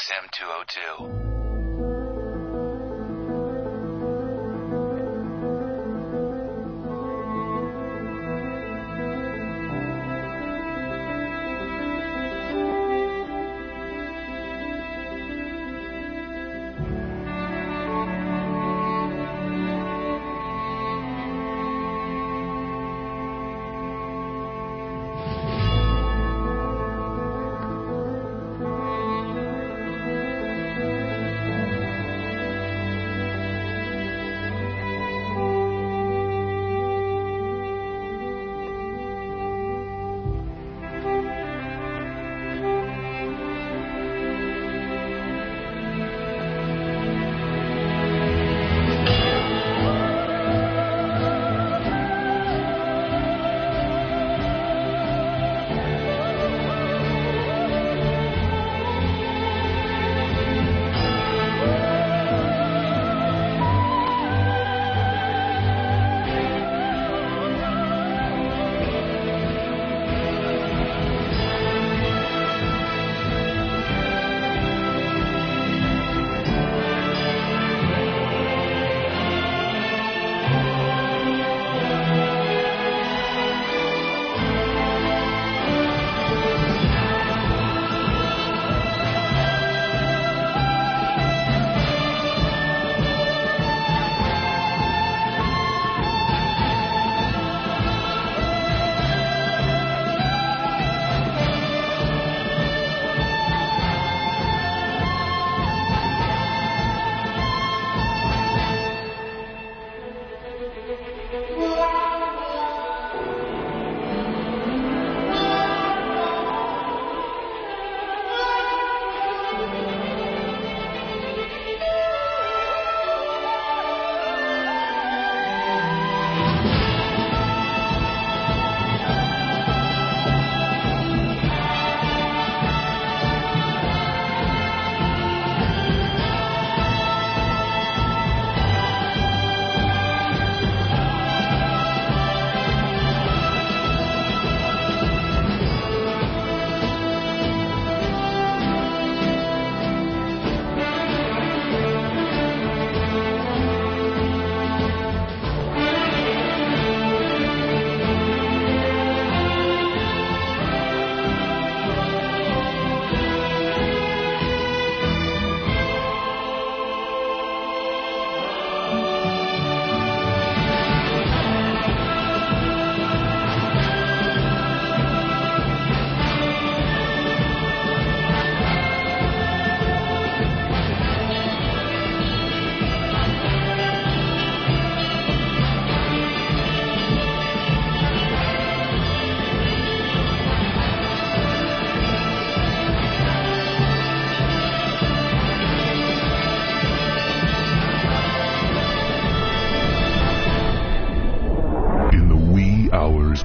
XM202.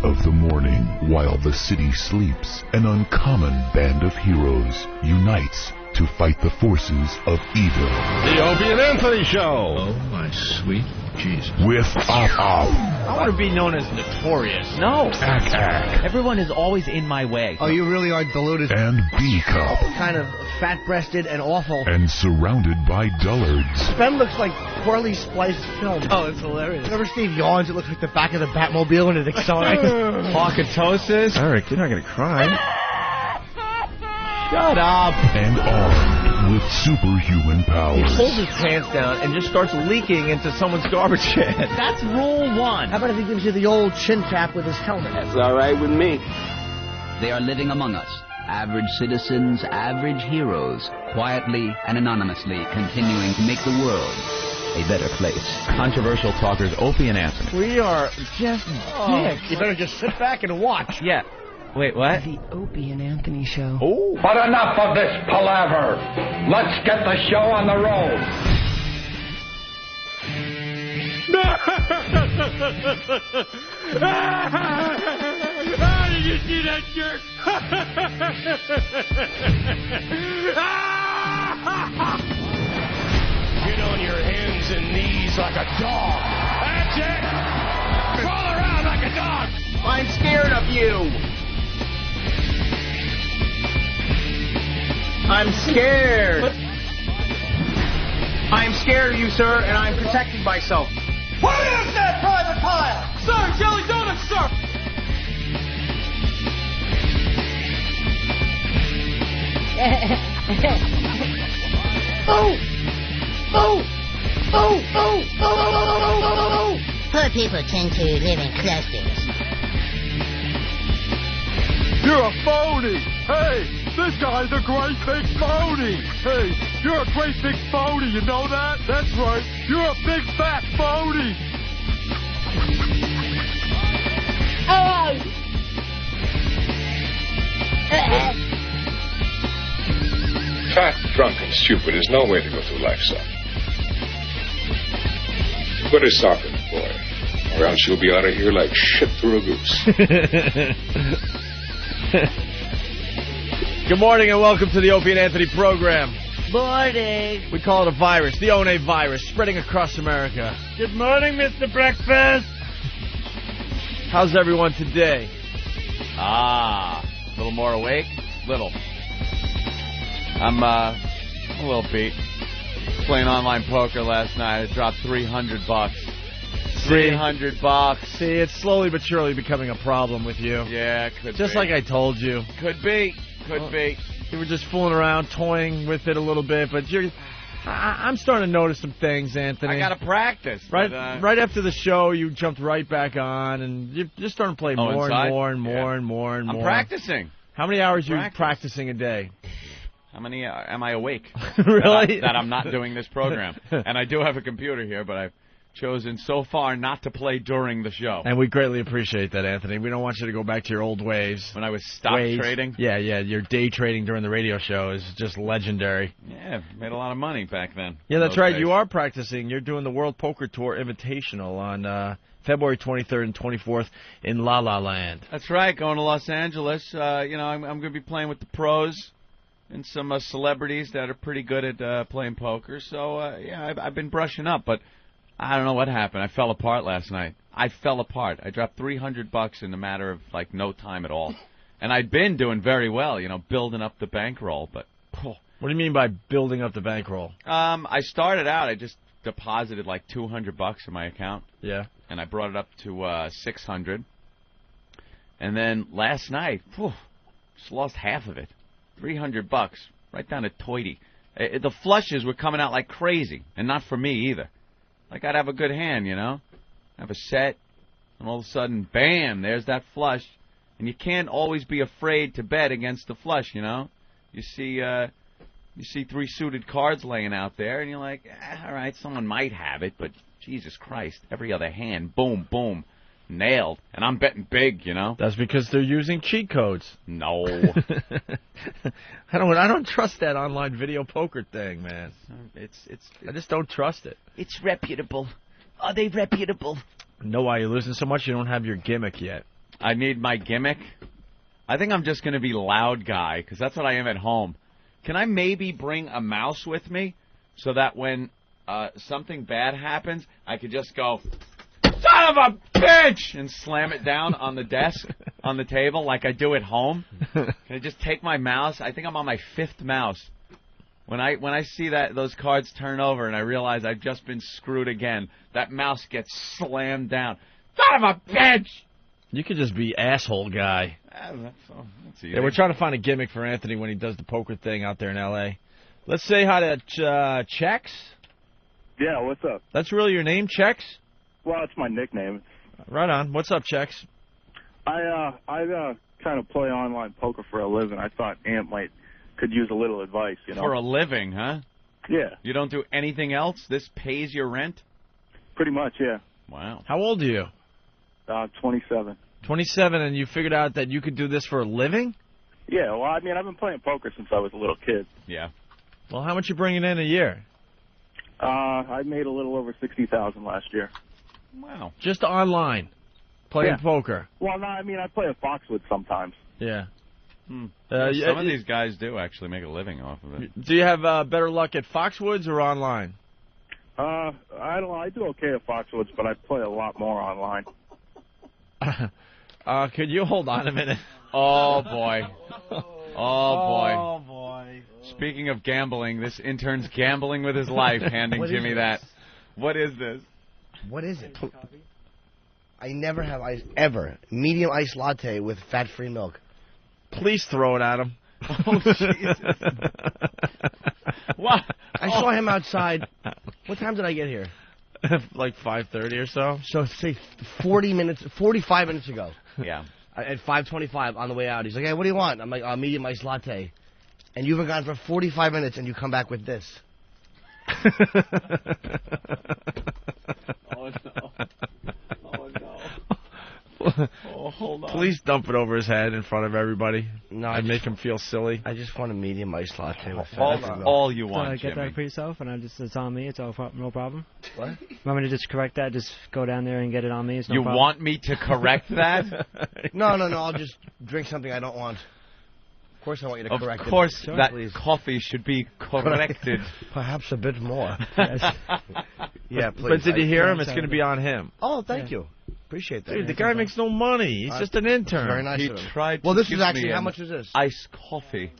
Of the morning, while the city sleeps, an uncommon band of heroes unites to fight the forces of evil. The Opie Anthony Show. Oh, my sweet Jesus. With Op. I want to be known as notorious. No. Ack. Everyone is always in my way. Oh, you really are deluded. And B-Cup. Kind of fat-breasted and awful. And surrounded by dullards. Ben looks like poorly spliced film. Oh, it's hilarious. Whenever Steve yawns, it looks like the back of the Batmobile when it accelerates. Pocketosis. Eric, you're not going to cry. Shut up. And armed with superhuman powers. He pulls his pants down and just starts leaking into someone's garbage can. That's rule one. How about if he gives you the old chin tap with his helmet? That's all right with me. They are living among us. Average citizens, average heroes, quietly and anonymously continuing to make the world a better place. Controversial talkers Opie and Anthony. We are just dicks. You better just sit back and watch. Yeah. Wait, what? The Opie and Anthony Show. Oh. But enough of this palaver. Let's get the show on the road. Did you see that jerk? Get on your hands and knees like a dog. That's it. Crawl around like a dog. I'm scared of you. I'm scared. I am scared of you, sir, and I'm protecting myself. What is that, Private Pile? Sir, jelly donuts, sir. Oh! Oh! Oh! Oh! Oh! Poor people tend to live in clusters. You're a phony. Hey, this guy's a great big phony. Hey, you're a great big phony. You know that? That's right. You're a big fat phony. Fat, drunk, and stupid is no way to go through life, son. Put a sock in the boy, or else you'll be out of here like shit through a goose. Good morning and welcome to the Opie and Anthony program. Morning. We call it a virus, the One virus, spreading across America. Good morning, Mr. Breakfast. How's everyone today? A little more awake? Little. I'm a little beat. Playing online poker last night. I dropped $300. $300. See, it's slowly but surely becoming a problem with you. Yeah, could be. Just like I told you. Could be. You were just fooling around, toying with it a little bit, but I'm starting to notice some things, Anthony. I gotta practice. Right after the show, you jumped right back on, and you're just starting to play more and more. I'm practicing. How many hours are you practicing a day? How many am I awake? Really? That I'm not doing this program. And I do have a computer here, but I've chosen so far not to play during the show. And we greatly appreciate that, Anthony. We don't want you to go back to your old ways. When I was stock trading? Yeah, your day trading during the radio show is just legendary. Yeah, made a lot of money back then. Yeah, that's right. Days. You are practicing. You're doing the World Poker Tour Invitational on February 23rd and 24th in La La Land. That's right, going to Los Angeles. I'm going to be playing with the pros and some celebrities that are pretty good at playing poker. So, I've been brushing up, but I don't know what happened. I fell apart last night. I dropped $300 in a matter of, no time at all. And I'd been doing very well, building up the bankroll. But what do you mean by building up the bankroll? I started out, I just deposited $200 in my account. Yeah. And I brought it up to $600. And then last night, just lost half of it. $300, right down to toity. The flushes were coming out like crazy, and not for me either. I'd have a good hand, have a set, and all of a sudden, bam, there's that flush. And you can't always be afraid to bet against the flush, You see 3 suited cards laying out there, and you're like, all right, someone might have it, but Jesus Christ, every other hand, boom, boom. Nailed, and I'm betting big, That's because they're using cheat codes. No, I don't trust that online video poker thing, man. I just don't trust it. It's reputable. Are they reputable? Know why you're losing so much? You don't have your gimmick yet. I need my gimmick. I think I'm just going to be loud guy because that's what I am at home. Can I maybe bring a mouse with me so that when something bad happens, I could just go, son of a bitch, and slam it down on the desk, on the table, like I do at home? Can I just take my mouse? I think I'm on my 5th mouse. When I see those cards turn over and I realize I've just been screwed again, that mouse gets slammed down. Son of a bitch! You could just be asshole guy. That's easy. Yeah, we're trying to find a gimmick for Anthony when he does the poker thing out there in L.A. Let's say hi to Chex. Yeah, what's up? That's really your name, Chex? Well, it's my nickname. Right on. What's up, Chex? I kind of play online poker for a living. I thought Ant could use a little advice, For a living, huh? Yeah. You don't do anything else? This pays your rent? Pretty much, yeah. Wow. How old are you? 27. 27, and you figured out that you could do this for a living? Yeah, well, I've been playing poker since I was a little kid. Yeah. Well, how much you bringing in a year? I made a little over $60,000 last year. Wow. Just online, playing poker. Well, no, I play at Foxwoods sometimes. Yeah. Some of these guys do actually make a living off of it. Do you have better luck at Foxwoods or online? I don't know. I do okay at Foxwoods, but I play a lot more online. Could you hold on a minute? Oh, boy. Oh, boy. Oh, boy. Speaking of gambling, this intern's gambling with his life, handing Jimmy that. What is this? What is it? I never have ice, ever. Medium iced latte with fat-free milk. Please throw it at him. Oh, Jesus. What? I saw him outside. What time did I get here? Like 5:30 or so. So say 45 minutes ago. Yeah. At 5:25 on the way out. He's like, hey, what do you want? I'm like, medium iced latte. And you've been gone for 45 minutes and you come back with this. Oh, no. Oh, no. Oh, hold on. Please dump it over his head in front of everybody. No, and make him feel silly. I just want a medium iced latte with all you want, Get Jimmy. that for yourself, and it's on me. It's all no problem. What? Want me to just correct that? Just go down there and get it on me. It's no You problem. want me to correct that? No. I'll just drink something I don't want. Of course I want you to correct it. Of course, Sure, that please. coffee should be corrected. Perhaps a bit more. Yeah, please. But did you hear him? It's going to be on him. Oh, thank you. Appreciate that. Dude, the guy makes no money. He's just an intern. Very nice He of him. tried to Well, this give is actually, me how an much is this? Iced coffee.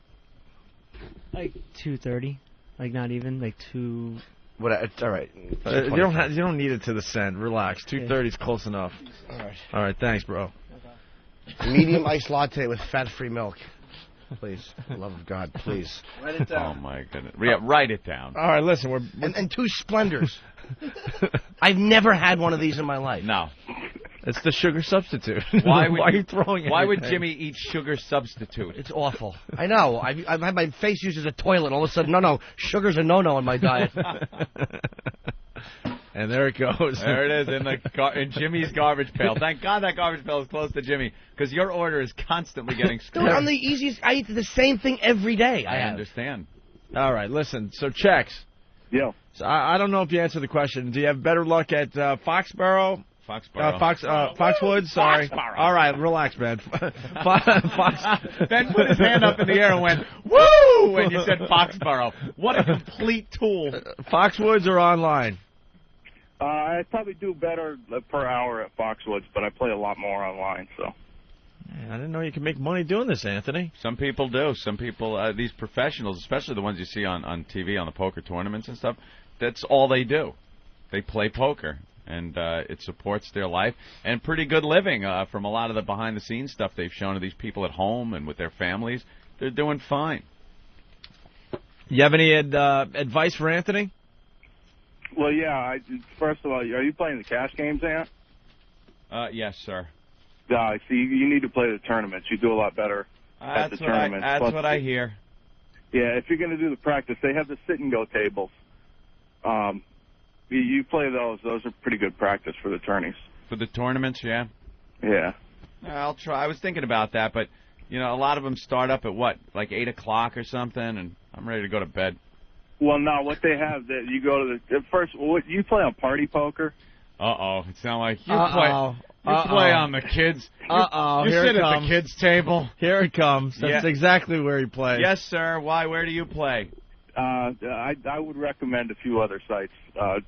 Like 230, like not even like 2. What? It's all right. You don't need it to the cent. Relax. 230 is close enough. All right. All right. Thanks, bro. Medium iced latte with fat-free milk. Please, for the love of God, please. Write it down. Oh my goodness! Yeah, write it down. All right, listen, we're and 2 Splendors. I've never had one of these in my life. No. It's the sugar substitute. Why are you throwing it? Why would Jimmy eat sugar substitute? It's awful. I know. I've had my face used as a toilet. All of a sudden, no, sugar's a no-no in my diet. And there it goes. There it is in Jimmy's garbage pail. Thank God that garbage pail is close to Jimmy, because your order is constantly getting screwed. Dude, I'm the easiest. I eat the same thing every day. I understand. All right, listen. So Chex. Yeah. So I don't know if you answered the question. Do you have better luck at Foxborough? Foxwoods, sorry. Foxborough. All right, relax, man. Ben put his hand up in the air and went, woo, when you said Foxborough. What a complete tool. Foxwoods or online? I probably do better per hour at Foxwoods, but I play a lot more online, so. Man, I didn't know you could make money doing this, Anthony. Some people do. Some people, these professionals, especially the ones you see on TV, on the poker tournaments and stuff, that's all they do. They play poker. And it supports their life and pretty good living from a lot of the behind-the-scenes stuff they've shown to these people at home and with their families. They're doing fine. You have any advice for Anthony? Well, yeah. First of all, are you playing the cash games, Ant? Yes, sir. See, you need to play the tournaments. You do a lot better at the tournaments. That's what I hear. Yeah, if you're going to do the practice, they have the sit-and-go tables. You play those. Those are pretty good practice for the tourneys. For the tournaments, yeah? Yeah. I'll try. I was thinking about that, but, you know, a lot of them start up at, what, like 8 o'clock or something, and I'm ready to go to bed. Well, no, what they have, that you go to the first, you play on party poker? Uh-oh. It sounds like you play on the kids. You sit at the kids' table. Here it comes. That's exactly where he plays. Yes, sir. Why? Where do you play? I would recommend a few other sites.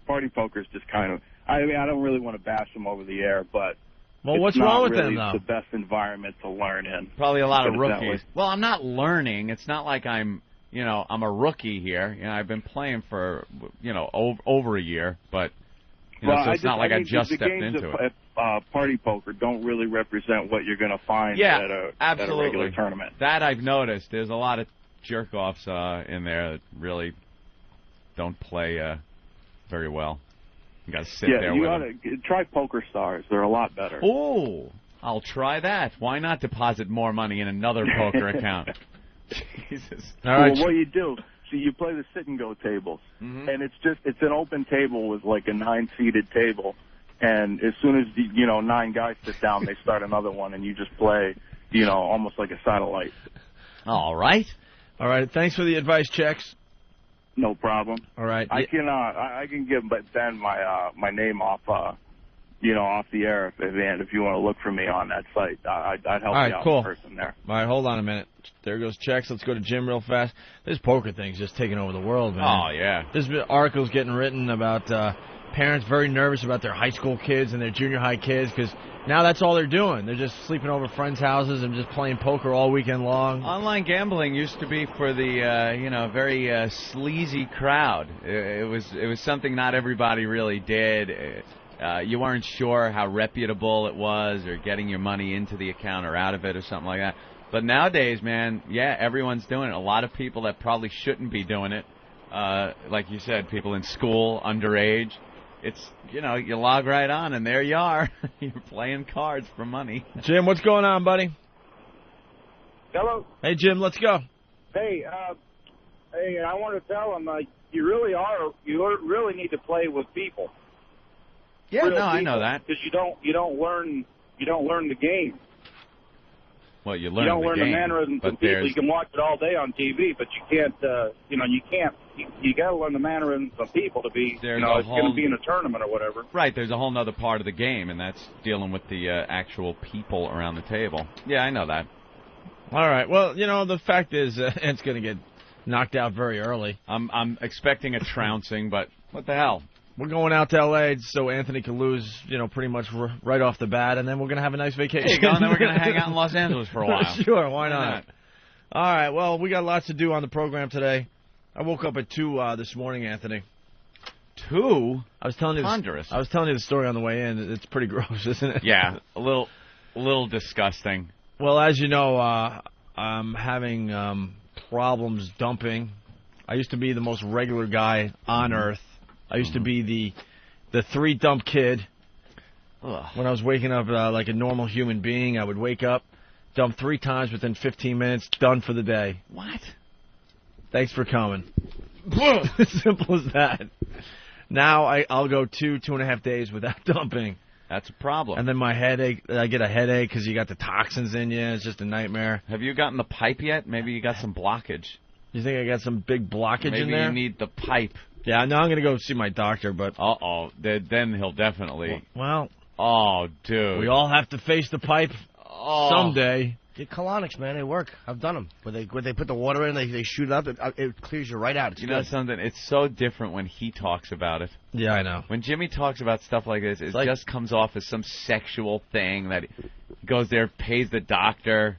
Party poker is just kind of, I mean, I don't really want to bash them over the air, but well, what's wrong with them, though? It's the best environment to learn in. Probably a lot of rookies. Well, I'm not learning. It's not like I'm a rookie here. You know, I've been playing for, over a year, but, so it's not like I just stepped into it. Party poker don't really represent what you're going to find at a regular tournament. That I've noticed. There's a lot of jerk-offs in there that really don't play very well. You got to sit there with them. Yeah, try Poker Stars. They're a lot better. Oh, I'll try that. Why not deposit more money in another poker account? Jesus. All right. Well, what you do, you play the sit-and-go tables, and it's an open table with like a 9-seated table, and as soon as 9 guys sit down, they start another one, and you just play, almost like a satellite. All right. All right. Thanks for the advice, Chex. No problem. All right. I can give Ben my name off off the air if you want to look for me on that site. I'd help you out in person there. All right, hold on a minute. There goes Chex. Let's go to Jim real fast. This poker thing's just taking over the world, man. Oh yeah. There's been articles getting written about parents very nervous about their high school kids and their junior high kids because Now that's all they're doing. They're just sleeping over friends' houses and just playing poker all weekend long. Online gambling used to be for the very sleazy crowd. It was something not everybody really did. You weren't sure how reputable it was, or getting your money into the account or out of it or something like that. But nowadays, man, yeah, everyone's doing it. A lot of people that probably shouldn't be doing it, like you said, people in school, underage. It's, you log right on, and there you are. You're playing cards for money. Jim, what's going on, buddy? Hello. Hey, Jim, let's go. Hey, I want to tell them, you really need to play with people. Yeah, no, I know that. Because you don't learn the game. Well, you learn the mannerisms of people. You can watch it all day on TV, but you can't. You got to learn the mannerisms of people to be. It's going to be in a tournament or whatever. Right. There's a whole other part of the game, and that's dealing with the actual people around the table. Yeah, I know that. All right. Well, the fact is, it's going to get knocked out very early. I'm expecting a trouncing, but what the hell? We're going out to L.A. so Anthony can lose, pretty much right off the bat, and then we're going to have a nice vacation. There you go, and then we're going to hang out in Los Angeles for a while. Sure, why not? All right, well, we got lots to do on the program today. I woke up at 2 this morning, Anthony. 2? I was telling you. Ponderous. I was telling you the story on the way in. It's pretty gross, isn't it? Yeah, a little disgusting. Well, as you know, I'm having problems dumping. I used to be the most regular guy on Earth. I used to be the 3-dump kid. Ugh. When I was waking up like a normal human being, I would wake up, dump 3 times within 15 minutes, done for the day. What? Thanks for coming. Simple as that. Now I'll go 2.5 days without dumping. That's a problem. And then I get a headache because you got the toxins in you. It's just a nightmare. Have you gotten the pipe yet? Maybe you got some blockage. You think I got some big blockage in there? Maybe you need the pipe. Yeah, no, I'm going to go see my doctor, but... Then he'll definitely... Well... Oh, dude. We all have to face the pipe someday. Get colonics, man. They work. I've done them. Where they put the water in, they shoot it up, it clears you right out. It's know something? It's so different when he talks about it. Yeah, I know. When Jimmy talks about stuff like this, it just comes off as some sexual thing that he goes there, pays the doctor...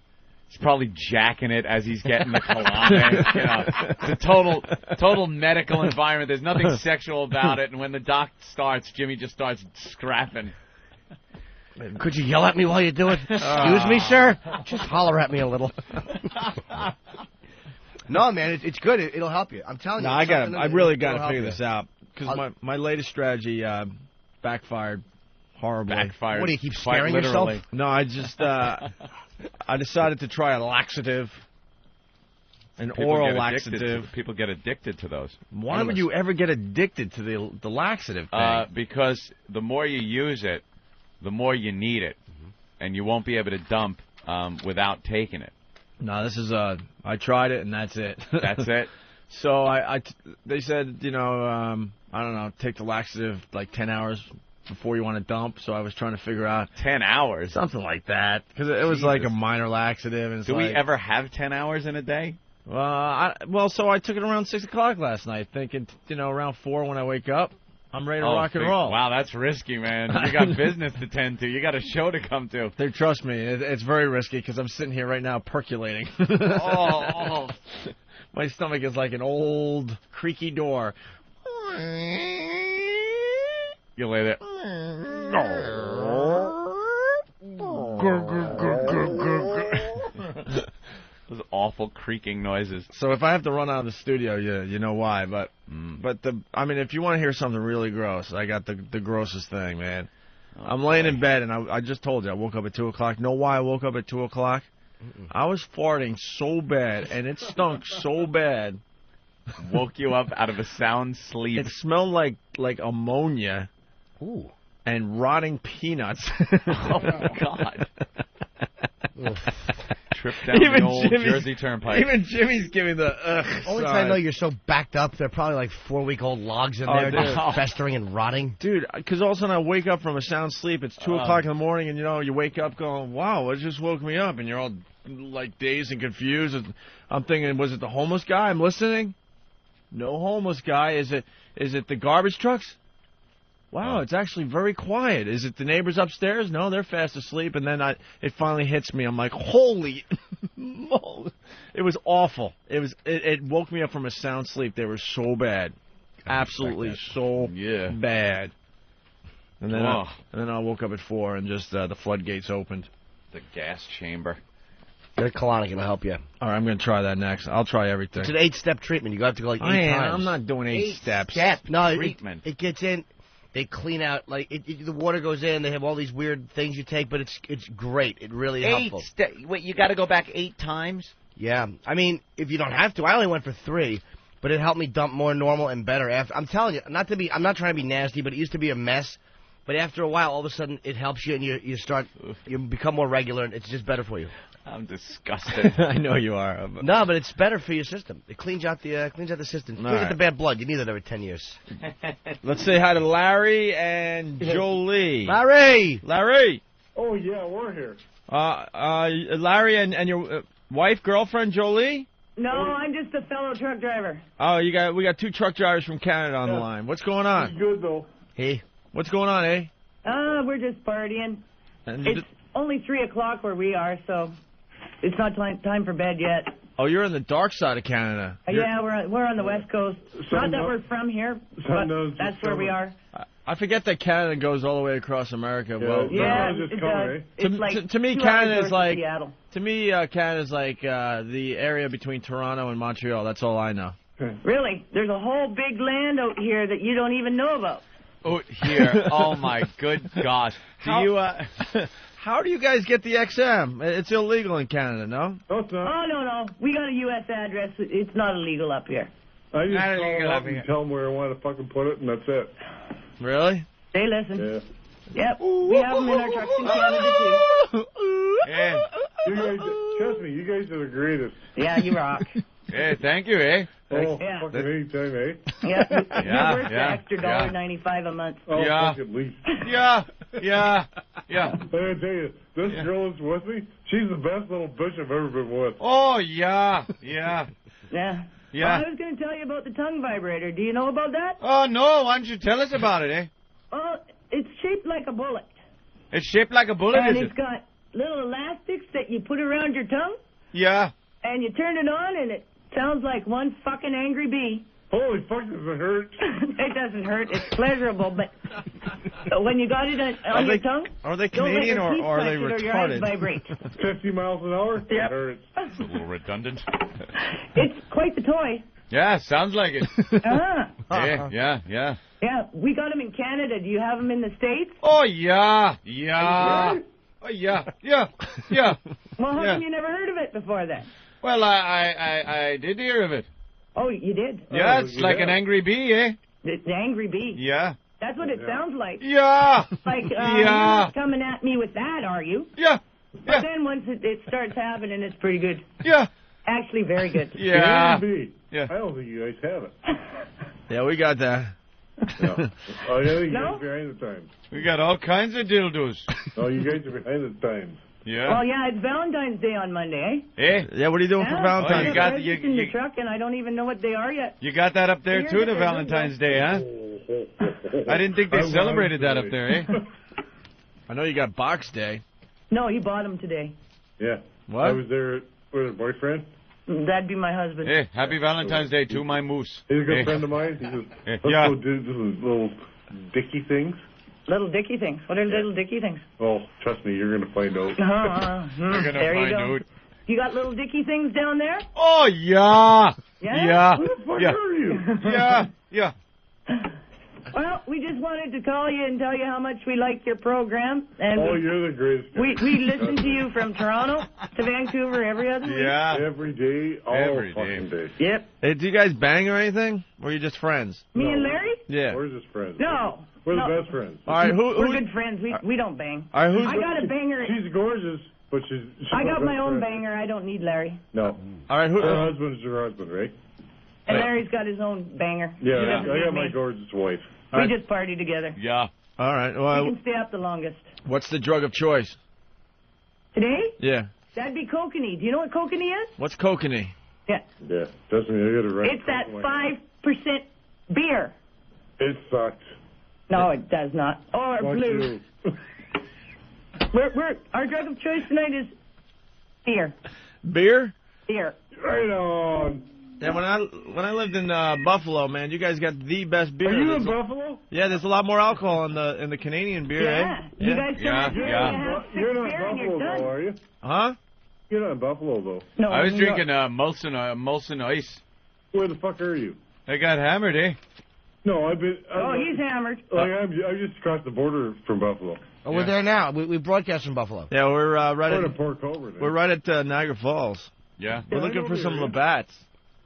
He's probably jacking it as he's getting the colonics. It's a total medical environment. There's nothing sexual about it. And when the doc starts, Jimmy just starts scrapping. Could you yell at me while you do it? Excuse me, sir? Just holler at me a little. No, man, it's good. It'll help you. I'm telling you. No, I really got to figure this out. Because my latest strategy backfired horribly. Backfired. What, do you keep scaring yourself? No, I just... I decided to try a laxative, oral laxative. People get addicted to those. Why would you ever get addicted to the laxative thing? Because the more you use it, the more you need it, and you won't be able to dump without taking it. No, this is I tried it and that's it. That's it. So they said, I don't know, take the laxative like 10 hours before you want to dump, so I was trying to figure out 10 hours, something like that, because it was like a minor laxative. And do we ever have 10 hours in a day? So I took it around 6 o'clock last night, thinking around 4 when I wake up, I'm ready to rock and roll. Wow, that's risky, man. You got business to tend to. You got a show to come to. Trust me, it's very risky because I'm sitting here right now percolating. My stomach is like an old creaky door. You lay there. Those awful creaking noises. So if I have to run out of the studio, you know why. But if you want to hear something really gross, I got the grossest thing, man. I'm laying in bed, and I just told you I woke up at 2 o'clock. Know why I woke up at 2 o'clock? I was farting so bad, and it stunk so bad. Woke you up out of a sound sleep. It smelled like ammonia. Ooh. And rotting peanuts. Oh, my God. Trip down the old Jersey Turnpike. Even Jimmy's giving the Only time I know you're so backed up, they're probably like 4-week-old logs in there just festering and rotting. Dude, because all of a sudden I wake up from a sound sleep. It's 2 o'clock in the morning, and you wake up going, wow, what just woke me up? And you're all like dazed and confused. And I'm thinking, was it the homeless guy? I'm listening. No homeless guy. Is it the garbage trucks? Wow, it's actually very quiet. Is it the neighbors upstairs? No, they're fast asleep. And then it finally hits me. I'm like, holy moly. It was awful. It woke me up from a sound sleep. They were so bad. Absolutely so bad. And then, I woke up at 4 and just the floodgates opened. The gas chamber. Get a colonic, it'll help you. All right, I'm going to try that next. I'll try everything. It's an 8-step treatment. You have to go like 8 times. I'm not doing 8 steps. No, treatment. It gets in. They clean out, like, the water goes in. They have all these weird things you take, but it's great. It really helpful. Wait, you got to go back 8 times? Yeah. I mean, if you don't have to. I only went for 3, but it helped me dump more normal and better after. I'm telling you, I'm not trying to be nasty, but it used to be a mess. But after a while, all of a sudden, it helps you, and you become more regular, and it's just better for you. I'm disgusted. I know you are. No, but it's better for your system. It cleans out the system. Cleans out the bad blood. You need that every 10 years. Let's say hi to Larry and Jolie. Larry! Oh, yeah, we're here. Larry and your wife, girlfriend, Jolie? No, I'm just a fellow truck driver. Oh, we got 2 truck drivers from Canada on the line. What's going on? It's good, though. Hey. What's going on, eh? We're just partying. It's only 3 o'clock where we are, so it's not time for bed yet. Oh, you're on the dark side of Canada. Yeah, we're on the West Coast. Not that we're from here, but that's where we are. I forget that Canada goes all the way across America. Yeah, it does. It's like to me, 2 Canada hours is like Seattle. To me, Canada's like the area between Toronto and Montreal. That's all I know. Really? There's a whole big land out here that you don't even know about. Oh, here. Oh, my good gosh. How do you guys get the XM? It's illegal in Canada, no? No, it's not. Oh, no. We got a U.S. address. It's not illegal up here. I just call them up and tell them where I want to fucking put it, and that's it. Really? They listen. Yeah. Yep. We have them in our trucks in Canada, too. Yeah. You guys, trust me, you guys are the greatest. Yeah, you rock. Hey, thank you, eh? Oh, fucking anytime, eh? Yeah, you're worth the extra $1.95 a month. Oh, fuck at least. Yeah. I tell you, this girl is with me. She's the best little bitch I've ever been with. Oh, yeah. Yeah. Yeah. Well, I was going to tell you about the tongue vibrator. Do you know about that? Oh, no. Why don't you tell us about it, eh? Well, it's shaped like a bullet. It's shaped like a bullet, and is it's got little elastics that you put around your tongue. Yeah. And you turn it on, and it sounds like one fucking angry bee. Holy fuck, does it hurt? It doesn't hurt. It's pleasurable, but when you got it on your tongue... Are they Canadian or are they retarded? Or your eyes vibrate. 50 miles an hour? Yeah. It hurts. It's a little redundant. It's quite the toy. Yeah, sounds like it. Uh-huh. Yeah. Yeah, we got them in Canada. Do you have them in the States? Oh, yeah. Oh, yeah. Well, how come you never heard of it before then? Well, I did hear of it. Oh, you did? Yeah, it's like an angry bee, eh? The angry bee? Yeah. That's what it sounds like. Yeah. Like, you're not coming at me with that, are you? Yeah. But then once it starts happening, it's pretty good. Yeah. Actually, very good. Yeah. I don't think you guys have it. Yeah, we got that. No. Oh, yeah, you guys are behind the times. We got all kinds of dildos. Oh, you guys are behind the times. Yeah. Well, yeah, it's Valentine's Day on Monday, eh? Eh? Yeah, what are you doing for Valentine's Day? You got in the truck, and I don't even know what they are yet. You got that up there, too, the Valentine's Day, huh? I didn't think they celebrated that up there, eh? I know you got Box Day. No, he bought them today. Yeah. What? I was there with a boyfriend. That'd be my husband. Hey, happy Valentine's Day to my moose. He's a good friend of mine. He says, let's go do this little dicky things. Little dicky things. What are little dicky things? Oh, trust me, you're going to find out. You're going to find out. You got little dicky things down there? Oh, yeah. Yeah? Who the fuck are you? Yeah. Well, we just wanted to call you and tell you how much we like your program. And you're the greatest guy. We listen to you from Toronto to Vancouver every other week. Yeah. Every day, all fucking day. Yep. Hey, do you guys bang or anything? Or are you just friends? Me and Larry? Yeah. We're just friends. No. We're the best friends. All right, we're good friends. We don't bang. All right, I got a banger. She's gorgeous, but she's I got my own banger. I don't need Larry. No. All right, her husband's your husband, right? And Larry's got his own banger. Yeah, I got my gorgeous wife. We just party together. Yeah. All right. Well, we can stay up the longest. What's the drug of choice? Today? Yeah. That'd be kokanee. Do you know what kokanee is? What's kokanee? Yeah. Yeah. Doesn't mean I got to rent. It's that 5% beer. It sucks. No, it does not. Or blue. Our drug of choice tonight is beer. Beer? Beer. Right on. Yeah, when I lived in Buffalo, man, you guys got the best beer. Are you in Buffalo? Yeah, there's a lot more alcohol in the Canadian beer. Yeah. Eh? You guys You're not in Buffalo, though, are you? Huh? You're not in Buffalo, though. No, I was drinking Molson Ice. Where the fuck are you? I got hammered, eh? No, I've been... he's hammered. I just crossed the border from Buffalo. Oh, we're there now. We broadcast from Buffalo. Yeah, we're right We're at in Port Colborne. we're right at Niagara Falls. Yeah. We're looking for some Labats.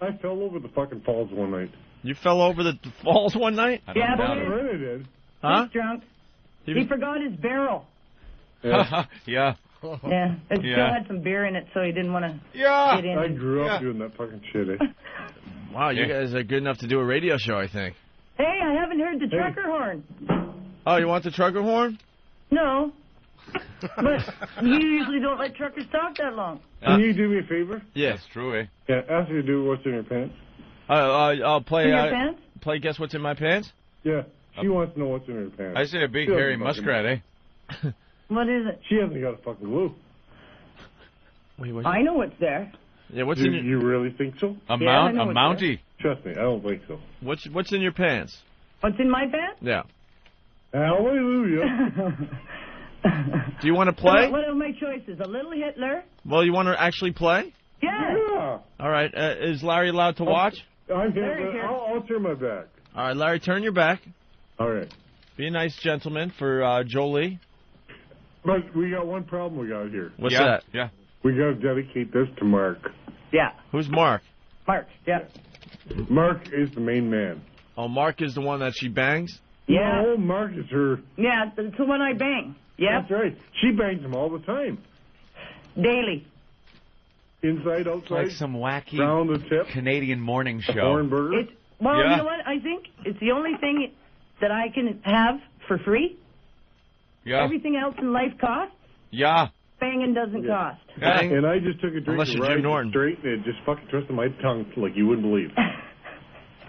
I fell over the fucking falls one night. You fell over the falls one night? I don't doubt it. I did. Huh? He's drunk. He forgot his barrel. Yeah. Yeah. Yeah. It still had some beer in it, so he didn't want to get in. I grew up doing that fucking shit, eh? Wow, you guys are good enough to do a radio show, I think. Hey, I haven't heard the trucker horn. Oh, you want the trucker horn? No. But you usually don't let truckers talk that long. Can you do me a favor? Yeah. That's true, eh? Yeah, ask me to do What's in Your Pants. I'll play. In your pants? Play Guess What's in My Pants? Yeah, she wants to know what's in her pants. I say a big She hairy doesn't fucking muskrat, eh? What is it? She hasn't got a fucking clue. Wait, what's I know what's there. Yeah, what's Do in your... you really think so? A Yeah, I know what's Mountie. Trust me, I don't think so. What's in your pants? What's in my pants? Yeah. Hallelujah. Do you want to play? What are my choices? A little Hitler? Well, you want to actually play? Yeah. All right. Is Larry allowed to watch? I'm here. I'll turn my back. All right, Larry, turn your back. All right. Be a nice gentleman for Jolie. But we got one problem we got here. What's that? Yeah. We got to dedicate this to Mark. Yeah. Who's Mark? Mark, yeah. Mark is the main man. Oh, Mark is the one that she bangs? Yeah. No, Mark is her. Yeah, it's the one I bang. Yeah. That's right. She bangs him all the time. Daily. Inside, outside. Like some wacky round the tip. Canadian morning show. Corn burger. Well, Yeah. you know what? I think it's the only thing that I can have for free. Yeah. Everything else in life costs. Yeah. Banging doesn't cost. And I just took a drink Unless of you're Jim Ride Norton. Straight, and it just fucking twisted my tongue like you wouldn't believe.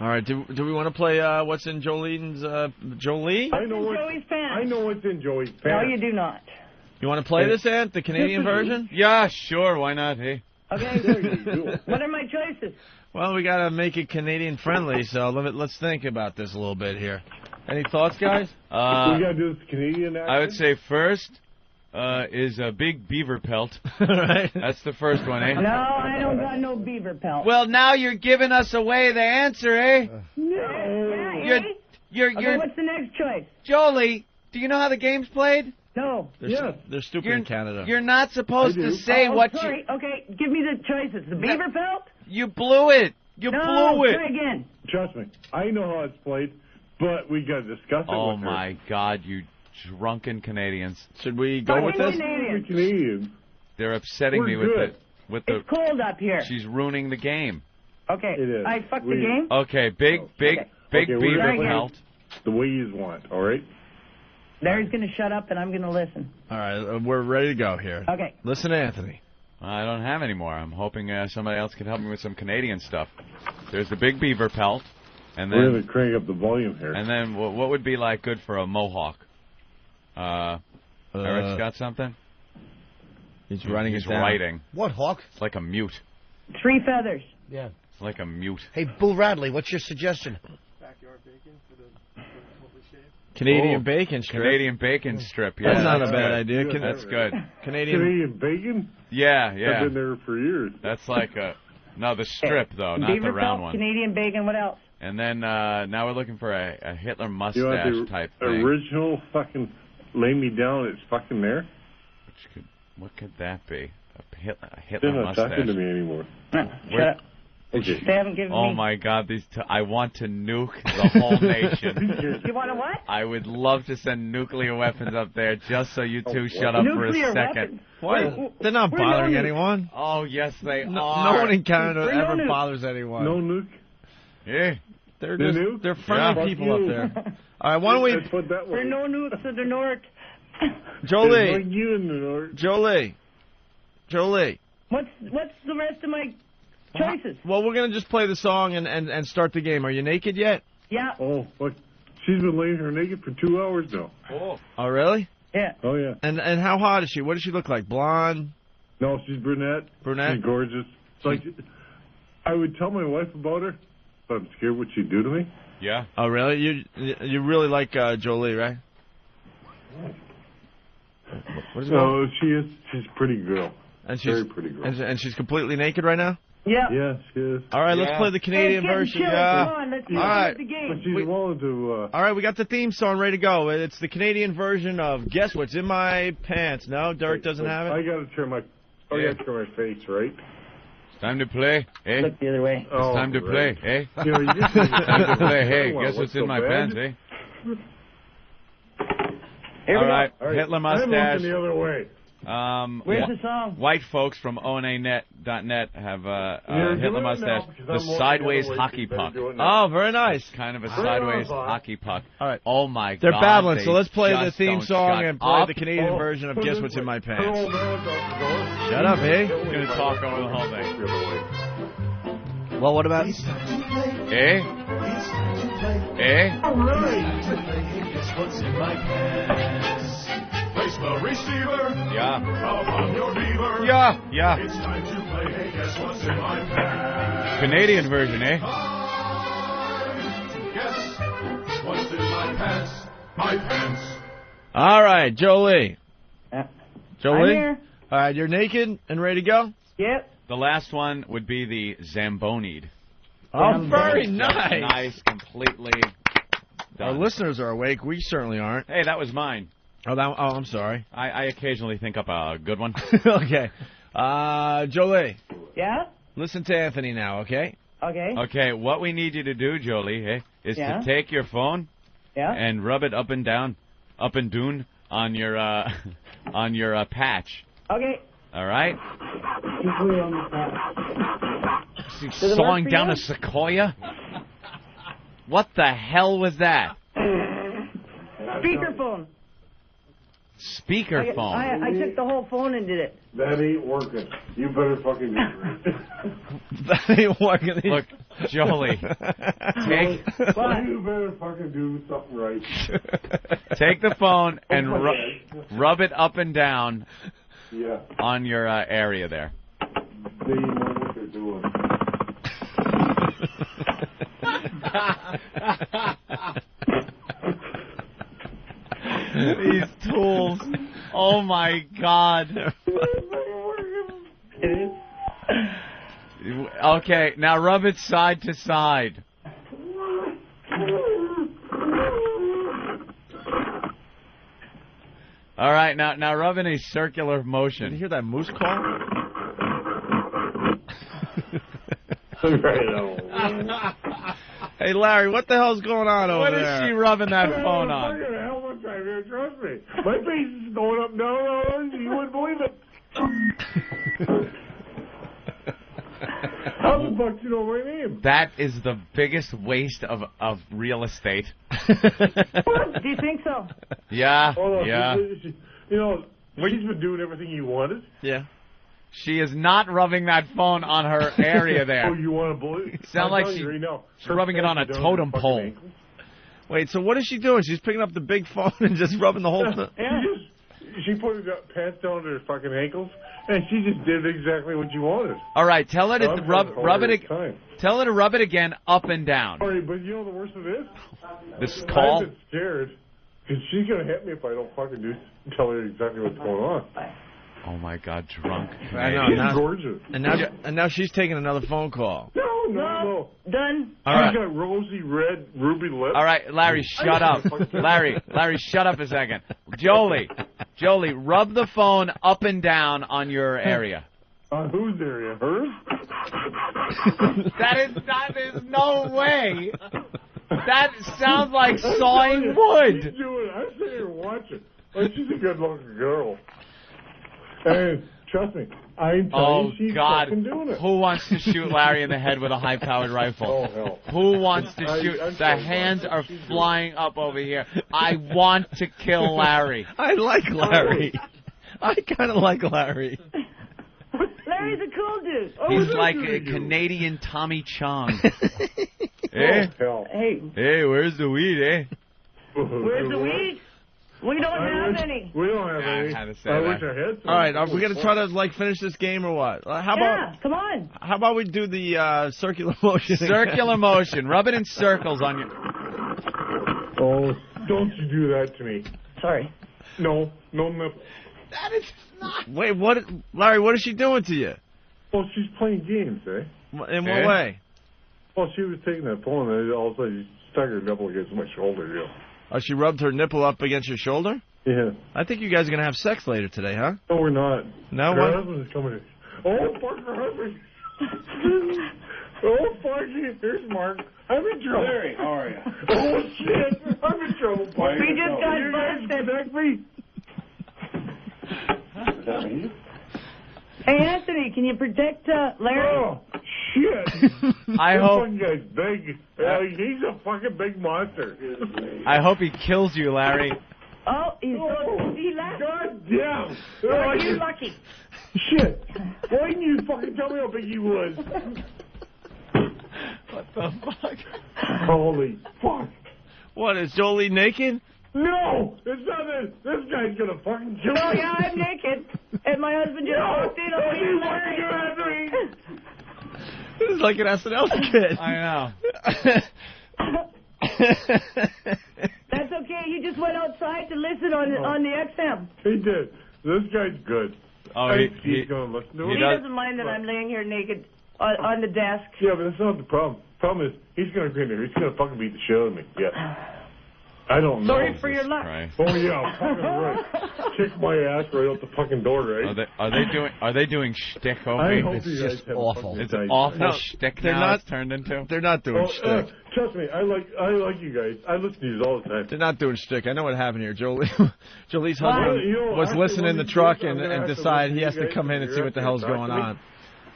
All right. Do we want to play What's in Jolene's Jolie? I know Joey's pants. I know what's in Joey's pants. No, you do not. You want to play this, Ant? The Canadian version? Yeah, sure. Why not, hey? Okay. What are my choices? Well, we got to make it Canadian friendly, so let's think about this a little bit here. Any thoughts, guys? We got to do this Canadian accent? I would say first is a big beaver pelt. Right. That's the first one, eh? No, I don't got no beaver pelt. Well, now you're giving us away the answer, eh? Yeah, okay, what's the next choice? Jolie, do you know how the game's played? No. They're stupid in Canada. You're not supposed to say what sorry. Okay, give me the choices. The beaver pelt? You blew it. You blew it. Try again. Trust me, I know how it's played, but we got to discuss it Oh, with her. my God, you drunken Canadians. Should we go with this? Canadians. They're upsetting We're me with good. it. With the. It's cold up here. She's ruining the game. Okay, It is. I fucked the game? Okay, big Okay, we're beaver gonna play pelt. The way you want, all right? Larry's going to shut up and I'm going to listen. All right, we're ready to go here. Okay. Listen, Anthony. I don't have any more. I'm hoping somebody else can help me with some Canadian stuff. There's the big beaver pelt, and We're then going to crank up the volume here. and then what would be like good for a mohawk? Eric's got something. He's writing He's it down. writing. What, Hawk? It's like a mute. 3 feathers. Yeah. It's like a mute. Hey, Bull Radley, what's your suggestion? Canadian bacon strip. Canadian bacon strip. Yeah, That's not a good. bad idea. That's good. Canadian bacon? Yeah. I've been there for years. That's like a the strip though, not Beaver the round pelt, one. Canadian bacon, what else? And then now we're looking for a Hitler You mustache want the type thing. original fucking lay me down, it's fucking there? What could that be? A Hitler They're not mustache. talking to me anymore. Shut up. Okay. They haven't given Oh me... my God! I want to nuke the whole nation. You want to what? I would love to send nuclear weapons up there just so you two shut up for a Nuclear second. weapons? What? They're not We're bothering no anyone. Oh yes, they are. No one in Canada We're no ever nuke. bothers anyone. No nuke? Yeah. They're No just, nuke? they're friendly Yeah. people Fuck up you. there. All right, why don't we... Let's put that We're way. no nukes to the north. Jolie. Like you in the north. Jolie. What's the rest of my choices? Well, we're going to just play the song and start the game. Are you naked yet? Yeah. Oh, look. She's been laying here naked for 2 hours now. Oh, really? Yeah. Oh, yeah. And how hot is she? What does she look like? Blonde? No, she's brunette. Brunette? She's gorgeous. It's like, I would tell my wife about her, but I'm scared what she'd do to me. Yeah. Oh, really? You really like Jolie, right? What is it called? No, she's a pretty girl. And she's very pretty girl. And she's completely naked right now? Yeah. Yeah, she is. All right, let's play the Canadian version. Yeah. Come on, let's All right. the game. But she's willing to... All right, we got the theme song ready to go. It's the Canadian version of Guess What's in My Pants. No, Dirk doesn't have it? I got to turn my... I got to turn my face, right? It's time to play, eh? Look the other way. It's time to play, eh? You know, It's time to play, hey, guess what's in my pants, eh? All right, Hitler mustache. I'm looking the other way. Where's the song? White folks from ONAnet.net have Hitler mustache. The sideways hockey puck. Oh, very nice. Kind of a sideways hockey puck. All right. Oh, my God. They're babbling, so let's play the just theme don't song shut and play up. the Canadian version of Guess What's in My Pants. Shut up, eh? I'm going to talk over the whole thing. Well, what about... Eh? Eh? Guess what's in my pants? Place the receiver. Yeah. Upon your beaver. Yeah, yeah. It's time to play. Hey, guess what's in my pants? Canadian version, eh? Guess what's in my pants? My pants. All right, Jolie. Jolie? I'm here. All right, you're naked and ready to go? Yep. The last one would be the Zambonied. Oh, very Just nice. Nice, completely Our done. listeners are awake. We certainly aren't. Hey, that was mine. Oh, I'm sorry. I occasionally think up a good one. Okay. Jolie. Yeah? Listen to Anthony now, okay? Okay. Okay, what we need you to do, Jolie, is to take your phone and rub it up and down on your on your patch. Okay. All right? Does it Sawing work for down you? a sequoia? What the hell was that? Speakerphone. Speakerphone. I took the whole phone and did it. That ain't working. You better fucking do it. That ain't working. Look, Jolie, You better fucking do something right. take the phone and rub it up and down on your area there. They know what they're doing. These tools. Oh, my God. Okay, now rub it side to side. All right, now rub in a circular motion. Did you hear that moose call? Hey, Larry, what the hell's going on over there? What is she rubbing that phone on? Fucking hell, what's right here? Trust me. My face is going up and down. You wouldn't believe it. How the fuck do you know my name? That is the biggest waste of real estate. Do you think so? Yeah, Hold on, yeah. You know, she's been doing everything you wanted. Yeah. She is not rubbing that phone on her area there. Oh, you want to believe? Sound like she's rubbing it on a totem pole. Wait, so what is she doing? She's picking up the big phone and just rubbing the whole thing? Yeah. She put her pants down to her fucking ankles, and she just did exactly what you wanted. All right, tell her to rub it. Time. Tell her to rub it again, up and down. All right, but you know the worst of this? This call. I've been scared because she's gonna hit me if I don't fucking tell her exactly what's going on. Oh my God, drunk. I know. She's Now, gorgeous. and now she's taking another phone call. No. Done. All right. She's got rosy red ruby lips. All right, Larry, shut up. Larry, shut up a second. Jolie, rub the phone up and down on your area. On whose area? Hers? That is no way. That sounds like sawing wood. She's doing it. I'm sitting here watching. Oh, she's a good-looking girl. And trust me, I'm telling you, she's fucking doing it. Who wants to shoot Larry in the head with a high-powered rifle? Oh, hell. Who wants to shoot? The hands are flying up over here. I want to kill Larry. I like Larry. I kind of like Larry. Larry's a cool dude. He's like a Canadian Tommy Chong. Eh? Oh, hell. Hey. Hey, where's the weed, eh? our heads. All right, are we gonna try to like finish this game or what? How about? Come on. How about we do the circular motion? Circular motion. Rub it in circles on your. Oh, don't you do that to me. Sorry. No. That is not. Wait, what, Larry? What is she doing to you? Well, she's playing games, eh? In what way? Well, she was taking that phone, and all of a sudden she stuck her nipple against my shoulder, Oh, she rubbed her nipple up against your shoulder? Yeah. I think you guys are gonna have sex later today, huh? No, we're not. No, her what? husband is coming in. Oh, fuck, her husband. Oh, fuck, here's Mark. I'm in trouble. Larry, how are you? Oh, shit. I'm in trouble. We just got busted. Protect me. Hey, Anthony, can you protect Larry? Oh, shit. I This hope. fucking guy's big. He's a fucking big monster. I hope he kills you, Larry. Oh, he left. God damn. Oh, you're lucky. Shit. Why didn't you fucking tell me how big he was? What the fuck? Holy fuck. What, is Jolie naked? No, it's not this. This guy's gonna fucking kill me. Oh, yeah, I'm naked. And my husband just walked in on me. This is like an SNL skit. I know. That's okay. He just went outside to listen on the XM. He did. This guy's good. Oh, he's gonna listen to it. He doesn't mind that I'm laying here naked on the desk. Yeah, but that's not the problem. Problem is, he's gonna come here. He's gonna fucking beat the shit out of me. Yeah. I don't know. Sorry for your luck. Christ. Oh yeah, fucking right. Kick my ass right out the fucking door, right? Are they doing shtick, I Opie? hope It's you guys just have a awful. fucking It's an night. awful No, shtick they're now not- it's turned into. They're not doing shtick. Trust me, I like you guys. I listen to you all the time. They're not doing shtick. I know what happened here. Jolie's Well, husband you know, was after listening in one the of these truck days, I'm gonna and have to decide listen he to has you to guys come in and see and what the you're hell's after going talking to on.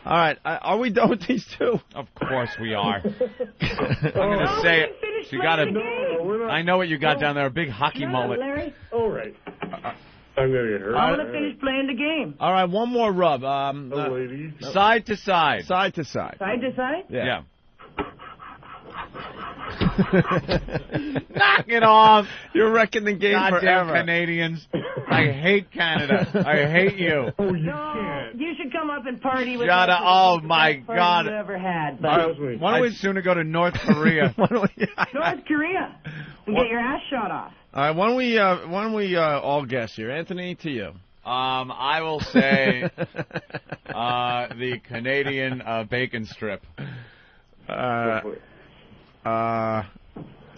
All right, are we done with these two? Of course we are. I'm Oh, gonna say it. You got a. No, we're not. I know what you got down there. A big hockey mullet. Larry. All right. I'm gonna get hurt. I want to finish playing the game. All right, one more rub. Ladies. Side to side. Side to side. Side to side? Yeah. Knock it off. You're wrecking the game Goddamn forever. Canadians. I hate Canada. I hate you. Oh, you No, can't. you should come up and party with Shut us. up. Oh, It's the my best party God. you ever had. But Trust me. Why don't we I'd sooner go to North Korea. Why don't we? North Korea and get your ass shot off. All right, why don't we all guess here? Anthony, to you. I will say the Canadian bacon strip.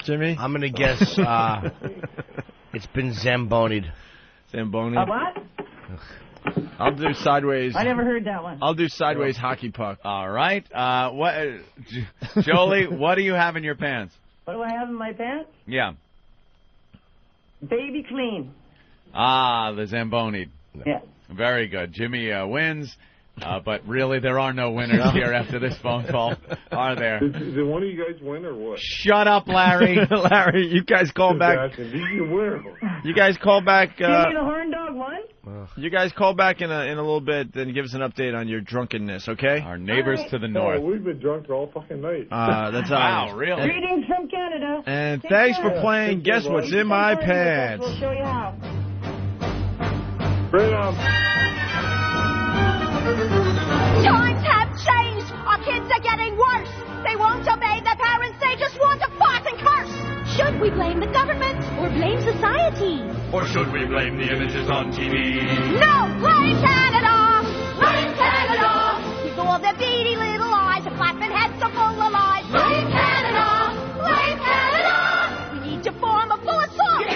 Jimmy? I'm going to guess it's been Zamboni'd. Zamboni? What? I'll do sideways. I never heard that one. I'll do sideways hockey puck. All right. What, Jolie, what do you have in your pants? What do I have in my pants? Yeah. Baby clean. Ah, the Zamboni. Yeah. Very good. Jimmy wins, but really there are no winners here after this phone call, are there? Did one of you guys win or what? Shut up, Larry. Larry, you guys call back. Did you win? You guys call back. Jimmy the Horn Dog won? You guys call back in a little bit, then give us an update on your drunkenness, okay? Our neighbors to the No, north. we've been drunk all fucking night. That's Wow, really? Greetings from Canada. And Take thanks care. for playing Guess What's in My Party with us. Pants. We'll show you how. Right on. Times have changed. Our kids are getting worse. They won't obey their parents. They just want to fart and curse. Should we blame the government or blame society? Or should we blame the images on TV? No, blame Canada. Blame Canada. With all their beady little eyes and flapping heads so full of lies. Blame Canada. Blame Canada. We need to form a full assault.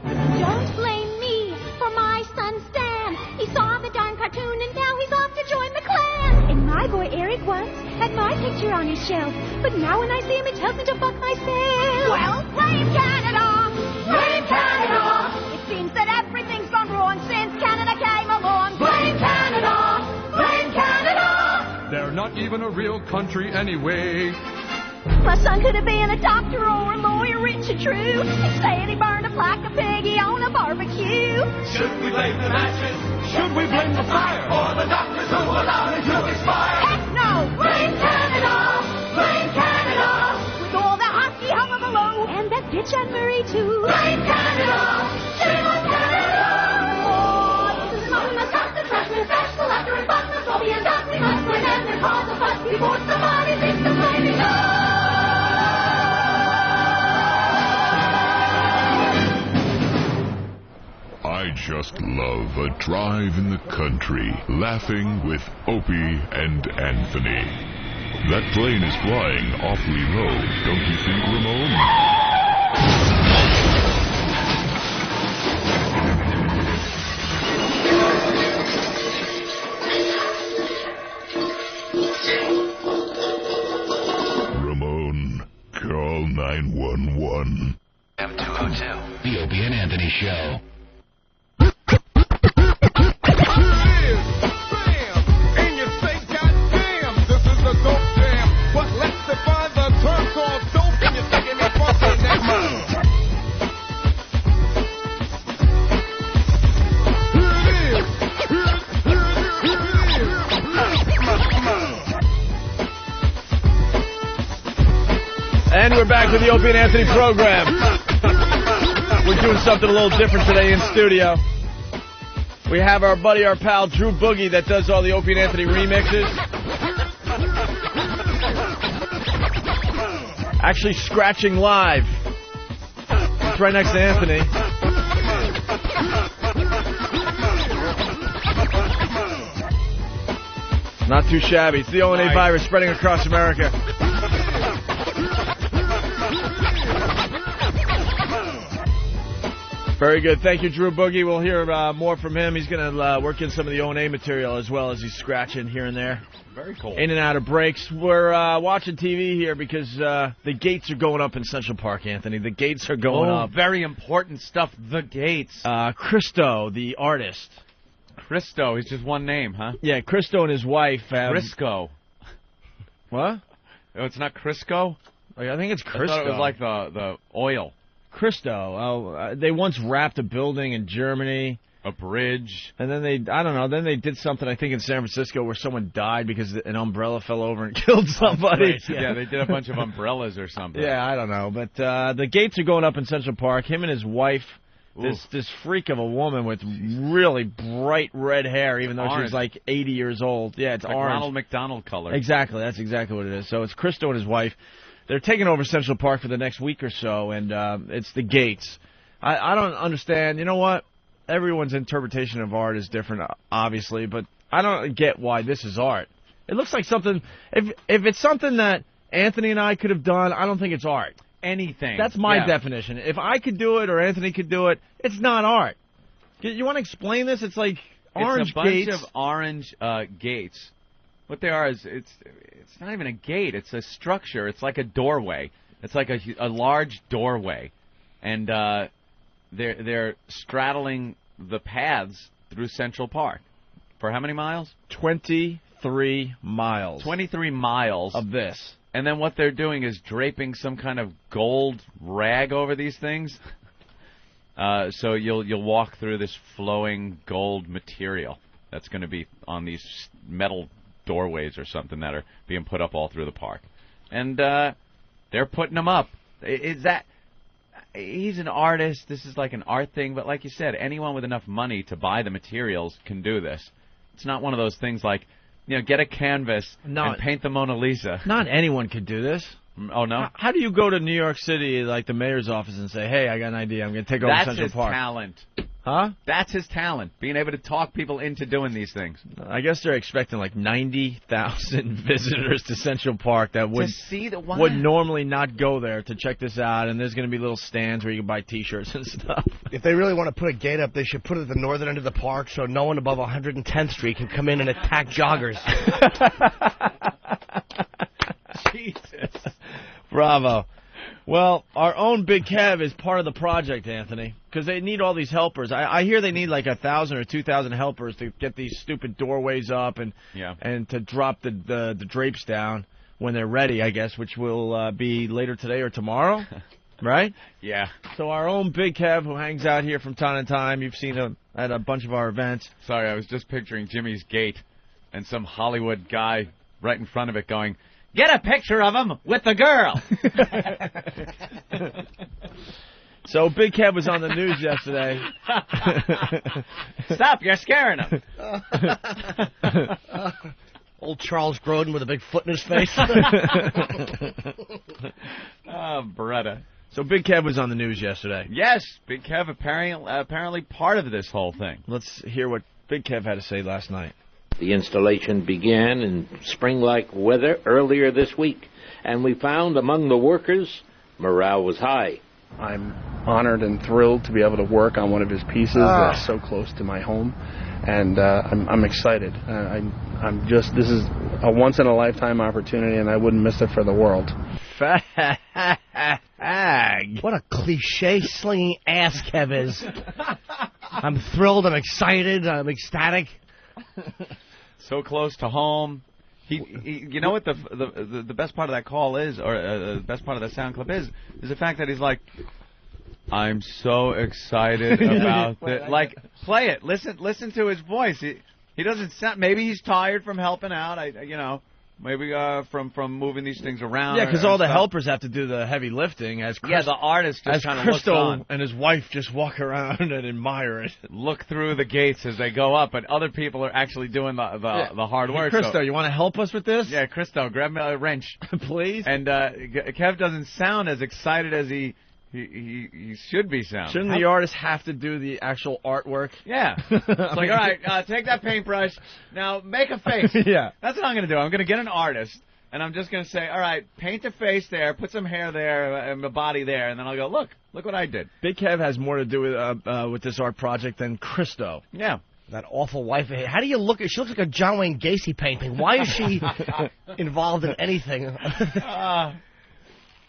Don't blame me for my son Stan. He saw the darn cartoon and now he's off to join the Klan. And my boy Eric once had my picture on his shelf, but now when I see him it tells me to fuck myself. Well, blame Canada. Blame Canada. It seems that everything's gone wrong since Canada came along. Blame Canada. Blame Canada. They're not even a real country anyway. My son could have been a doctor or a lawyer, rich and true. Instead, he burned up like a piggy on a barbecue. Should we blame the matches? Should we blame the fire? Or the doctors who allowed it to expire? Heck no! Blame Canada! Blame Canada! With all the hockey hung on the low. And that bitch Anne Murray, too. Blame Canada! Shame on Canada! just love a drive in the country, laughing with Opie and Anthony. That plane is flying awfully low, don't you think, Ramon? Ramon, call 911. M202. The Opie and Anthony Show. And we're back to the Opie and Anthony program. We're doing something a little different today in studio. We have our buddy, our pal, Drew Boogie, that does all the Opie and Anthony remixes. Actually scratching live. It's right next to Anthony. Not too shabby. It's the O&A virus spreading across America. Very good. Thank you, Drew Boogie. We'll hear more from him. He's going to work in some of the O&A material as well as he's scratching here and there. Very cool. In and out of breaks. We're watching TV here because the gates are going up in Central Park, Anthony. The gates are going up. Very important stuff. The gates. Christo, the artist. Christo is just one name, huh? Yeah, Christo and his wife. Crisco. What? Oh, it's not Crisco? I think it's Christo. I thought it was like the oil. Christo. They once wrapped a building in Germany. A bridge. And then then they did something, I think, in San Francisco where someone died because an umbrella fell over and killed somebody. Yeah, they did a bunch of umbrellas or something. Yeah, I don't know. But the gates are going up in Central Park. Him and his wife, this freak of a woman with really bright red hair, even though she's like 80 years old. Yeah, it's like orange. Ronald McDonald color. Exactly. That's exactly what it is. So it's Christo and his wife. They're taking over Central Park for the next week or so, and it's the gates. I don't understand. You know what? Everyone's interpretation of art is different, obviously, but I don't get why this is art. It looks like something. If it's something that Anthony and I could have done, I don't think it's art. Anything. That's my definition. If I could do it or Anthony could do it, it's not art. You want to explain this? It's like orange gates. It's a bunch of orange gates. What they are is it's not even a gate. It's a structure. It's like a doorway. It's like a large doorway, and they're straddling the paths through Central Park. For how many miles? 23 miles. 23 miles of this. And then what they're doing is draping some kind of gold rag over these things. So you'll walk through this flowing gold material that's going to be on these metal doorways or something that are being put up all through the park. And they're putting them up. He's an artist. This is like an art thing. But like you said, anyone with enough money to buy the materials can do this. It's not one of those things like, get a canvas and paint the Mona Lisa. Not anyone could do this. Oh, no? How do you go to New York City, like the mayor's office, and say, hey, I got an idea. I'm going to take over Central Park? That's his talent. Huh? That's his talent, being able to talk people into doing these things. I guess they're expecting like 90,000 visitors to Central Park that would normally not go there to check this out, and there's going to be little stands where you can buy T-shirts and stuff. If they really want to put a gate up, they should put it at the northern end of the park so no one above 110th Street can come in and attack joggers. Jesus. Bravo. Well, our own Big Kev is part of the project, Anthony, because they need all these helpers. I hear they need like 1,000 or 2,000 helpers to get these stupid doorways up and to drop the drapes down when they're ready, I guess, which will be later today or tomorrow, right? Yeah. So our own Big Kev, who hangs out here from time to time, you've seen him at a bunch of our events. Sorry, I was just picturing Jimmy's gate and some Hollywood guy right in front of it going, get a picture of him with the girl. So Big Kev was on the news yesterday. Stop, you're scaring him. Old Charles Grodin with a big foot in his face. Oh, Beretta. So Big Kev was on the news yesterday. Yes, Big Kev apparently part of this whole thing. Let's hear what Big Kev had to say last night. The installation began in spring-like weather earlier this week, and we found among the workers morale was high. I'm honored and thrilled to be able to work on one of his pieces that's so close to my home, and I'm excited. This is a once-in-a-lifetime opportunity, and I wouldn't miss it for the world. Fag. What a cliche-slinging ass Kev is. I'm thrilled, I'm excited, I'm ecstatic. So close to home. You know what the best part of that call is, or the best part of that sound clip is the fact that he's like, I'm so excited about it. Like, play it. Listen to his voice. He doesn't sound. Maybe he's tired from helping out. Maybe from moving these things around. Yeah, because all the helpers have to do the heavy lifting. The artist just kind of looks on. And his wife just walk around and admire it. Look through the gates as they go up, but other people are actually doing the hard work. Hey, Christo, so. You want to help us with this? Yeah, Christo, grab me a wrench. Please. And Kev doesn't sound as excited as he should be sounding. Shouldn't the artist have to do the actual artwork? Yeah. It's like, all right, take that paintbrush. Now make a face. Yeah. That's what I'm going to do. I'm going to get an artist, and I'm just going to say, all right, paint a face there, put some hair there, and a body there, and then I'll go, look what I did. Big Kev has more to do with this art project than Christo. Yeah. That awful wife of his. How do you look at? She looks like a John Wayne Gacy painting. Why is she involved in anything?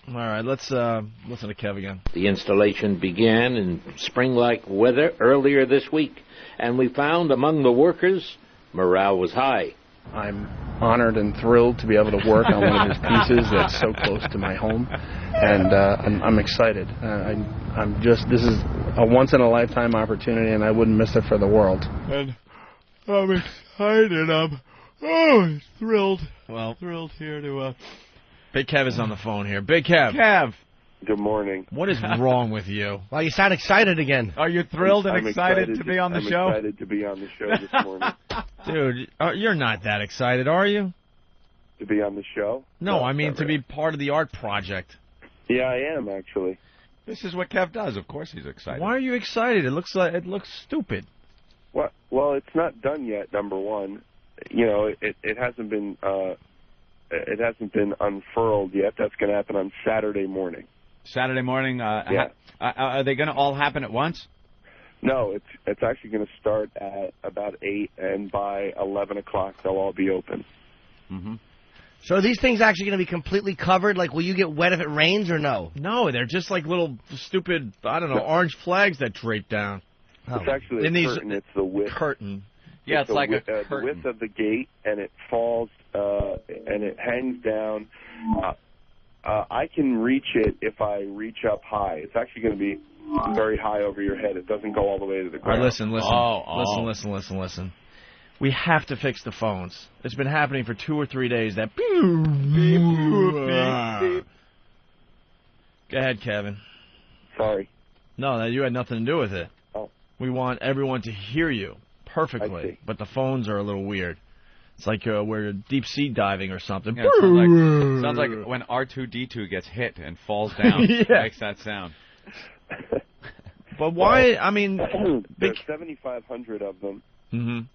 All right, let's listen to Kev again. The installation began in spring-like weather earlier this week, and we found among the workers morale was high. I'm honored and thrilled to be able to work on one of his pieces that's so close to my home, and I'm excited. This is a once-in-a-lifetime opportunity, and I wouldn't miss it for the world. And I'm excited. I'm thrilled. Well, thrilled here to. Big Kev is on the phone here. Big Kev. Kev. Good morning. What is wrong with you? Well, you sound excited again. Are you thrilled and excited to be on the show? I'm excited to be on the show this morning. Dude, you're not that excited, are you? To be on the show? No, I mean to be part of the art project. Yeah, I am, actually. This is what Kev does. Of course he's excited. Why are you excited? It looks stupid. Well, it's not done yet, number one. You know, it hasn't been... It hasn't been unfurled yet. That's going to happen on Saturday morning. Saturday morning? Yeah. Are they going to all happen at once? No, it's actually going to start at about 8, and by 11 o'clock they'll all be open. Mm-hmm. So are these things actually going to be completely covered? Like, will you get wet if it rains or no? No, they're just like little stupid, orange flags that drape down. It's actually a curtain. It's the width. Curtain. Yeah, it's like a the width of the gate, and it falls, and it hangs down. I can reach it if I reach up high. It's actually going to be very high over your head. It doesn't go all the way to the ground. All right, listen. We have to fix the phones. It's been happening for 2 or 3 days. That beep, beep, beep. Go ahead, Kevin. Sorry. No, you had nothing to do with it. Oh. We want everyone to hear you perfectly, but the phones are a little weird. It's like we're deep sea diving or something. Yeah, it sounds like when R2-D2 gets hit and falls down. It makes that sound. But why? I mean, there's 7,500 of them. Mm-hmm.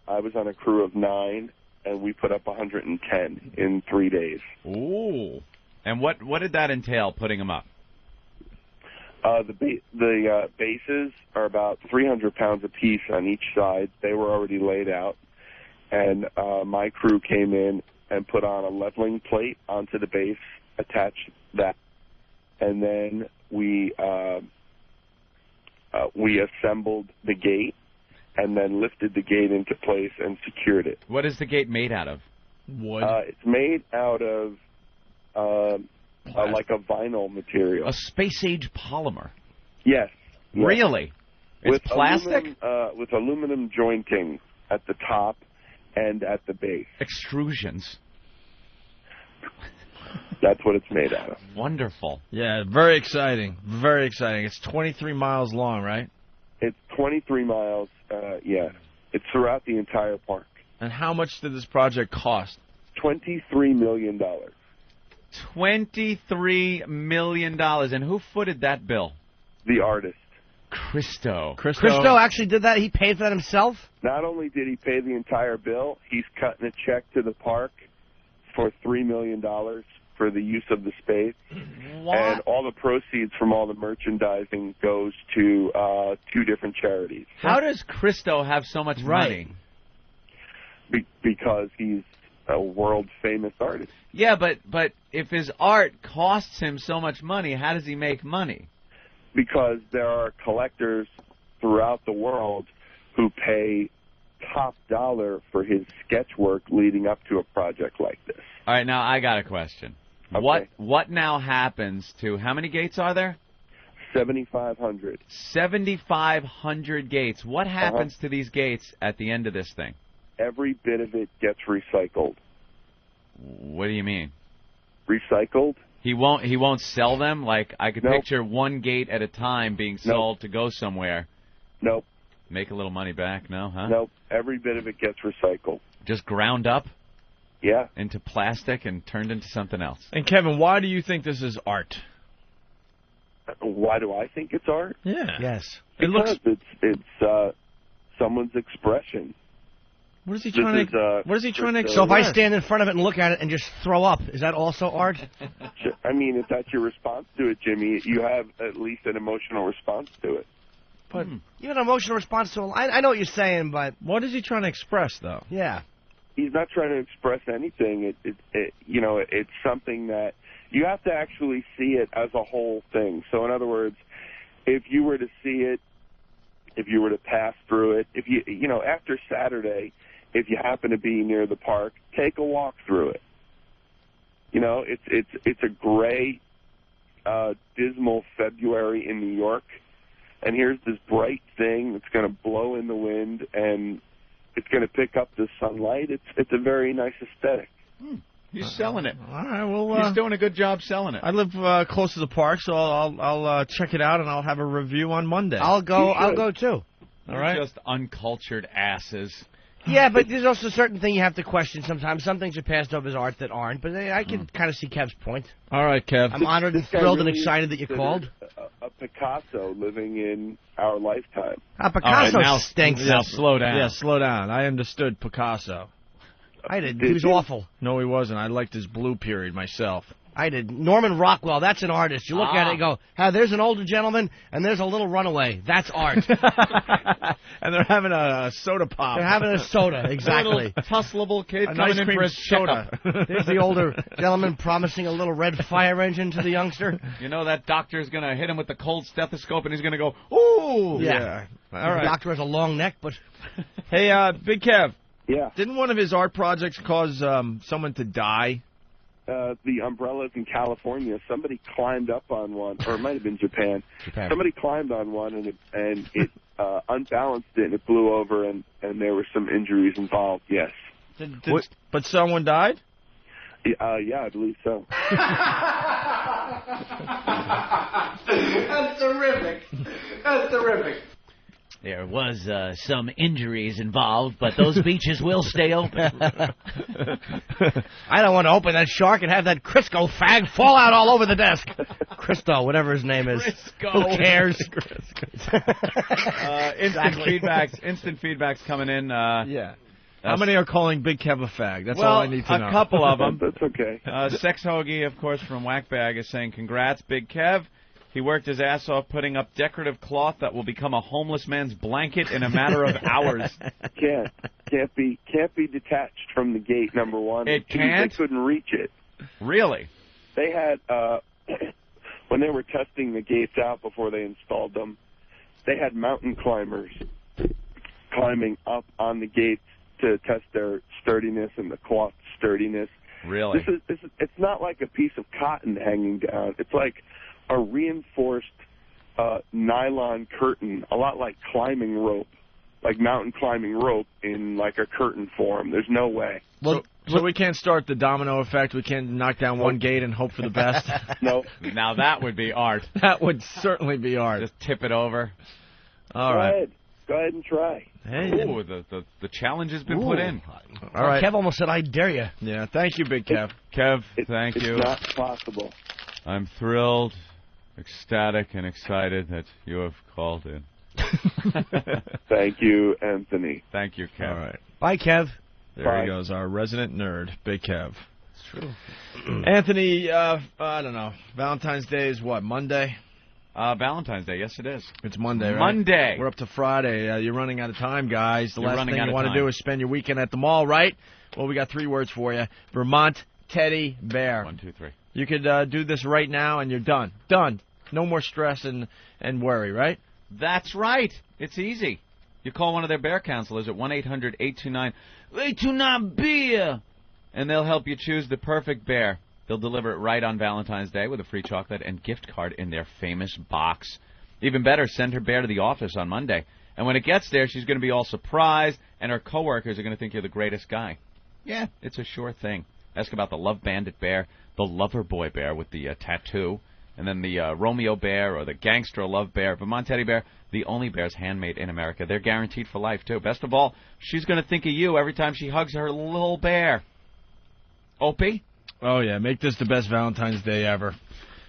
I was on a crew of 9, and we put up 110 in 3 days. Ooh! And what did that entail, putting them up? The bases are about 300 pounds apiece on each side. They were already laid out, and my crew came in and put on a leveling plate onto the base, attached that, and then we assembled the gate, and then lifted the gate into place and secured it. What is the gate made out of? Wood. It's made out of like a vinyl material. A space-age polymer. Yes. Really? It's plastic? With aluminum jointing at the top and at the base. Extrusions. That's what it's made out of. Wonderful. Yeah, very exciting. Very exciting. It's 23 miles long, right? It's 23 miles, yeah. It's throughout the entire park. And how much did this project cost? $23 million. $23 million. And who footed that bill? The artist. Christo. Christo actually did that? He paid for that himself? Not only did he pay the entire bill, he's cutting a check to the park for $3 million for the use of the space. What? And all the proceeds from all the merchandising goes to 2 different charities. How does Christo have so much money? Because he's a world-famous artist. Yeah, but if his art costs him so much money, how does he make money? Because there are collectors throughout the world who pay top dollar for his sketch work leading up to a project like this. All right, now I got a question. Okay. What now happens to, how many gates are there? 7,500. 7,500 gates. What happens to these gates at the end of this thing? Every bit of it gets recycled. What do you mean? Recycled? He won't sell them? Like, I could Nope. picture one gate at a time being sold to go somewhere. Nope. Make a little money back, no, huh? Nope. Every bit of it gets recycled. Just ground up? Yeah. Into plastic and turned into something else. And Kevin, why do you think this is art? Why do I think it's art? Yeah. Yes. Because it's someone's expression. What is he trying to? What is he trying to express? So if I stand in front of it and look at it and just throw up, is that also art? I mean, if that's your response to it, Jimmy, you have at least an emotional response to it. But you have an emotional response to it. I know what you're saying, but what is he trying to express, though? Yeah. He's not trying to express anything. It's something that you have to actually see it as a whole thing. So, in other words, if you were to see it, if you were to pass through it, if after Saturday, if you happen to be near the park, take a walk through it. It's a gray, dismal February in New York, and here's this bright thing that's going to blow in the wind, and it's going to pick up the sunlight. It's a very nice aesthetic. He's selling it. All right, well, he's doing a good job selling it. I live close to the park, so I'll check it out and I'll have a review on Monday. I'll go too. All right. Just uncultured asses. Yeah, but there's also a certain thing you have to question sometimes. Some things are passed off as art that aren't, but I can kind of see Kev's point. All right, Kev. I'm honored and thrilled and excited that you called. A Picasso living in our lifetime. Picasso stinks. Yeah, slow down. Yeah, slow down. I understood Picasso. I did. He was awful. No, he wasn't. I liked his blue period myself. I did. Norman Rockwell, that's an artist. You look at it and go, there's an older gentleman, and there's a little runaway. That's art. And they're having a soda pop. They're having a soda, exactly. A tussleable kid nice coming in for his soda. There's the older gentleman promising a little red fire engine to the youngster. You know that doctor's going to hit him with the cold stethoscope, and he's going to go, ooh! Yeah. All right. The doctor has a long neck, but... Hey, Big Kev. Yeah. Didn't one of his art projects cause someone to die? The umbrellas in California, somebody climbed up on one, or it might have been Japan. Somebody climbed on one, and it unbalanced it, and it blew over, and there were some injuries involved, yes. But someone died? Yeah, I believe so. That's terrific. That's terrific. There was some injuries involved, but those beaches will stay open. I don't want to open that shark and have that Crisco fag fall out all over the desk. Christo, whatever his name is. Crisco. Who cares? Instant feedbacks coming in. Yeah. How many are calling Big Kev a fag? That's well, all I need to know. A couple of them. That's okay. Sex Hoagie, of course, from Whackbag is saying, congrats, Big Kev. He worked his ass off putting up decorative cloth that will become a homeless man's blanket in a matter of hours. Can't be detached from the gate, number one. It can't? They couldn't reach it. Really? They had, when they were testing the gates out before they installed them, they had mountain climbers climbing up on the gates to test their sturdiness and the cloth sturdiness. Really? It's not like a piece of cotton hanging down. It's like a reinforced nylon curtain, a lot like climbing rope, like mountain climbing rope in like a curtain form. There's no way. Well, so we can't start the domino effect. We can't knock down one gate and hope for the best. No. Now that would be art. That would certainly be art. Just tip it over. All right. Go ahead and try. Hey, Ooh, the challenge has been put in. All right. Kev almost said, I dare you. Yeah, thank you, Big Kev. Kev, thank you. It's not possible. I'm thrilled, ecstatic, and excited that you have called in. Thank you, Anthony. Thank you, Kev. All right. Bye, Kev. There he goes, our resident nerd, Big Kev. It's true. Anthony, I don't know. Valentine's Day is what, Monday? Valentine's Day, yes it is. It's Monday, right? Monday. We're up to Friday. You're running out of time, guys. The You're last running thing out you of want to time. do is spend your weekend at the mall, right? Well, we got 3 words for you. Vermont Teddy Bear. 1, 2, 3. You could do this right now, and you're done. Done. No more stress and worry, right? That's right. It's easy. You call one of their bear counselors at 1-800-829-829-BEER, and they'll help you choose the perfect bear. They'll deliver it right on Valentine's Day with a free chocolate and gift card in their famous box. Even better, send her bear to the office on Monday. And when it gets there, she's going to be all surprised, and her coworkers are going to think you're the greatest guy. Yeah, it's a sure thing. Ask about the Love Bandit bear, the Lover Boy bear with the tattoo, and then the Romeo bear or the Gangster Love bear. Vermont Teddy Bear, the only bears handmade in America. They're guaranteed for life, too. Best of all, she's going to think of you every time she hugs her little bear. Opie? Oh, yeah. Make this the best Valentine's Day ever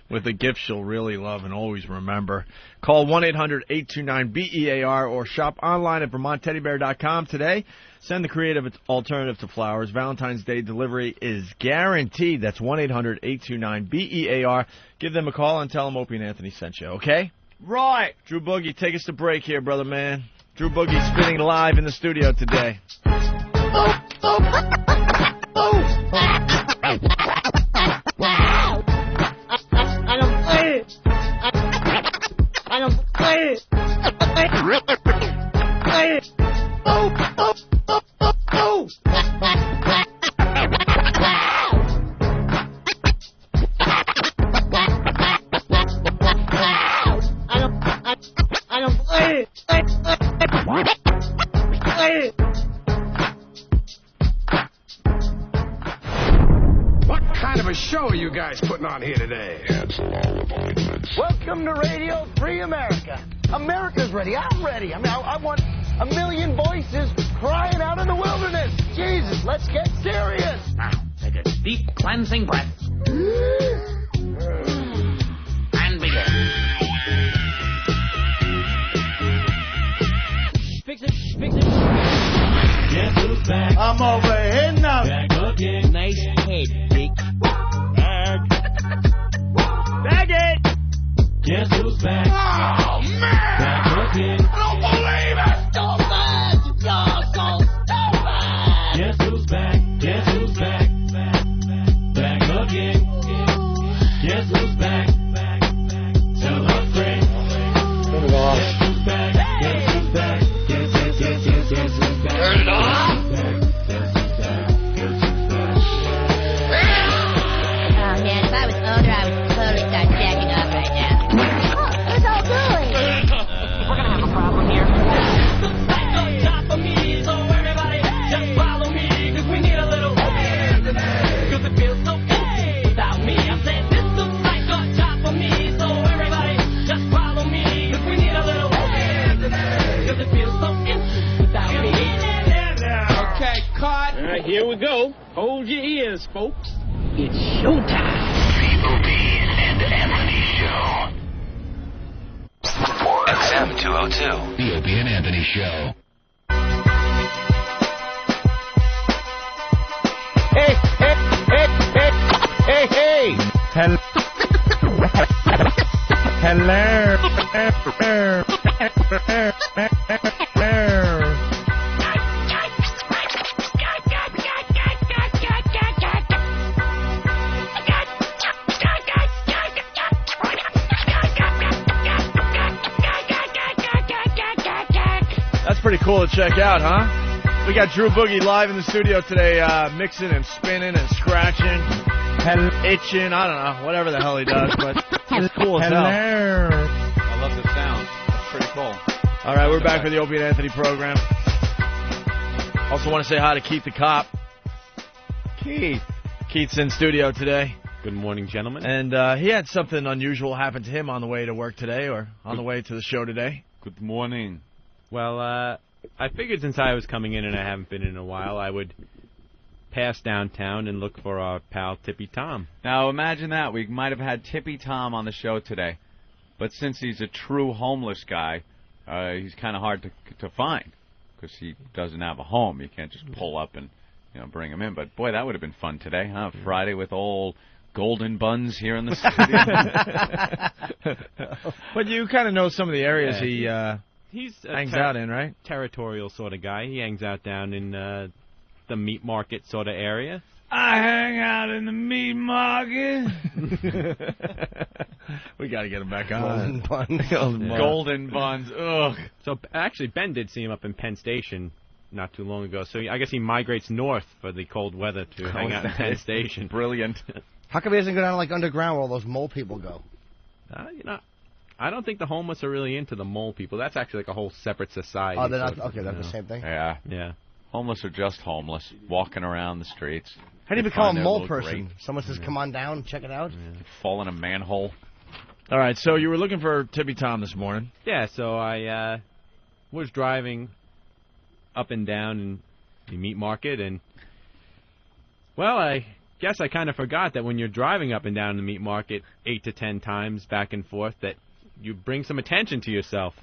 with a gift she'll really love and always remember. Call 1-800-829-BEAR or shop online at VermontTeddyBear.com today. Send the creative alternative to flowers. Valentine's Day delivery is guaranteed. That's 1-800-829-BEAR. Give them a call and tell them Opie and Anthony sent you, okay? Right. Drew Boogie, take us to break here, brother man. Drew Boogie spinning live in the studio today. I don't play it. I don't play it. Play it. Oh. I don't play it. Play it. What kind of a show are you guys putting on here today? Cancel all appointments. Welcome to Radio Free America. America's ready. I'm ready. I want a million voices crying out in the wilderness. Jesus, let's get serious. Now, take a deep cleansing breath. And begin. Fix it. Guess who's back? I'm over here now. Back again. Nice head, Dick. Bag it. Guess who's back? Oh, man. Back again. I don't believe it. Stupid. You're so stupid. Guess who's back? Guess who's back? Back again. Guess who's back? Tell a friend. Turn it off. Guess who's back? Guess who's back? Guess who's back? Turn it off. Oh, man, if I was older, I would totally start jacking up right now. Oh, who's all doing? We're gonna have a problem here. Okay, cut. All right, here we go. Hold your ears, folks. It's showtime. The Opie and Anthony Show. XM 202. The Opie and Anthony Show. Hey. Hello. That's pretty cool to check out, huh? We got Drew Boogie live in the studio today, mixing and spinning and scratching, itching, I don't know, whatever the hell he does, but it's cool as hell. I love the sound. That's pretty cool. All right, we're back with the Opie and Anthony program. Also want to say hi to Keith the Cop. Keith. Keith's in studio today. Good morning, gentlemen. And he had something unusual happen to him on the way to work today or on the way to the show today. Good morning. Well, I figured since I was coming in and I haven't been in a while, I would pass downtown and look for our pal Tippy Tom. Now, imagine that. We might have had Tippy Tom on the show today. But since he's a true homeless guy, he's kind of hard to find because he doesn't have a home. You can't just pull up and bring him in. But, boy, that would have been fun today, huh? Friday with old Golden Buns here in the studio. But you kind of know some of the areas he's hangs out in, right? Territorial sort of guy. He hangs out down in the meat market sort of area. I hang out in the meat market. We got to get him back on. Golden Buns. Ugh. So, actually, Ben did see him up in Penn Station not too long ago. So I guess he migrates north for the cold weather to hang out in Penn Station. Brilliant. How come he doesn't go down like underground where all those mole people go? I don't think the homeless are really into the mole people. That's actually like a whole separate society. Oh, they're not. Okay, that's the same thing. Yeah. Yeah. Homeless are just homeless, walking around the streets. How do you become a mole person? Great. Someone says, "Come on down, check it out." Yeah. Fall in a manhole. All right, so you were looking for Tippy Tom this morning. Yeah, so I was driving up and down in the meat market, and, well, I guess I kind of forgot that when you're driving up and down the meat market 8 to 10 times back and forth that you bring some attention to yourself.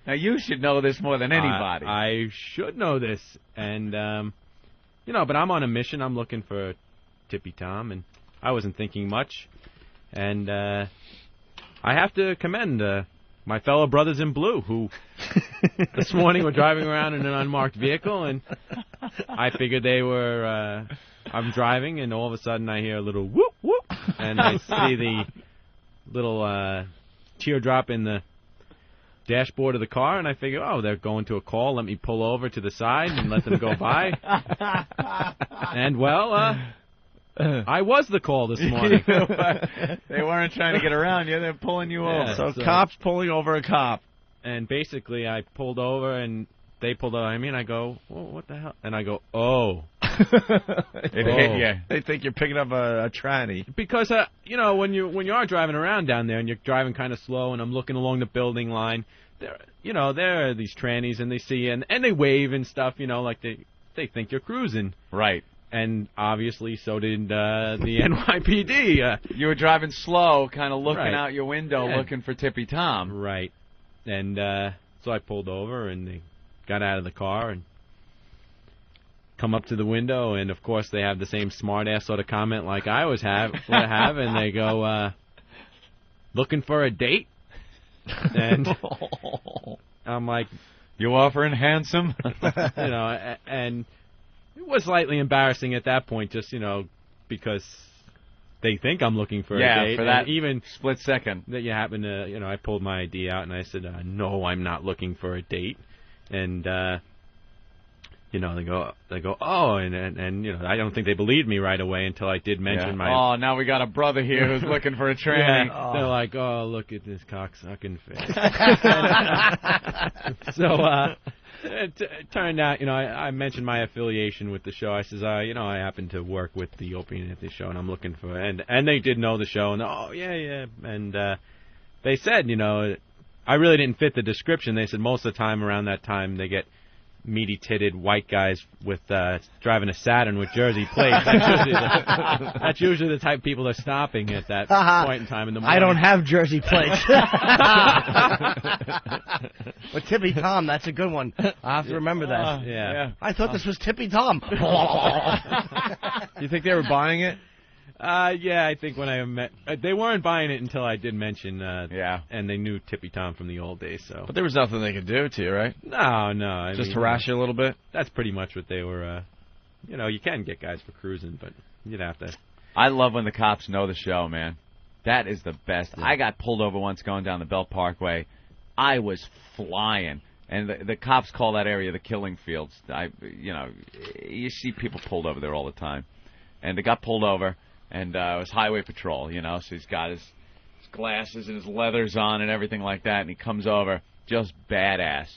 Now, you should know this more than anybody. I should know this, and, but I'm on a mission. I'm looking for Tippy Tom, and I wasn't thinking much, and I have to commend my fellow brothers in blue who this morning were driving around in an unmarked vehicle, and I figured they were, I'm driving, and all of a sudden I hear a little whoop, whoop, and I see the little teardrop in the dashboard of the car, and I figure, oh, they're going to a call. Let me pull over to the side and let them go by. And, well, I was the call this morning. They weren't trying to get around you. They're pulling you over. So cops pulling over a cop. And basically I pulled over, and they pulled over. I mean, I go, well, what the hell? And I go, oh. It hit you. They think you're picking up a tranny. Because, when you are driving around down there and you're driving kind of slow and I'm looking along the building line, there are these trannies and they see you and they wave and stuff, like they think you're cruising. Right. And obviously so did the NYPD. You were driving slow, kind of looking out your window looking for Tippy Tom. Right. And so I pulled over and they got out of the car and come up to the window, and of course they have the same smart-ass sort of comment like I would have, and they go, looking for a date? And I'm like, you offering handsome? And it was slightly embarrassing at that point, just, because they think I'm looking for a date. Yeah, for that even split second. That you happen to, I pulled my ID out and I said, no, I'm not looking for a date. And, they go, oh, and I don't think they believed me right away until I did mention my... Oh, now we got a brother here who's looking for a tranny. Yeah. They're like, oh, look at this cocksucking face. So, it turned out, I mentioned my affiliation with the show. I says, I happen to work with the Opie Anthony Show, and I'm looking for... And they did know the show, and oh, yeah. And they said, I really didn't fit the description. They said most of the time around that time they get meaty-titted white guys with driving a Saturn with Jersey plates. That's usually the type of people are stopping at that point in time in the morning. I don't have Jersey plates. But Tippy Tom, that's a good one. I have to remember that. Yeah. I thought this was Tippy Tom. You think they were buying it? Yeah, I think when I met... they weren't buying it until I did mention... And they knew Tippy Tom from the old days, so... But there was nothing they could do to you, right? No. Just harass you a little bit? That's pretty much what they were... you can get guys for cruising, but you'd have to... I love when the cops know the show, man. That is the best. Yeah. I got pulled over once going down the Belt Parkway. I was flying. And the cops call that area the killing fields. You see people pulled over there all the time. And they got pulled over... And it was highway patrol, so he's got his glasses and his leathers on and everything like that, and he comes over just badass,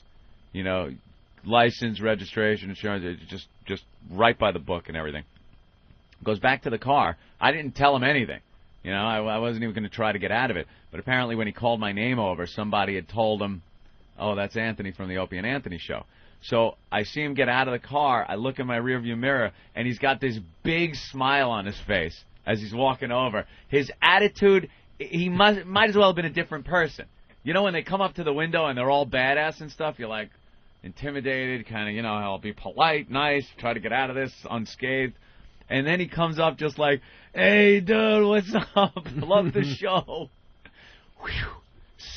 license, registration, insurance, just right by the book and everything. Goes back to the car. I didn't tell him anything, I wasn't even going to try to get out of it. But apparently when he called my name over, somebody had told him oh, that's Anthony from the Opie and Anthony Show. So I see him get out of the car. I look in my rearview mirror, and he's got this big smile on his face as he's walking over. His attitude, he might as well have been a different person. You know, when they come up to the window and they're all badass and stuff, you're like intimidated, kind of, you know, I'll be polite, nice, try to get out of this unscathed. And then he comes up just like, hey, dude, what's up? Love the show. Whew.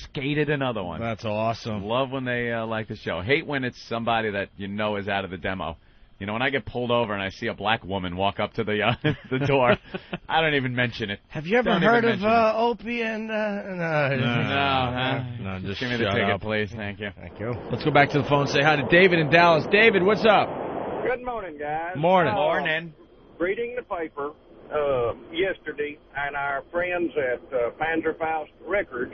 Skated another one. That's awesome. Love when they like the show. Hate when it's somebody that you know is out of the demo. You know, when I get pulled over and I see a black woman walk up to the door, I don't even mention it. Have you ever heard of Opie and... No, just give me the ticket, please. Thank you. Thank you. Let's go back to the phone and say hi to David in Dallas. David, what's up? Good morning, guys. Morning. Morning. Reading the paper yesterday, and our friends at Panzerfaust Records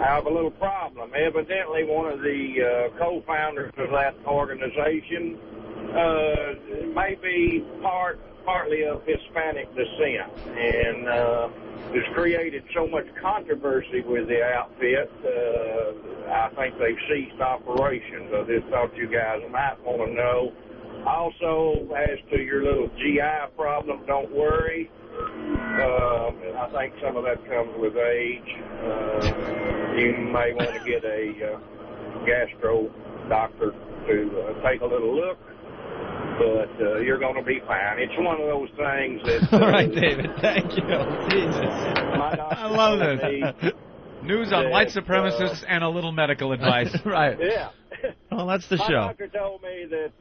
have a little problem. Evidently, one of the co-founders of that organization may be partly of Hispanic descent, and has created so much controversy with the outfit. I think they've ceased operations. I just thought you guys might want to know. Also, as to your little GI problem, don't worry. I think some of that comes with age. You may want to get a gastro doctor to take a little look, but you're going to be fine. It's one of those things that... All right, David, thank you. Jesus. I love this. News on white supremacists and a little medical advice. Right. Yeah. Well, that's the My show. doctor told me that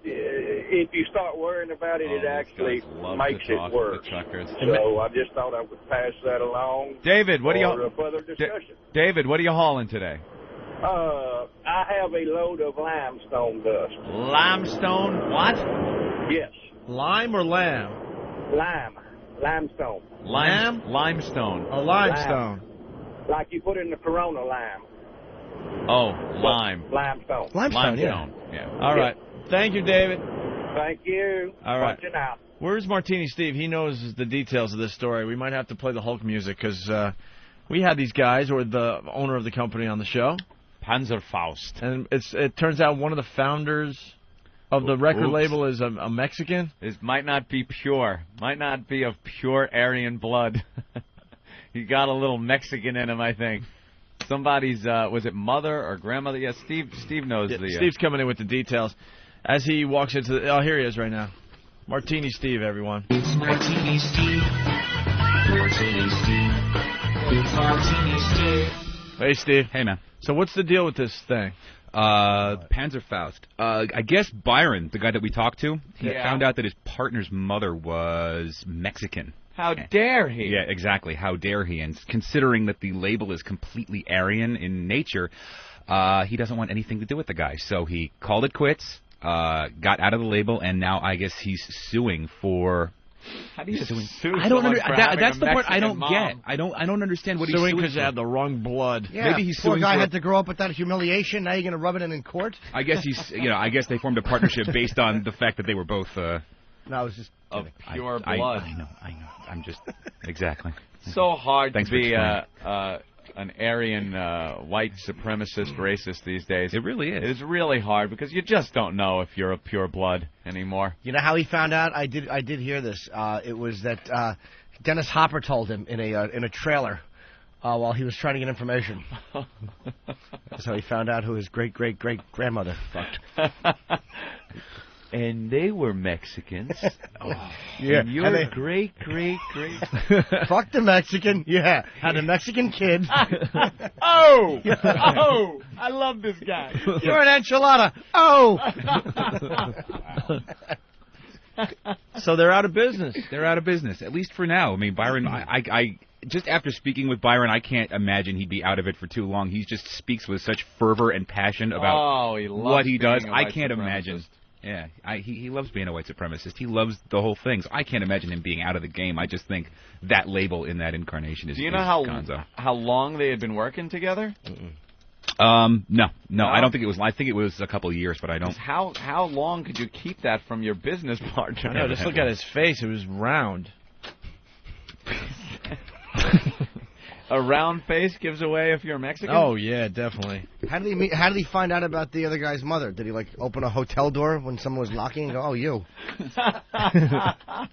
if you start worrying about it, it actually makes it worse. So I just thought I would pass that along. David, what for further discussion. David, what are you hauling today? I have a load of limestone dust. Limestone what? Yes. Lime or lamb? Limestone. Limestone. A limestone. Like you put in the Corona lime. Oh, lime. Limestone. Limestone, yeah. All right. Thank you, David. Thank you. All right. Watching out. Where's Martini Steve? He knows the details of this story. We might have to play the Hulk music because we had these guys, or the owner of the company, on the show. Panzerfaust. And it turns out one of the founders of the record label is a Mexican. This might not be pure. Might not be of pure Aryan blood. He got a little Mexican in him, I think. Somebody's, was it mother or grandmother? Yeah, Steve knows the... Steve's coming in with the details. As he walks into the... Oh, here he is right now. Martini Steve, everyone. It's Martini Steve. Martini Steve. It's Martini Steve. Hey, Steve. Hey, man. So what's the deal with this thing? Panzerfaust. I guess Byron, the guy that we talked to, he found out that his partner's mother was Mexican. How dare he? Yeah, exactly. How dare he? And considering that the label is completely Aryan in nature, he doesn't want anything to do with the guy. So he called it quits, got out of the label, and now I guess he's suing for... How do you sue I don't understand. That's the part I don't mom. get. I don't understand what he's suing suing because they for. had the wrong blood. Yeah, maybe he's poor suing guy for... had to grow up with that humiliation. Now you're going to rub it in court? I guess he's, I guess they formed a partnership based on the fact that they were both... No, I was just of pure blood. I know. I'm just... Exactly. So hard Thanks to be an Aryan white supremacist racist these days. It really is. It is really hard because you just don't know if you're a pure blood anymore. You know how he found out? I did hear this. It was that Dennis Hopper told him in a trailer while he was trying to get information. That's how he found out who his great-great-great-grandmother fucked. And they were Mexicans. Yeah. And your great. Fuck the Mexican. Yeah. Had a Mexican kid. Oh! I love this guy. You're an enchilada. Oh! So they're out of business. They're out of business, at least for now. I mean, Byron, I just after speaking with Byron, I can't imagine he'd be out of it for too long. He just speaks with such fervor and passion about what he does. I can't imagine. Yeah, he loves being a white supremacist. He loves the whole thing. So I can't imagine him being out of the game. I just think that label in that incarnation is Do you know Gonzo. how long they had been working together? No, I don't think it was. I think it was a couple of years, but I don't. How long could you keep that from your business partner? No, just look at his face. It was round. A round face gives away if you're Mexican? Oh, yeah, definitely. How did he find out about the other guy's mother? Did he, like, open a hotel door when someone was knocking and go, oh, you?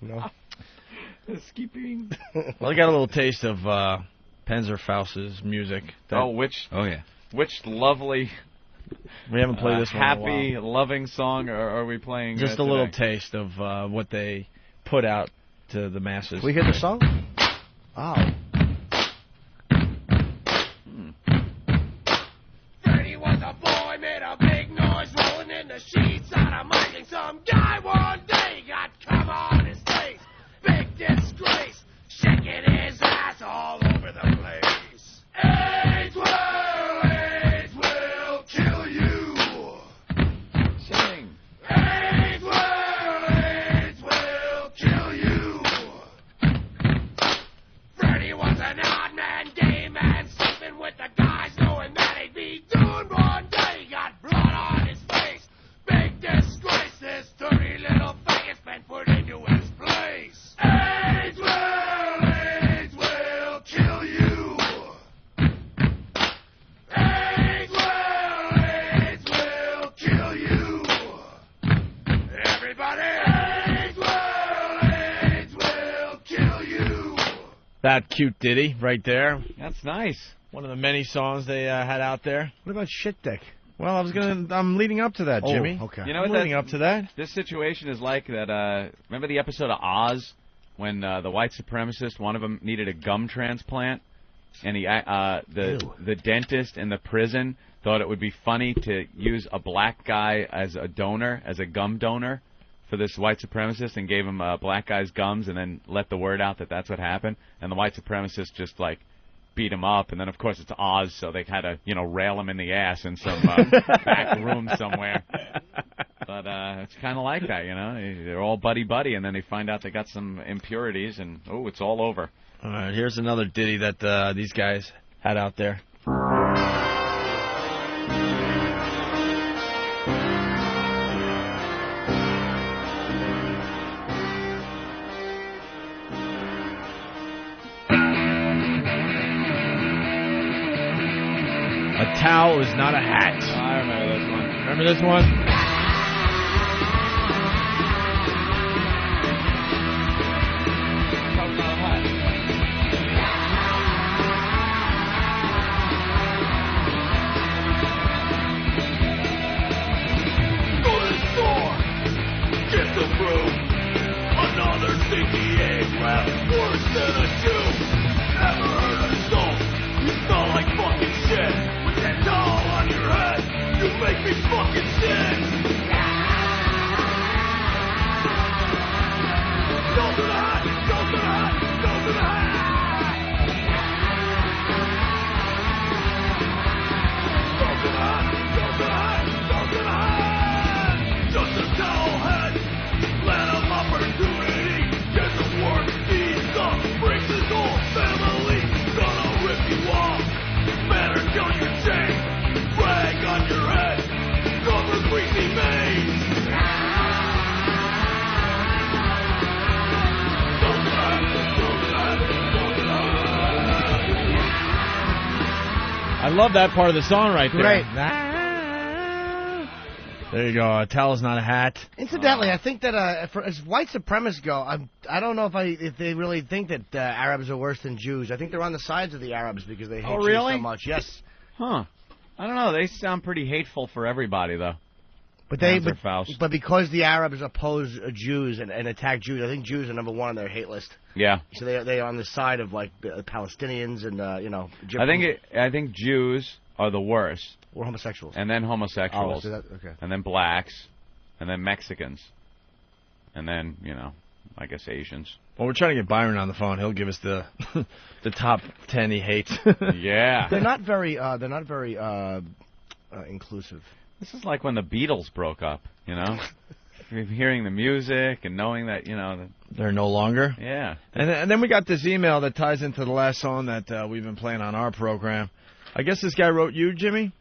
No. Skipping. Well, I got a little taste of Panzerfaust's music. Which lovely... We haven't played this one in a while. Happy, loving song, or are we playing... Just a little taste of what they put out to the masses. Can we hear the song? Oh. Freddy was a boy, made a big noise, rolling in the sheets, sodomizing some guy one day. Got cum on his face, big disgrace, shaking his ass all over the place. AIDS will kill you. Sing. AIDS will kill you. Freddy was an odd man, gay man, sleeping with the guys, knowing that he'd be doomed one day. Got blood on his face, big disgrace. This dirty little faggot's been put into his place. AIDS will kill you. AIDS will kill you. Everybody, AIDS will kill you. That cute ditty right there. That's nice. One of the many songs they had out there. What about Shit Dick? Well, I'm leading up to that, Jimmy. Okay. You know I'm what leading up to that. This situation is like that. Remember the episode of Oz when the white supremacist, one of them needed a gum transplant, and the dentist in the prison thought it would be funny to use a black guy as a donor, as a gum donor for this white supremacist, and gave him a black guy's gums, and then let the word out that that's what happened, and the white supremacist just like beat him up, and then of course it's Oz, so they had to rail him in the ass in some back room somewhere. But it's kind of like that, they're all buddy, and then they find out they got some impurities, and it's all over. All right, here's another ditty that these guys had out there. A towel is not a hat. I remember this one. Remember this one? Go to the store, get the broom. Another stinky egg wrap, worse than a shoe. Ever heard of salt? You smell like fucking shit. With that towel on your head, you make me fucking sick. Go to the hut, go to the hut, go to the hut. Go to the hut, go to the hut, go to the hut. Just a towel head, let him opportunity. Get the work, he's up, breaks his whole family. Gonna rip you off, better kill your chain. Rag on your head, cover greasy maze. I love that part of the song right there. Right. There you go. A towel's not a hat. Incidentally, I think that as white supremacists go, I don't know if they really think that Arabs are worse than Jews. I think they're on the sides of the Arabs because they hate Jews so much. Yes. Huh. I don't know. They sound pretty hateful for everybody, though. But because the Arabs oppose Jews and attack Jews, I think Jews are number one on their hate list. Yeah. So they're on the side of like the Palestinians and Egyptians. I think Jews are the worst. Or homosexuals. And then homosexuals. Oh, so okay. And then blacks. And then Mexicans. And then, I guess Asians. Well, we're trying to get Byron on the phone. He'll give us the top 10 he hates. Yeah. They're not very inclusive. This is like when the Beatles broke up, Hearing the music and knowing that, they're no longer. Yeah. And then we got this email that ties into the last song that we've been playing on our program. I guess this guy wrote you, Jimmy.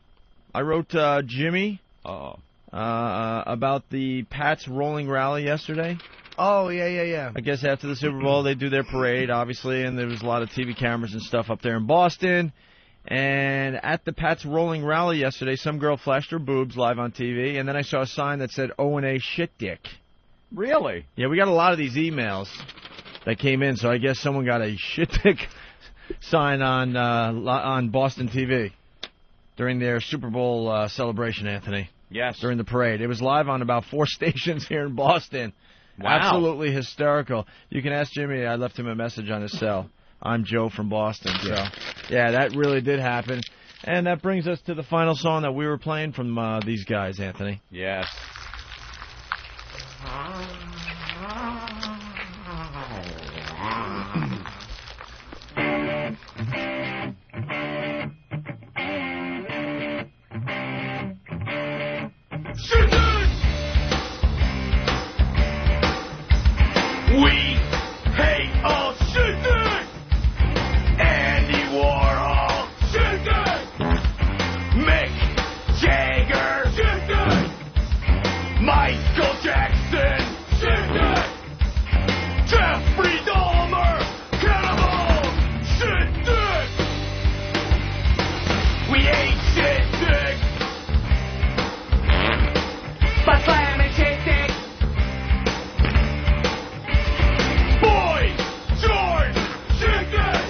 I wrote Jimmy about the Pats rolling rally yesterday. Oh, yeah. I guess after the Super Bowl, they do their parade, obviously, and there was a lot of TV cameras and stuff up there in Boston. And at the Pats Rolling Rally yesterday, some girl flashed her boobs live on TV, and then I saw a sign that said O&A shit dick. Really? Yeah, we got a lot of these emails that came in, so I guess someone got a shit dick sign on Boston TV during their Super Bowl celebration, Anthony. Yes. During the parade. It was live on about 4 stations here in Boston. Wow. Absolutely hysterical. You can ask Jimmy. I left him a message on his cell. I'm Joe from Boston. So, yeah, that really did happen. And that brings us to the final song that we were playing from these guys, Anthony. Yes. We hate all shitting! Andy Warhol, shitting! Mick Jagger, shitting! Michael Jackson, shitting! Jeffrey Dahmer, cannibal, shitting! We hate shitting! By slamming shitting! Boy George Chicken!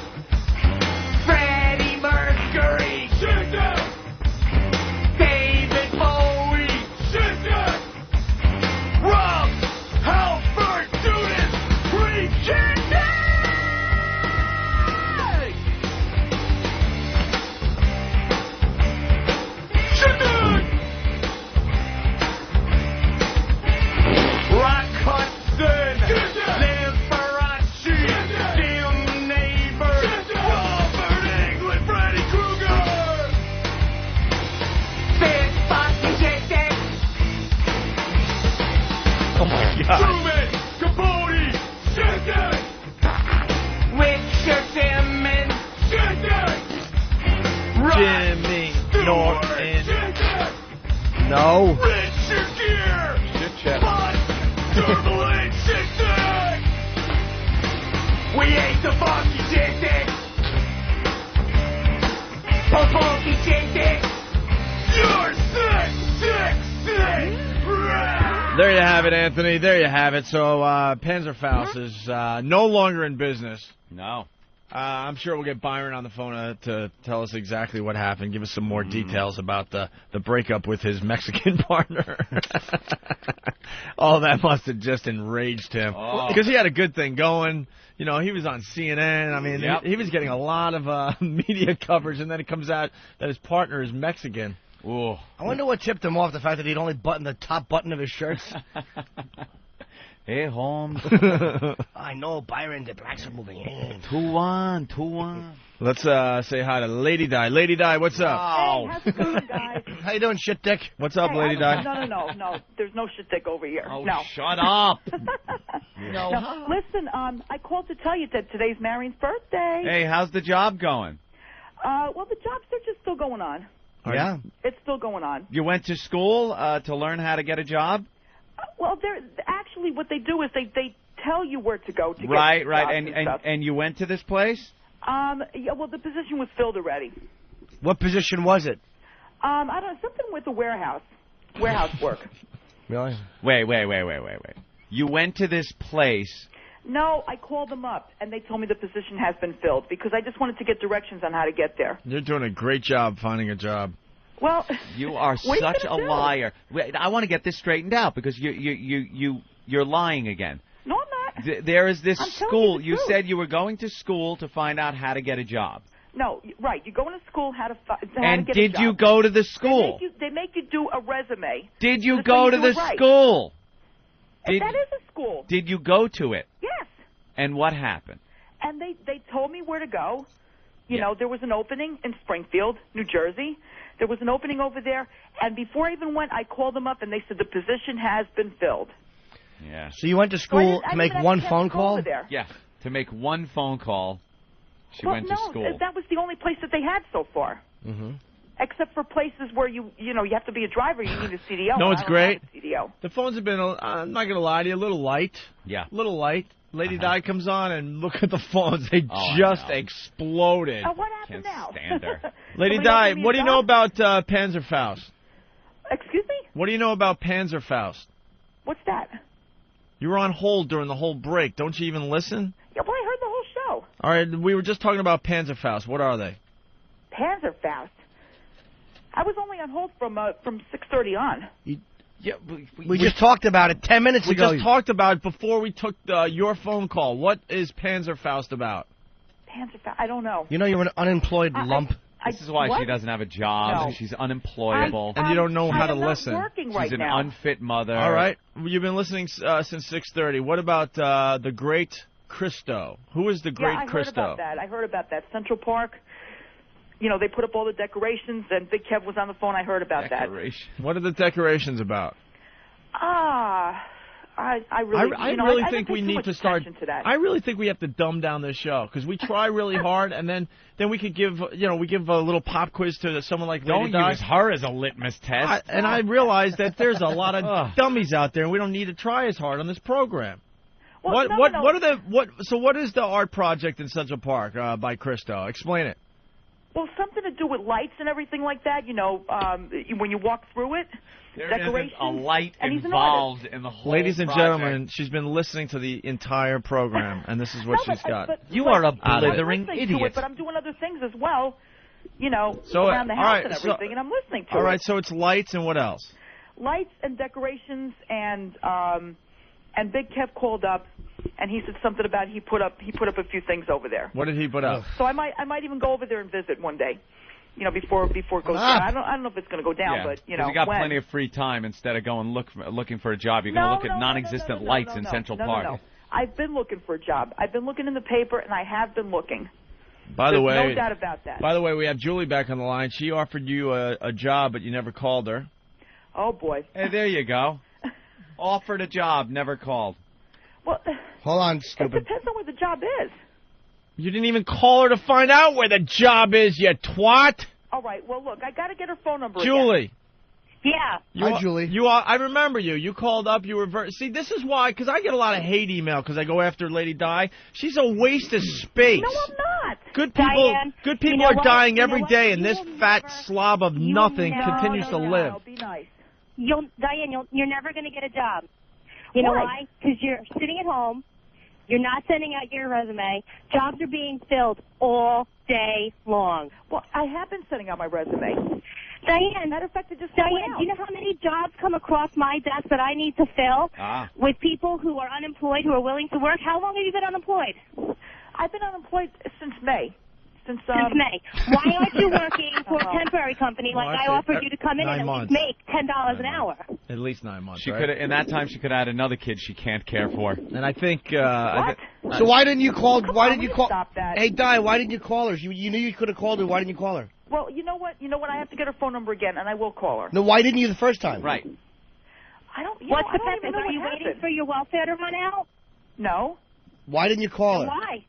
Freddie Mercury Chicken! David Bowie Chicken! Rob Halford Judas Priest Chicken! Chicken! Rock Hudson! Liberace! Dim Neighbor! Robert Englund! Freddy Krueger! Fist Boxing Chicken! Oh, my God. Truman Capote! Chicken! Richard Simmons! Chicken! Jimmy Norton. Chicken! No. Richard Gere! Shit chat. Bud Turbulent Chicken! We ate the funky chicken! Funky chicken! You're sick! There you have it, Anthony. There you have it. So Panzerfaust is no longer in business. No. I'm sure we'll get Byron on the phone to tell us exactly what happened, give us some more details about the breakup with his Mexican partner. Oh, that must have just enraged him. Because he had a good thing going. You know, he was on CNN. I mean, he was getting a lot of media coverage, and then it comes out that his partner is Mexican. Ooh. I wonder what tipped him off, the fact that he'd only buttoned the top button of his shirts. Hey, Holmes. I know, Byron, the blacks are moving in. 2-1. Let's say hi to Lady Di. Lady Di, what's up? Hey, how's it going, guys? How you doing, shit dick? What's up, Hey, Lady Di? No. There's no shit dick over here. Oh, no. shut up. No. Listen, I called to tell you that today's Marion's birthday. Hey, how's the job going? Well, the job search is still going on. Yeah? It's still going on. You went to school to learn how to get a job? Well, they're actually what they do is they tell you where to go to get Right. jobs and stuff. And you went to this place? Yeah, well, the position was filled already. What position was it? I don't know, something with the warehouse work. Really? Wait. You went to this place. No, I called them up, and they told me the position has been filled because I just wanted to get directions on how to get there. You're doing a great job finding a job. Well, You are what are you such a gonna do? liar. Wait, I want to get this straightened out because you're lying again. No, I'm not. There is this I'm telling school. you the truth. Said you were going to school to find out how to get a job. No, right. You go into school how to And get a did job. you go to the school? They make you do a resume. Did you just so go you to do the it right. school? And that is a school. Did you go to it? Yes. And what happened? And they told me where to go. You know, there was an opening in Springfield, New Jersey. There was an opening over there. And before I even went, I called them up, and they said the position has been filled. Yeah. So you went to school to make one phone call? Over there. Yeah, to make one phone call. She well, went no, to school. that was the only place that they had so far. Mm-hmm. Except for places where you have to be a driver, you need a CDL. No, it's great. CDL. The phones have been, I'm not going to lie to you, a little light. Yeah. A little light. Lady Di comes on and look at the phones. They just exploded. Oh, what happened now? Stand there. Lady Di, what do you know about Panzerfaust? Excuse me? What do you know about Panzerfaust? What's that? You were on hold during the whole break. Don't you even listen? Yeah, well, I heard the whole show. All right, we were just talking about Panzerfaust. What are they? Panzerfaust? I was only on hold from 6:30 on. Yeah, we just talked about it 10 minutes ago. We just talked about it before we took your phone call. What is Panzerfaust about? Panzerfaust? I don't know. You know you're an unemployed lump. This is why she doesn't have a job. No. She's unemployable. And you don't know how to I'm not listen. working She's right an now. unfit mother. All right. You've been listening since 6:30. What about the great Christo? Who is the great Christo? I heard about that. Central Park. You know, they put up all the decorations, and Big Kev was on the phone. I heard about that. What are the decorations about? I really think we need to start. I really think we have to dumb down this show because we try really hard, and then we could give we give a little pop quiz to someone like Lady Di. Don't use her as a litmus test. And I realize that there's a lot of dummies out there, and we don't need to try as hard on this program. Well, What is the art project in Central Park by Christo? Explain it. Well, something to do with lights and everything like that. You know, when you walk through it, there decorations. isn't a light and he's involved in the whole Ladies and project. gentlemen, she's been listening to the entire program, and this is what she's got. You are a I'm blithering listening idiot. to it, but I'm doing other things as well. You know, So, around the all house right, and everything, and I'm listening to it. All right, so it's lights and what else? Lights and decorations, and Big Kev called up, and he said something about he put up a few things over there. What did he put up? So I might even go over there and visit one day. You know, before it goes down. I don't know if it's going to go down, but you know, you got when. plenty of free time. Instead of going looking for a job, you're going to look at non-existent lights in Central Park. No. I've been looking for a job. I've been looking in the paper, and I have been looking. By the way, no doubt about that. By the way, we have Julie back on the line. She offered you a job, but you never called her. Oh boy. Hey, there you go. Offered a job, never called. Well, hold on, stupid. It depends on where the job is. You didn't even call her to find out where the job is, you twat. All right. Well, look, I got to get her phone number. Julie. Again. Yeah. Hi, Julie. I remember you. You called up. You were see. This is why, because I get a lot of hate email because I go after Lady Di. She's a waste of space. No, I'm not. Good people. Diane, good people you know are what? dying You every know day, what? and You this will fat never- slob of nothing continues to live. Be nice. Diane, you're never going to get a job. You know why? Because you're sitting at home. You're not sending out your resume. Jobs are being filled all day long. Well, I have been sending out my resume. Diane, matter of fact, it just Diane, do you know how many jobs come across my desk that I need to fill with people who are unemployed, who are willing to work? How long have you been unemployed? I've been unemployed since May. Since May. Why aren't you working for a temporary company like I offered you to come in and at least make $10 an hour? At least 9 months. She right? could in that time she could add another kid she can't care for. And I think. So why didn't you call? Why didn't you call? Stop that. Hey, Di, why didn't you call her? You knew you could have called her. Why didn't you call her? Well, you know what? I have to get her phone number again, and I will call her. No, why didn't you the first time? Right. I don't. What's the I don't even purpose? know Are what you happened. waiting for your welfare to run out? No. Why didn't you call her? Why?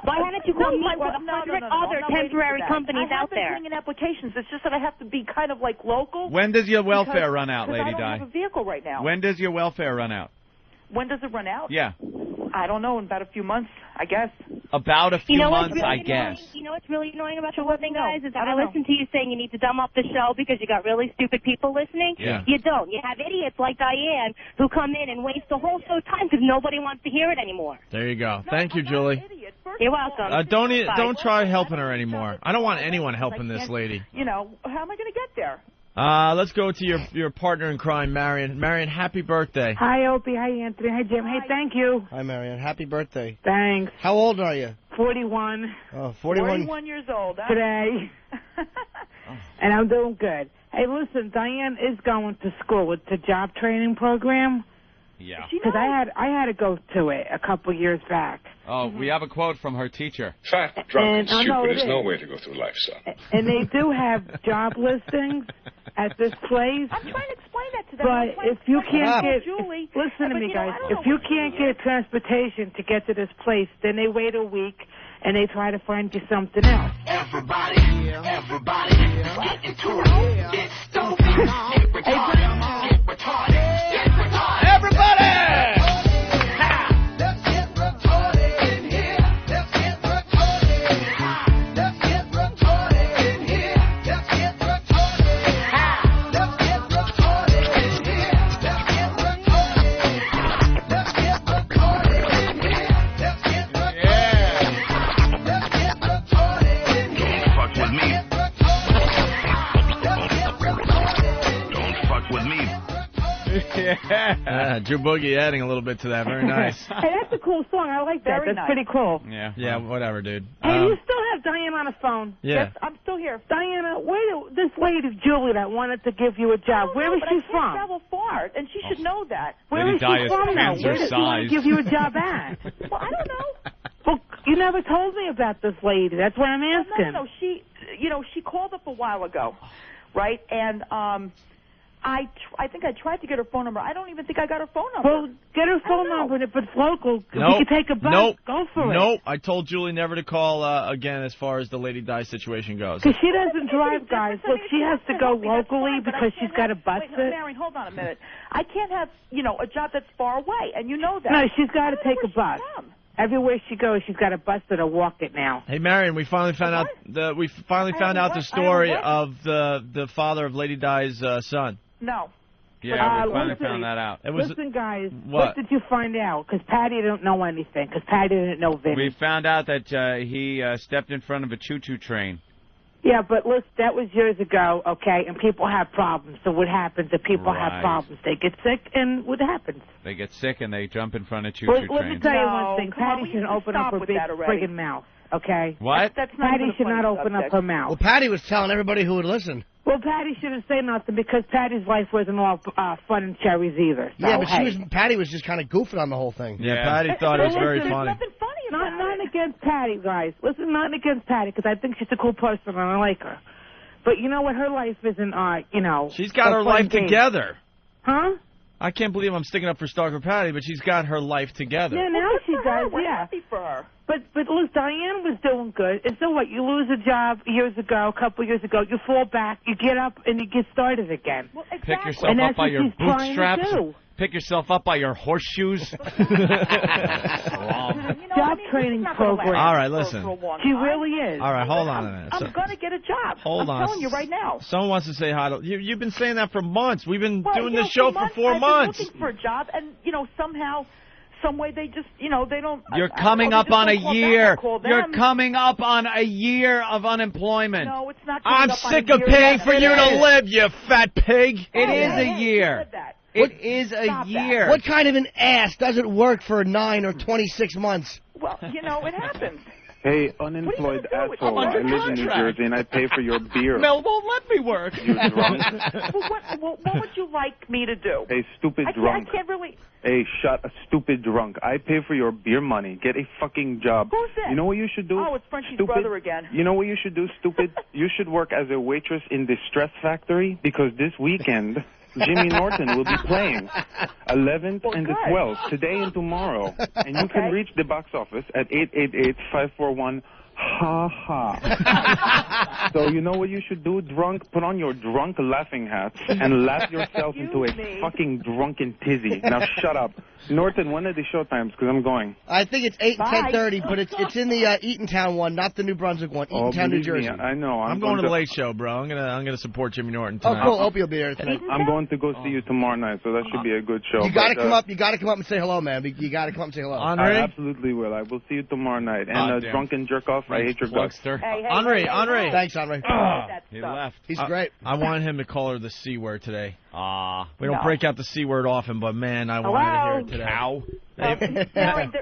Why haven't you called me or the 100 other temporary companies out there? I have been bringing applications. It's just that I have to be kind of like local. When does your welfare run out, Lady I don't Di? have a vehicle right now. When does your welfare run out? When does it run out? Yeah. I don't know. In about a few months, I guess. About a few months, really I guess. You know what's really annoying about your listening, guys, is that I I don't listen to you saying you need to dumb up the show because you got really stupid people listening. Yeah. You don't. You have idiots like Diane who come in and waste the whole show time because nobody wants to hear it anymore. There you go. Thank you, Julie. You're welcome. Don't try helping her anymore. I don't want anyone helping this lady. You know, how am I going to get there? Let's go to your partner in crime, Marion. Marion, happy birthday. Hi, Opie. Hi, Anthony. Hi, Jim. Hey, thank you. Hi, Marion. Happy birthday. Thanks. How old are you? 41. Oh, 41. 41 years old. Huh? Today. And I'm doing good. Hey, listen, Diane is going to school with the job training program. Yeah. Because I had to go to it a couple years back. Oh, we have a quote from her teacher. Fat, drunk, and I know stupid it is no is. way to go through life, son. And they do have job listings at this place. I'm trying to explain that to them. But if you can't get, Julie, listen to me, you know, guys. I don't know If you what can't get transportation to get to this place, then they wait a week, and they try to find you something else. Everybody, get into it. Get stupid, get retarded, get retarded, get retarded. Everybody! Let's get retarded in here. Let's get retarded. Let's get retarded in here. Let's get retarded. Let's get retarded in here. Let's get retarded. Let's get retarded in here. Let's get retarded. Let's get retarded in here. Don't fuck with me. Don't fuck with me. Yeah, Drew Boogie adding a little bit to that. Very nice. Hey, that's a cool song. I like that. Very That's nice. pretty cool. Yeah, whatever, dude. Hey, you still have Diane on the phone? Yeah. Yes, I'm still here. Diana, this lady, Julie, that wanted to give you a job, where is she I from? can't travel far, and she should know that. Where Lady is she Di is from now? Where does she want to panzer-sized. give you a job at? Well, I don't know. Well, you never told me about this lady. That's why I'm asking. No. She called up a while ago, right? And I think I tried to get her phone number. I don't even think I got her phone number. Well, get her phone number, and if it's local, Nope. we can take a bus. Nope. Go for it. Nope. I told Julie never to call again as far as the Lady Di situation goes. Because she doesn't drive, guys. Look, she has to go locally because she's got a bus Wait, fit. Marion, hold on a minute. I can't have, a job that's far away, and you know that. No, she's got to take a Where's bus. she from? Everywhere she goes, she's got a bus that'll walk it now. Hey, Marion, we finally found out the story of the father of Lady Di's son. No. Yeah, we finally listen, found that out. Listen, guys, What? what did you find out? Because Patty didn't know anything. Because Patty didn't know Vinny. We found out that he stepped in front of a choo-choo train. Yeah, but listen, that was years ago, okay? And people have problems. So what happens if people have Right. problems? They get sick, and what happens? They get sick and they jump in front of Well, choo-choo let me trains. tell you No, one thing. come on, Patty we shouldn't need to open up stop her with big that already. friggin' mouth, okay? What? That's not Patty even a should funny not open up subject. her mouth. Well, Patty was telling everybody who would listen. Well, Patty shouldn't say nothing because Patty's life wasn't all fun and cherries either. So, Yeah, but hey. Patty was just kind of goofing on the whole thing. Yeah, Patty thought it was very Listen, funny. Nothing funny about Nothing against Patty, guys. Listen, nothing against Patty because I think she's a cool person and I like her. But you know what? Her life isn't, She's got her life together. Huh? I can't believe I'm sticking up for Stalker Patty, but she's got her life together. Yeah, now she does. We're Yeah. happy for her. But look, Diane was doing good. And so what? You lose a job a couple years ago. You fall back. You get up and you get started again. Well, exactly. Pick yourself And up that's by what your she's trying to bootstraps. do. Pick yourself up by your horseshoes. Job training program. All right, listen. She really is. All right, hold on a minute. I'm going to get a job. Hold I'm on. telling you right now. Someone wants to say hi to you. You've been saying that for months. We've been Well, doing you know, this show for months, 4 I've been months. looking for a job, and somehow, some way, they just, they don't. You're I coming don't know, up they just on a don't call year. back, I call You're them. coming up on a year of unemployment. No, it's not. coming I'm up on sick a of year paying yet. for you to live, you fat pig. It is Hey, a hey, year. you said that. It is a Stop that. year. What kind of an ass doesn't work for 9 or 26 months? Well, it happens. Hey, unemployed asshole, I live in New Jersey and I pay for your beer. Mel won't let me work. You drunk? What would you like me to do? Hey, stupid I drunk. can't really. Hey, shut a stupid drunk. I pay for your beer money. Get a fucking job. Who's this? You know what you should do? Oh, it's Frenchie's stupid? brother again. You know what you should do, stupid? You should work as a waitress in the Stress Factory because this weekend Jimmy Norton will be playing 11th and the 12th, today and tomorrow. And you can reach the box office at 888-541 ha ha. So you know what you should do, drunk? Put on your drunk laughing hat and laugh yourself into a fucking drunken tizzy. Now shut up. Norton, when are the show times? Because I'm going. I think it's 8 and 10:30, but it's in the Eatontown one, not the New Brunswick one. Eatontown, New believe me, Jersey. I know. I'm going to the Late Show, bro. I'm gonna support Jimmy Norton Oh, tonight. cool. Opie will be there tonight. I'm going to go see you tomorrow night, so that should be a good show. You got to But, come up. You got to come up and say hello, man. You got to come up and say hello. I absolutely will. I will see you tomorrow night. And damn. Drunken jerk off. I hate your guts. Andre. Thanks, Andre. He left. He's great. I wanted him to call her the C word today. We don't No. break out the C word often, but man, I wanted to hear it today. Cow.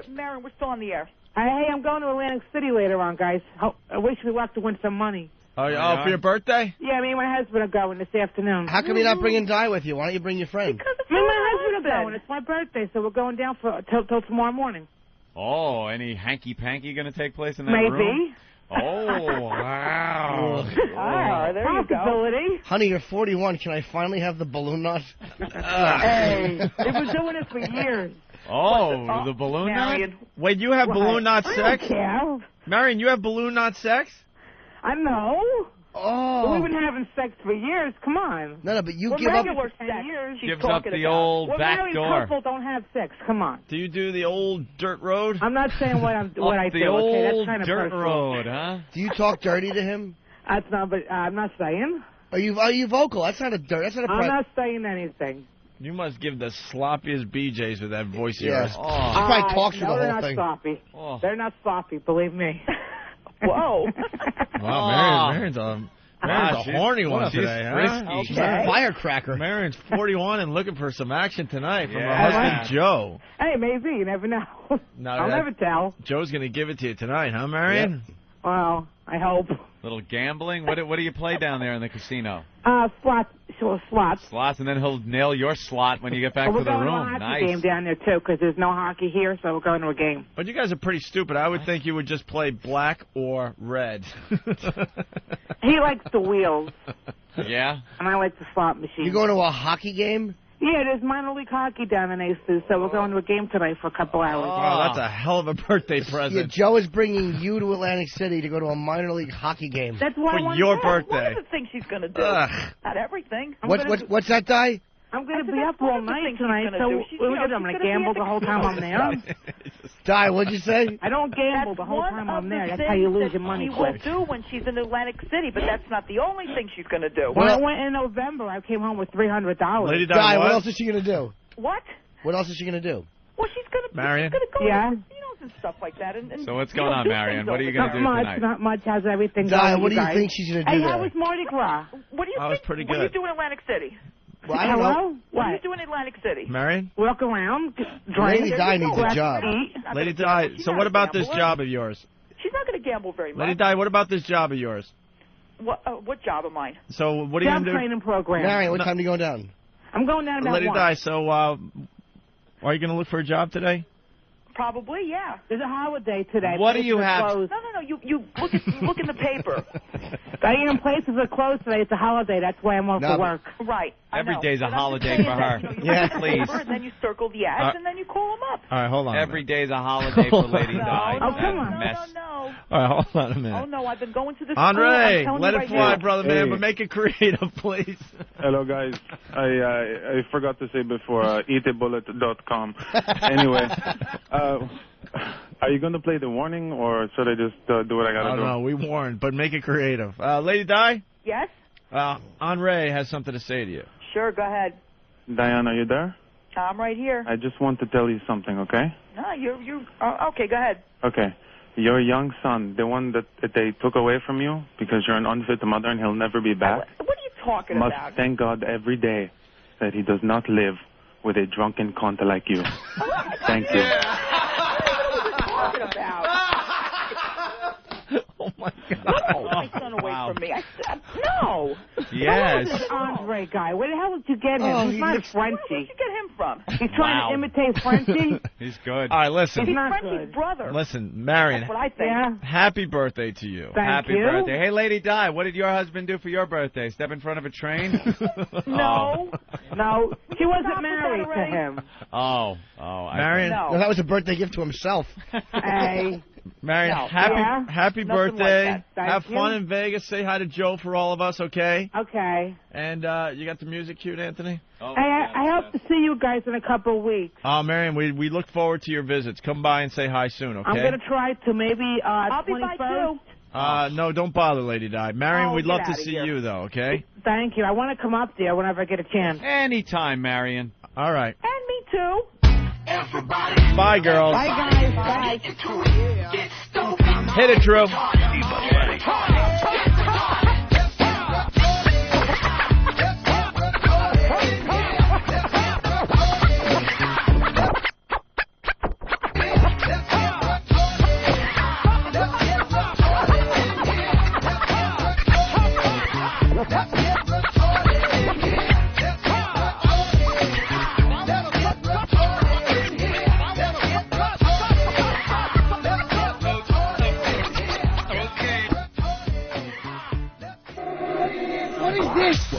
Marion, we're still on the air. Hey, I'm going to Atlantic City later on, guys. I wish we luck to win some money. Oh, for your birthday? Yeah, me and my husband are going this afternoon. How come you're not bringing Di with you? Why don't you bring your friend? Me and my husband are going. It's my birthday, so we're going down till tomorrow morning. Oh, any hanky-panky going to take place in that Maybe. room? Oh, wow. There you go. Honey, you're 41. Can I finally have the balloon knot? Hey, they've been doing it for years. Oh, the balloon knot? Marion. Wait, you have balloon knot I sex? don't care. Marion, you have balloon, not sex? I know. Oh. We've been having sex for years. Come on. No, but you We're give up. regular sex. Years. Gives up the old We're back married door. couple don't have sex. Come on. Do you do the old dirt road? I'm not saying what I do. The old Okay, that's kind of dirt personal. road, huh? Do you talk dirty to him? That's not. But I'm not saying. Are you vocal? That's not a dirt. That's not a. I'm not saying anything. You must give the sloppiest BJs with that voice of Yeah. yours. She probably talks through the they're whole not thing. sloppy. Oh. They're not sloppy. Believe me. Whoa. Wow, Marion's a horny one she's today, huh? frisky. She's a firecracker. Marion's 41 and looking for some action tonight from her Yeah. husband, Joe. Hey, maybe. You never know. No, I'll never tell. Joe's going to give it to you tonight, huh, Marion? Well, I hope. Little gambling. What do you play down there in the casino? Slots. Sure, slots. Slots, and then he'll nail your slot when you get back We're to the going to a room. hockey Nice. game down there, too, because there's no hockey here, so we're going to a game. But you guys are pretty stupid. I would think you would just play black or red. He likes the wheels, Yeah. and I like the slot machine. You going to a hockey game? Yeah, there's minor league hockey down in Aces, so we're going to a game tonight for a couple hours. Wow, that's a hell of a birthday Yeah, present. Joe is bringing you to Atlantic City to go to a minor league hockey game. That's why I For want your to go. birthday. One of the things she's going to do. Ugh. Not everything. What's that, Di? I'm going to be That's up one all of the night things tonight, she's so gonna do. what She's, are we you know, going to do? I'm she's going to gonna be gamble at the the whole time I'm there? Di, what'd you say? I don't gamble the whole time I'm there. That's how you lose your money She quick. will do when she's in Atlantic City, but that's not the only thing she's going to do. When I went in November, I came home with $300. Lady Di, Di, what what? else is she going to do? What? What else is she going to do? Well, she's going to Marion? She's going to go Yeah. to casinos and stuff like that. And So what's you going know, on, do Marion? things What are you over going to Not do much, tonight? not much. How's everything Di, going, what do you guys? think she's going to do Hey, there? how was Mardi Gras? What do you Oh, think? it's pretty What do you good. do in Atlantic City? Well, I don't know. Hello? What do you What? do in Atlantic City? Marion? Walk around, drink. Lady Di needs a job. Eat. Lady Di, so what about this job of yours? She's not going to gamble very much. Lady Di, what about this job of yours? What job of mine? So what are you Job going to do? training program. Marion, what time are you going down? I'm going down about Lady 1. Di, so are you going to look for a job today? Probably, yeah. There's a holiday today. What do you Places are have? closed. No. You look in the paper. Diane, places are closed today. It's a holiday. That's why I'm off No, for work. Right. I Every know. day's a But I'm just holiday saying for that, her. you know, you Yeah, look in the please. paper, and then you circle the ads, and then you call them up. All right, hold on. Every day's a holiday for Lady Di. Oh, come on. Mess. No. All right, hold on a minute. Oh, no, I've been going to the Andre, school. I'm telling let you it right fly, now. brother man, Hey. but make it creative, please. Hello, guys. I forgot to say before, eatabullet.com. Anyway, are you going to play the warning, or should I just do what I got to Oh, do? no, we warned, but make it creative. Lady Di, Yes? Andre has something to say to you. Sure, go ahead. Diane, are you there? I'm right here. I just want to tell you something, okay? No, you. Okay, go ahead. Okay. Your young son, the one that they took away from you because you're an unfit mother and he'll never be back, What are you talking must about? thank God every day that he does not live with a drunken cunt like you. Thank you. What are you talking about? Oh, my God. Don't take my son away from me. I said, no. Yes. This Andre guy. Where the hell did you get him? Oh, He's he not looks- Frenchie. Where'd you get him from? He's trying to imitate Frenchie. He's good. All right, listen. He's not Frenchie's good. brother. Listen, Marion, That's what I think. Yeah. happy birthday to you. Thank Happy you. birthday. Hey, Lady Di, what did your husband do for your birthday? Step in front of a train? No. No, she wasn't Stop with married that to already. him. Oh. Marion, No. No, that was a birthday gift to himself. Hey. Marion, No. happy Yeah. happy Nothing like birthday. that. Thank Have you. fun in Vegas. Say hi to Joe for all of us, okay? Okay. And you got the music cued, Anthony? Oh, I hope to see you guys in a couple of weeks. Marion, we look forward to your visits. Come by and say hi soon, okay? I'm going to try to maybe I'll be by 21st. too. No, don't bother, Lady Di. Marion, Oh, we'd get love to outta see here. you, though, okay? Thank you. I want to come up there whenever I get a chance. Anytime, Marion. All right. And me too. Bye, girls. Bye, guys. Bye. Hit it, Drew.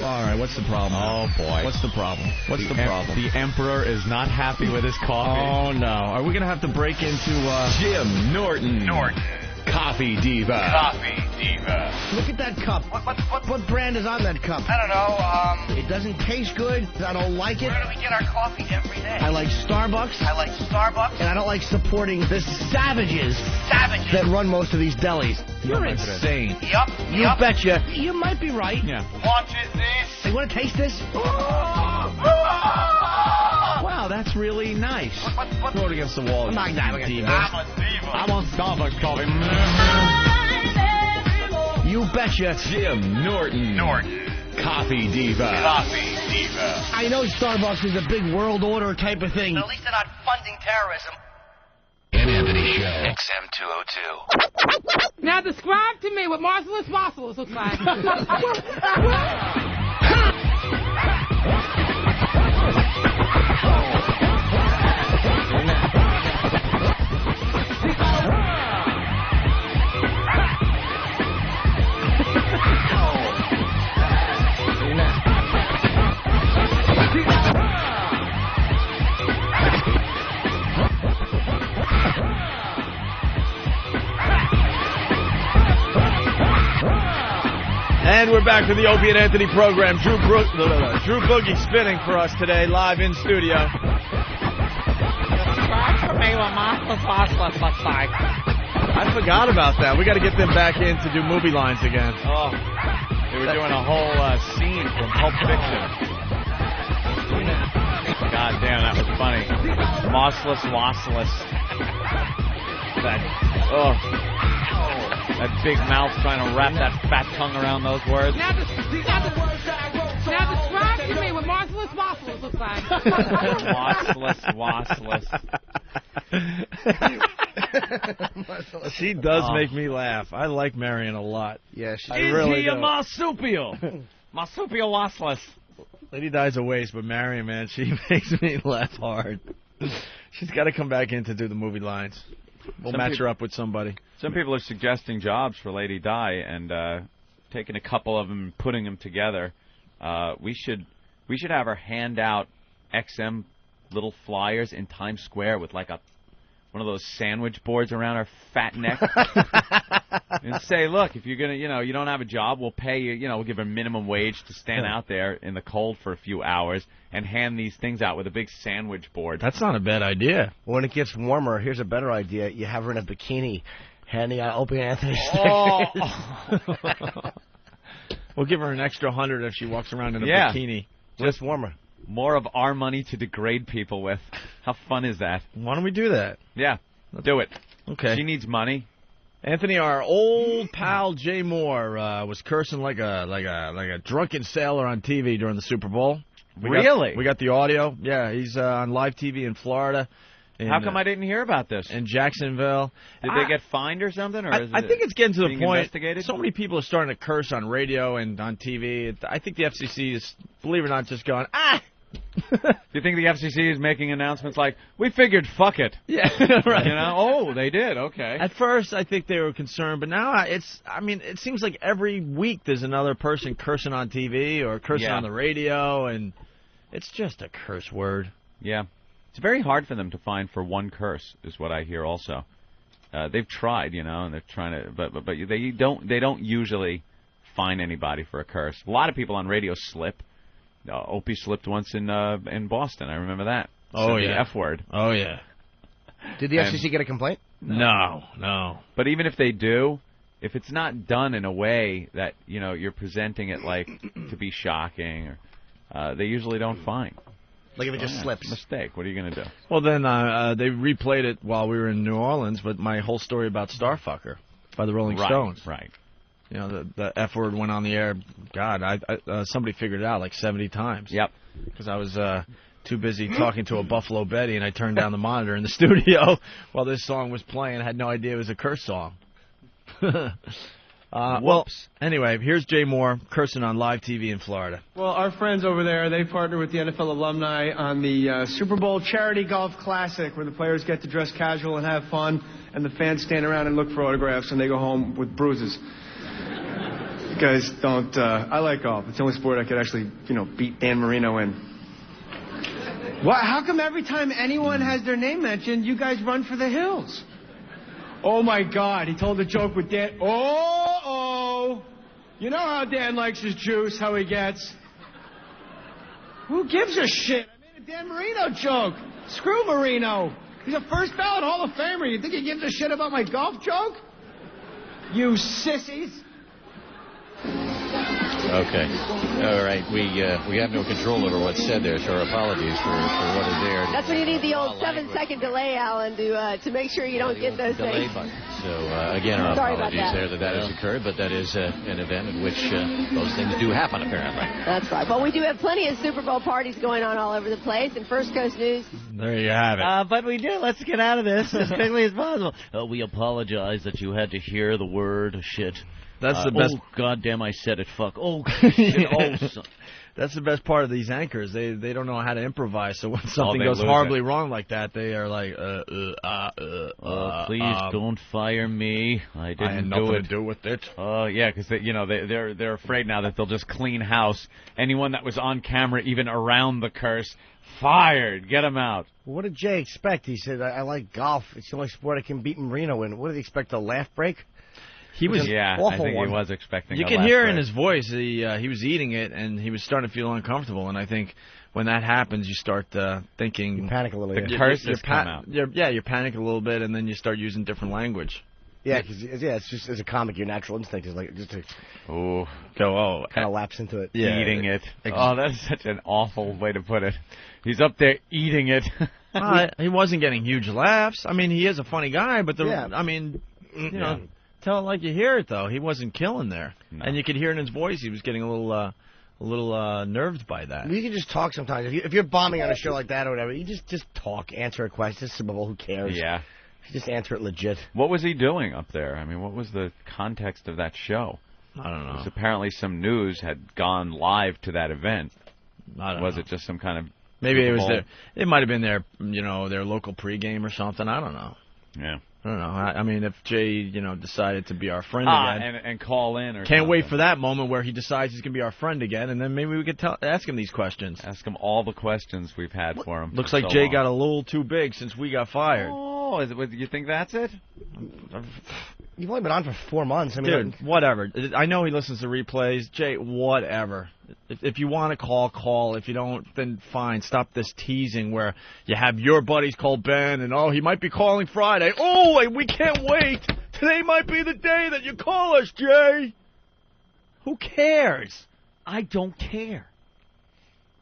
All right, what's the problem? Oh, boy. What's the problem? What's the problem? The Emperor is not happy with his coffee. Oh, no. Are we going to have to break into... Jim Norton. Coffee Diva. Coffee Diva. Look at that cup. What brand is on that cup? I don't know. It doesn't taste good. I don't like it. Where do we get our coffee every day? I like Starbucks. And I don't like supporting the savages that run most of these delis. You're insane. Yup. You betcha. You might be right. Yeah. What is this? You want to taste this? Wow, that's really nice. Throw it against the wall. I'm not you Diva. I'm a diva. I want Starbucks coffee. You betcha. Jim Norton. Coffee Diva. Coffee Diva. I know Starbucks is a big world order type of thing. At least they're not funding terrorism. And Anthony Show. XM202. Now describe to me what Marcellus looks like. And we're back to the Opie and Anthony program. Drew Boogie spinning for us today, live in studio. Describe for me what Marcellus looks like. I forgot about that. We got to get them back in to do movie lines again. Oh, they were doing a whole scene from Pulp Fiction. God damn, that was funny. Mossless, lossless. That big mouth trying to wrap that fat tongue around those words. Now describe to me what Marcellus looks like. Wassless. She does make me laugh. I like Marion a lot. Yeah, I really do. marsupial? Marsupial wassless. Lady Di's a waste, but Marion, man, she makes me laugh hard. She's got to come back in to do the movie lines. We'll match her up with somebody. Some people are suggesting jobs for Lady Di and taking a couple of them and putting them together. We should have her hand out XM little flyers in Times Square with like one of those sandwich boards around her fat neck. And say, look, if you're gonna, you don't have a job, we'll pay you. We'll give her minimum wage to stand out there in the cold for a few hours and hand these things out with a big sandwich board. That's not a bad idea. When it gets warmer, here's a better idea. You have her in a bikini, handing out Opie Anthony stickers. Oh. We'll give her an extra 100 if she walks around in a bikini. Just warmer. More of our money to degrade people with. How fun is that? Why don't we do that? Yeah, do it. Okay. She needs money. Anthony, our old pal Jay Mohr was cursing like a drunken sailor on TV during the Super Bowl. Really? We got the audio. Yeah, he's on live TV in Florida. How come I didn't hear about this? In Jacksonville. Did they get fined or something? Or I think it's getting to the point. Investigated? So many people are starting to curse on radio and on TV. I think the FCC is, believe it or not, just going, Do you think the FCC is making announcements like, we figured, fuck it? Yeah, right. Oh, they did, okay. At first, I think they were concerned, but now it seems like every week there's another person cursing on TV or cursing on the radio, and it's just a curse word. Yeah. It's very hard for them to find for one curse, is what I hear also. They've tried, and they're trying to, but they don't usually fine anybody for a curse. A lot of people on radio slip. Opie slipped once in Boston. I remember that. Oh, Said yeah. The F word. Oh, yeah. Did the FCC get a complaint? No. But even if they do, if it's not done in a way that, you're presenting it like to be shocking, or they usually don't fine. Like if it just slips. Mistake. What are you going to do? Well, then they replayed it while we were in New Orleans, but my whole story about Starfucker by the Rolling Stones. Right. The F word went on the air. God, somebody figured it out like 70 times. Yep. Because I was too busy talking to a Buffalo Betty, and I turned down the monitor in the studio while this song was playing. I had no idea it was a curse song. Well, anyway, here's Jay Mohr cursing on live TV in Florida. Well, our friends over there, they partner with the NFL alumni on the Super Bowl Charity Golf Classic, where the players get to dress casual and have fun, and the fans stand around and look for autographs, and they go home with bruises. You guys don't... I like golf. It's the only sport I could actually, beat Dan Marino in. Why? How come every time anyone has their name mentioned, you guys run for the hills? Oh, my God. He told a joke with Dan. Oh. You know how Dan likes his juice, how he gets. Who gives a shit? I made a Dan Marino joke. Screw Marino. He's a first ballot Hall of Famer. You think he gives a shit about my golf joke? You sissies. Okay. All right. We have no control over what's said there, so our apologies for what is there. That's when you need the old 7-second delay, Alan, to make sure you don't get those delay things. button. So, again, our Sorry about apologies that has occurred, but that is an event in which those things do happen, apparently. That's right. But we do have plenty of Super Bowl parties going on all over the place. And First Coast News. There you have it. But we do. Let's get out of this as quickly as possible. We apologize that you had to hear the word shit. That's the best. Oh, goddamn, I said it. Fuck. Oh, shit. Oh, that's the best part of these anchors. They don't know how to improvise. So when something goes horribly wrong like that, they are like, please don't fire me. I had nothing to do with it. Yeah, because they're afraid now that they'll just clean house. Anyone that was on camera, even around the curse, fired. Get them out. What did Jay expect? He said, I like golf. It's the only sport I can beat Marino in. What did he expect, a laugh break? He was I think he was expecting. You can hear in his voice he was eating it and he was starting to feel uncomfortable. And I think when that happens, you start thinking. You panic a little. The curses come out. You panic a little bit, and then you start using different language. Yeah, because it's just as a comic, your natural instinct is like just to kind of lapse into it. Yeah, eating it. Oh, that's such an awful way to put it. He's up there eating it. He wasn't getting huge laughs. I mean, he is a funny guy, but you know. Tell it like you hear it, though. He wasn't killing there. No. And you could hear in his voice he was getting a little nerved by that. You can just talk sometimes. If you're bombing on a show like that or whatever, you just talk, answer a question. Super Bowl, who cares? Yeah. You just answer it legit. What was he doing up there? I mean, what was the context of that show? I don't know. Because apparently some news had gone live to that event. Was it just some kind of... Maybe it was their... It might have been their local pregame or something. I don't know. Yeah. I don't know. I mean, if Jay, decided to be our friend again, and call in, or can't something. Wait for that moment where he decides he's gonna be our friend again, and then maybe we could ask him these questions. Ask him all the questions we've had for him. Looks like Jay got a little too big since we got fired. Oh, you think that's it? You've only been on for 4 months. I mean, dude, whatever. I know he listens to replays. Jay, whatever. If you want to call. If you don't, then fine. Stop this teasing where you have your buddies call Ben and, he might be calling Friday. Oh, and we can't wait. Today might be the day that you call us, Jay. Who cares? I don't care.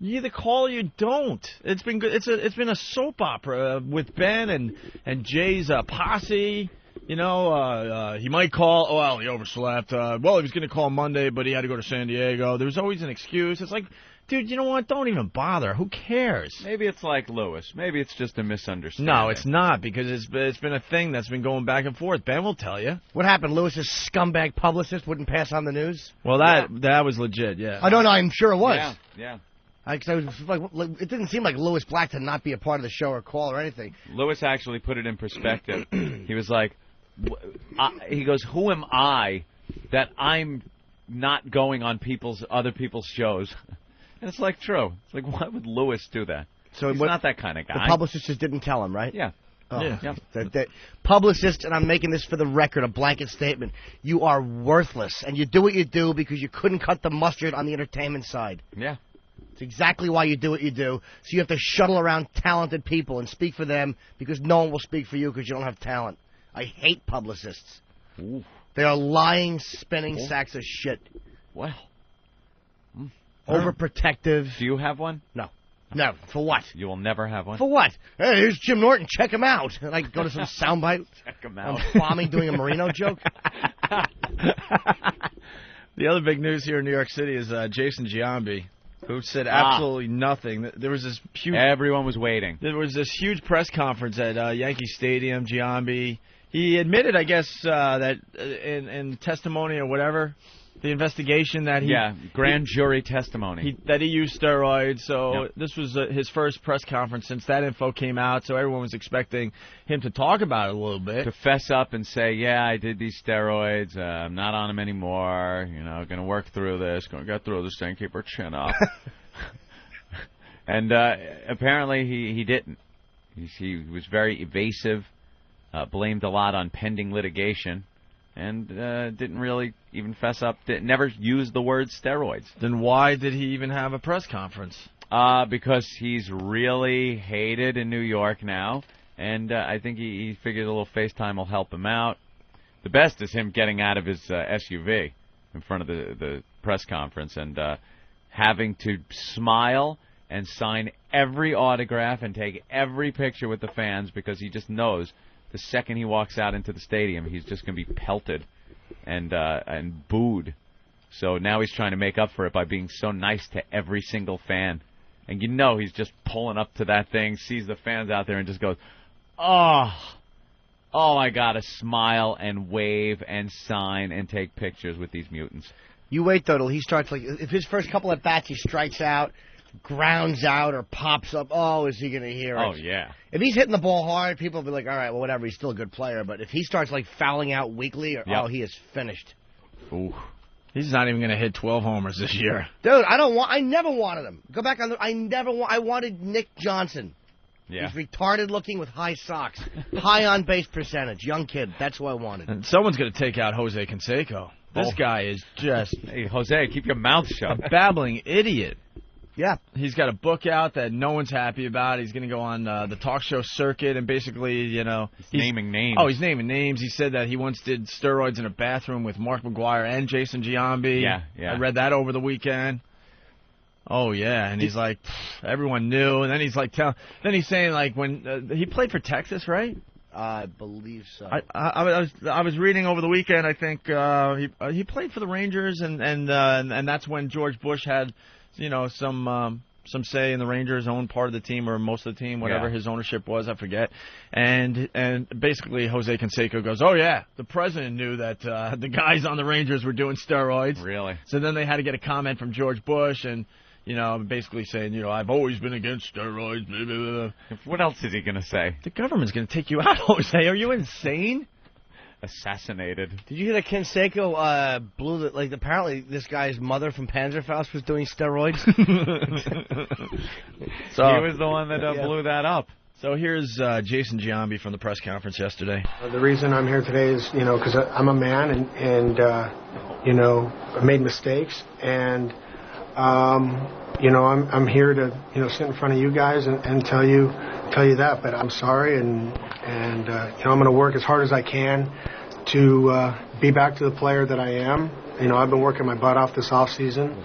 You either call or you don't. It's been good. It's been a soap opera with Ben and Jay's posse. He might call. Oh, well, he overslept. He was going to call Monday, but he had to go to San Diego. There was always an excuse. It's like, dude, you know what? Don't even bother. Who cares? Maybe it's like Lewis. Maybe it's just a misunderstanding. No, it's not, because it's been a thing that's been going back and forth. Ben will tell you. What happened? Lewis's scumbag publicist wouldn't pass on the news? Well, that was legit, yeah. I don't know. I'm sure it was. Yeah. It didn't seem like Lewis Black to not be a part of the show or call or anything. Lewis actually put it in perspective. He was like, he goes, who am I that I'm not going on other people's shows? And it's like true. It's like, why would Lewis do that? So he's not that kind of guy. The publicist just didn't tell him, right? Yeah. That publicist, and I'm making this for the record, a blanket statement. You are worthless, and you do what you do because you couldn't cut the mustard on the entertainment side. Yeah. It's exactly why you do what you do. So you have to shuttle around talented people and speak for them because no one will speak for you because you don't have talent. I hate publicists. Ooh. They are lying, spinning sacks of shit. Well. Overprotective. Do you have one? No. No. For what? You will never have one? For what? Hey, here's Jim Norton. Check him out. And I go to some soundbite. Check him out. I'm bombing doing a Marino joke. The other big news here in New York City is Jason Giambi, who said absolutely nothing. There was this huge... Everyone was waiting. There was this huge press conference at Yankee Stadium, Giambi. He admitted, I guess, that in testimony or whatever, the investigation that he... Yeah, grand jury testimony. That he used steroids. So this was his first press conference since that info came out, so everyone was expecting him to talk about it a little bit. To fess up and say, yeah, I did these steroids, I'm not on them anymore, going to work through this, going to get through this thing, keep our chin up. And apparently he didn't. He was very evasive. blamed a lot on pending litigation, and didn't really even fess up. Never used the word steroids. Then why did he even have a press conference? Because he's really hated in New York now, and I think he figured a little FaceTime will help him out. The best is him getting out of his SUV in front of the press conference and having to smile and sign every autograph and take every picture with the fans because he just knows the second he walks out into the stadium, he's just going to be pelted and booed. So now he's trying to make up for it by being so nice to every single fan. And you know he's just pulling up to that thing, sees the fans out there, and just goes, oh, I got to smile and wave and sign and take pictures with these mutants. You wait, though, till he starts, like, if his first couple at bats he strikes out, grounds out, or pops up, oh, is he going to hear it? Oh, yeah. If he's hitting the ball hard, people will be like, all right, well, whatever, he's still a good player. But if he starts, like, fouling out weekly, oh, he is finished. Ooh. He's not even going to hit 12 homers this year. Dude, I never wanted him. Go back on I wanted Nick Johnson. Yeah. He's retarded looking with high socks. High on base percentage. Young kid. That's who I wanted. And someone's going to take out Jose Canseco. This guy is just... Hey, Jose, keep your mouth shut. A babbling idiot. Yeah. He's got a book out that no one's happy about. He's going to go on the talk show circuit and basically, you know... He's naming names. Oh, he's naming names. He said that he once did steroids in a bathroom with Mark McGuire and Jason Giambi. Yeah. I read that over the weekend. Oh, yeah. And he's like, everyone knew. And then he's like, then he's saying, like, when he played for Texas, right? I believe so. I was reading over the weekend. I think he played for the Rangers, and that's when George Bush had, you know, some say in the Rangers owned part of the team or most of the team, whatever his ownership was, I forget. And basically Jose Canseco goes, oh yeah, the president knew that the guys on the Rangers were doing steroids. Really? So then they had to get a comment from George Bush and. You know, basically saying, you know, I've always been against steroids. Blah, blah, blah. What else is he going to say? The government's going to take you out, Jose. Are you insane? Assassinated. Did you hear that Canseco blew the, like, apparently this guy's mother from Panzerfaust was doing steroids? So he was the one that blew that up. So here's Jason Giambi from the press conference yesterday. The reason I'm here today is, you know, because I'm a man and you know, I made mistakes and... you know, I'm here to, you know, sit in front of you guys and tell you that. But I'm sorry, and you know, I'm going to work as hard as I can to be back to the player that I am. You know, I've been working my butt off this off season,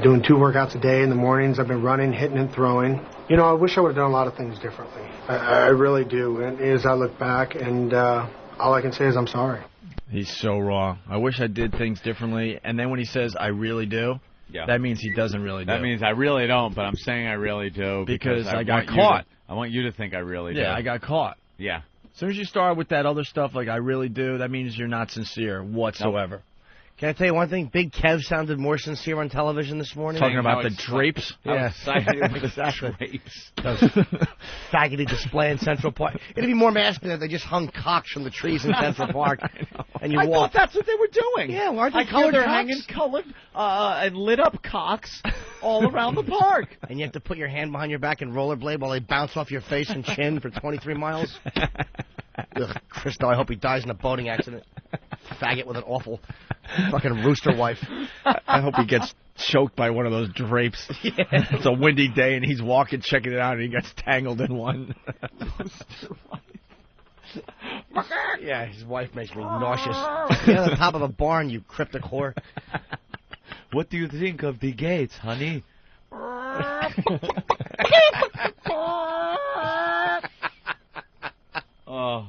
doing 2 workouts a day in the mornings. I've been running, hitting, and throwing. You know, I wish I would have done a lot of things differently. I really do. And as I look back, and all I can say is I'm sorry. He's so wrong. I wish I did things differently. And then when he says I really do. Yeah. That means he doesn't really do. That means I really don't, but I'm saying I really do. Because I got caught. I want you to think I really do. Yeah, I got caught. Yeah. As soon as you start with that other stuff like I really do, that means you're not sincere whatsoever. Nope. Can I tell you one thing? Big Kev sounded more sincere on television this morning. Talking about the drapes? Yeah. Exactly. Faggoty display in Central Park. It'd be more masculine if they just hung cocks from the trees in Central Park. And you I walk. thought that's what they were doing. Yeah, well, aren't they I colored they're cocks? hanging colored and lit up cocks all around the park. And you have to put your hand behind your back and rollerblade while they bounce off your face and chin for 23 miles. Ugh, Christo, I hope he dies in a boating accident. Faggot with an awful fucking rooster wife. I hope he gets choked by one of those drapes. Yeah. It's a windy day and he's walking, checking it out, and he gets tangled in one. Yeah, his wife makes me nauseous. Get on the top of a barn, you cryptic whore. What do you think of the gates, honey? Oh,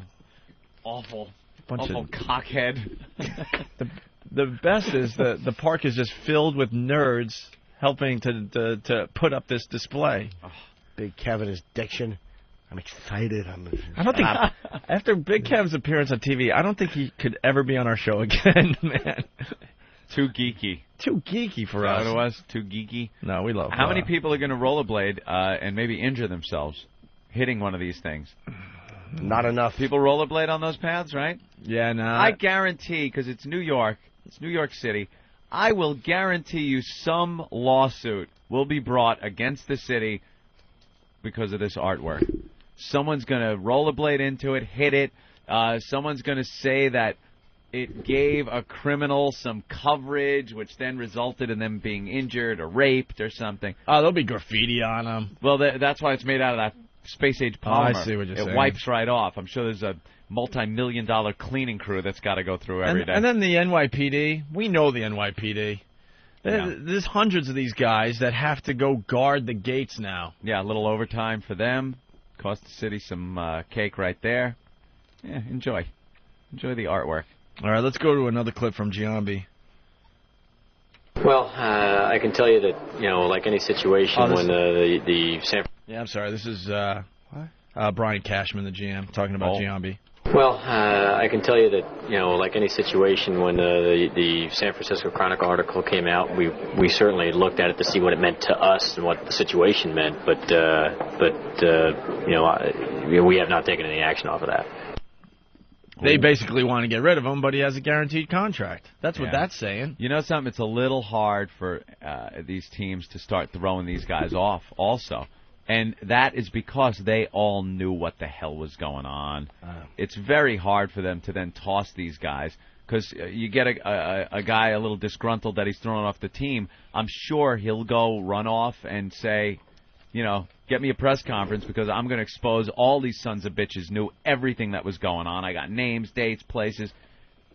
awful. Awful cockhead. The best is the park is just filled with nerds helping to put up this display. Oh, Big Kevin, his diction. I'm excited. I don't think after Big Kev's appearance on TV, I don't think he could ever be on our show again, man. Too geeky. Too geeky for us. What it was? Too geeky? No, we love How many people are going to rollerblade and maybe injure themselves hitting one of these things? Not enough. People rollerblade on those paths, right? Yeah, no. I guarantee, because it's New York, it's New York City, I will guarantee you some lawsuit will be brought against the city because of this artwork. Someone's going to rollerblade into it, hit it, Someone's going to say that it gave a criminal some coverage, which then resulted in them being injured or raped or something. Oh, there'll be graffiti on them. Well, that's why it's made out of that space-age polymer. I see what you're saying. It wipes right off. I'm sure there's a multi-million-dollar cleaning crew that's got to go through every day. And then the NYPD. We know the NYPD. Yeah. There's hundreds of these guys that have to go guard the gates now. Yeah, a little overtime for them. Cost the city some cake right there. Yeah, enjoy the artwork. All right, let's go to another clip from Giambi. Well, I can tell you that, like any situation when the San... Yeah, I'm sorry. This is Brian Cashman, the GM, talking about Giambi. Well, I can tell you that, like any situation when the San Francisco Chronicle article came out, we certainly looked at it to see what it meant to us and what the situation meant, but we have not taken any action off of that. They basically want to get rid of him, but he has a guaranteed contract. That's what that's saying. You know something? It's a little hard for these teams to start throwing these guys off also. And that is because they all knew what the hell was going on. It's very hard for them to then toss these guys because you get a guy a little disgruntled that he's thrown off the team. I'm sure he'll go run off and say, get me a press conference because I'm going to expose all these sons of bitches knew everything that was going on. I got names, dates, places.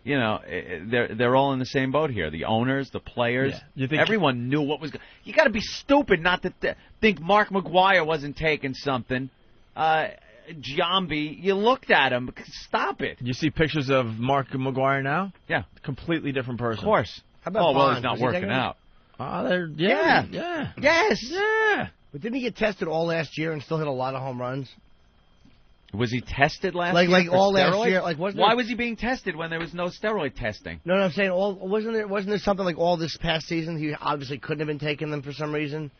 They're all in the same boat here. The owners, the players, everyone knew what was. You got to be stupid not to think Mark McGuire wasn't taking something. Giambi, you looked at him. Stop it. You see pictures of Mark McGuire now? Yeah, completely different person. Of course. How about he's not working out. Yeah. Yes. Yeah. But didn't he get tested all last year and still hit a lot of home runs? Was he tested last year? Like all steroids? last year? Why was he being tested when there was no steroid testing? No, I'm saying wasn't there something like all this past season he obviously couldn't have been taking them for some reason?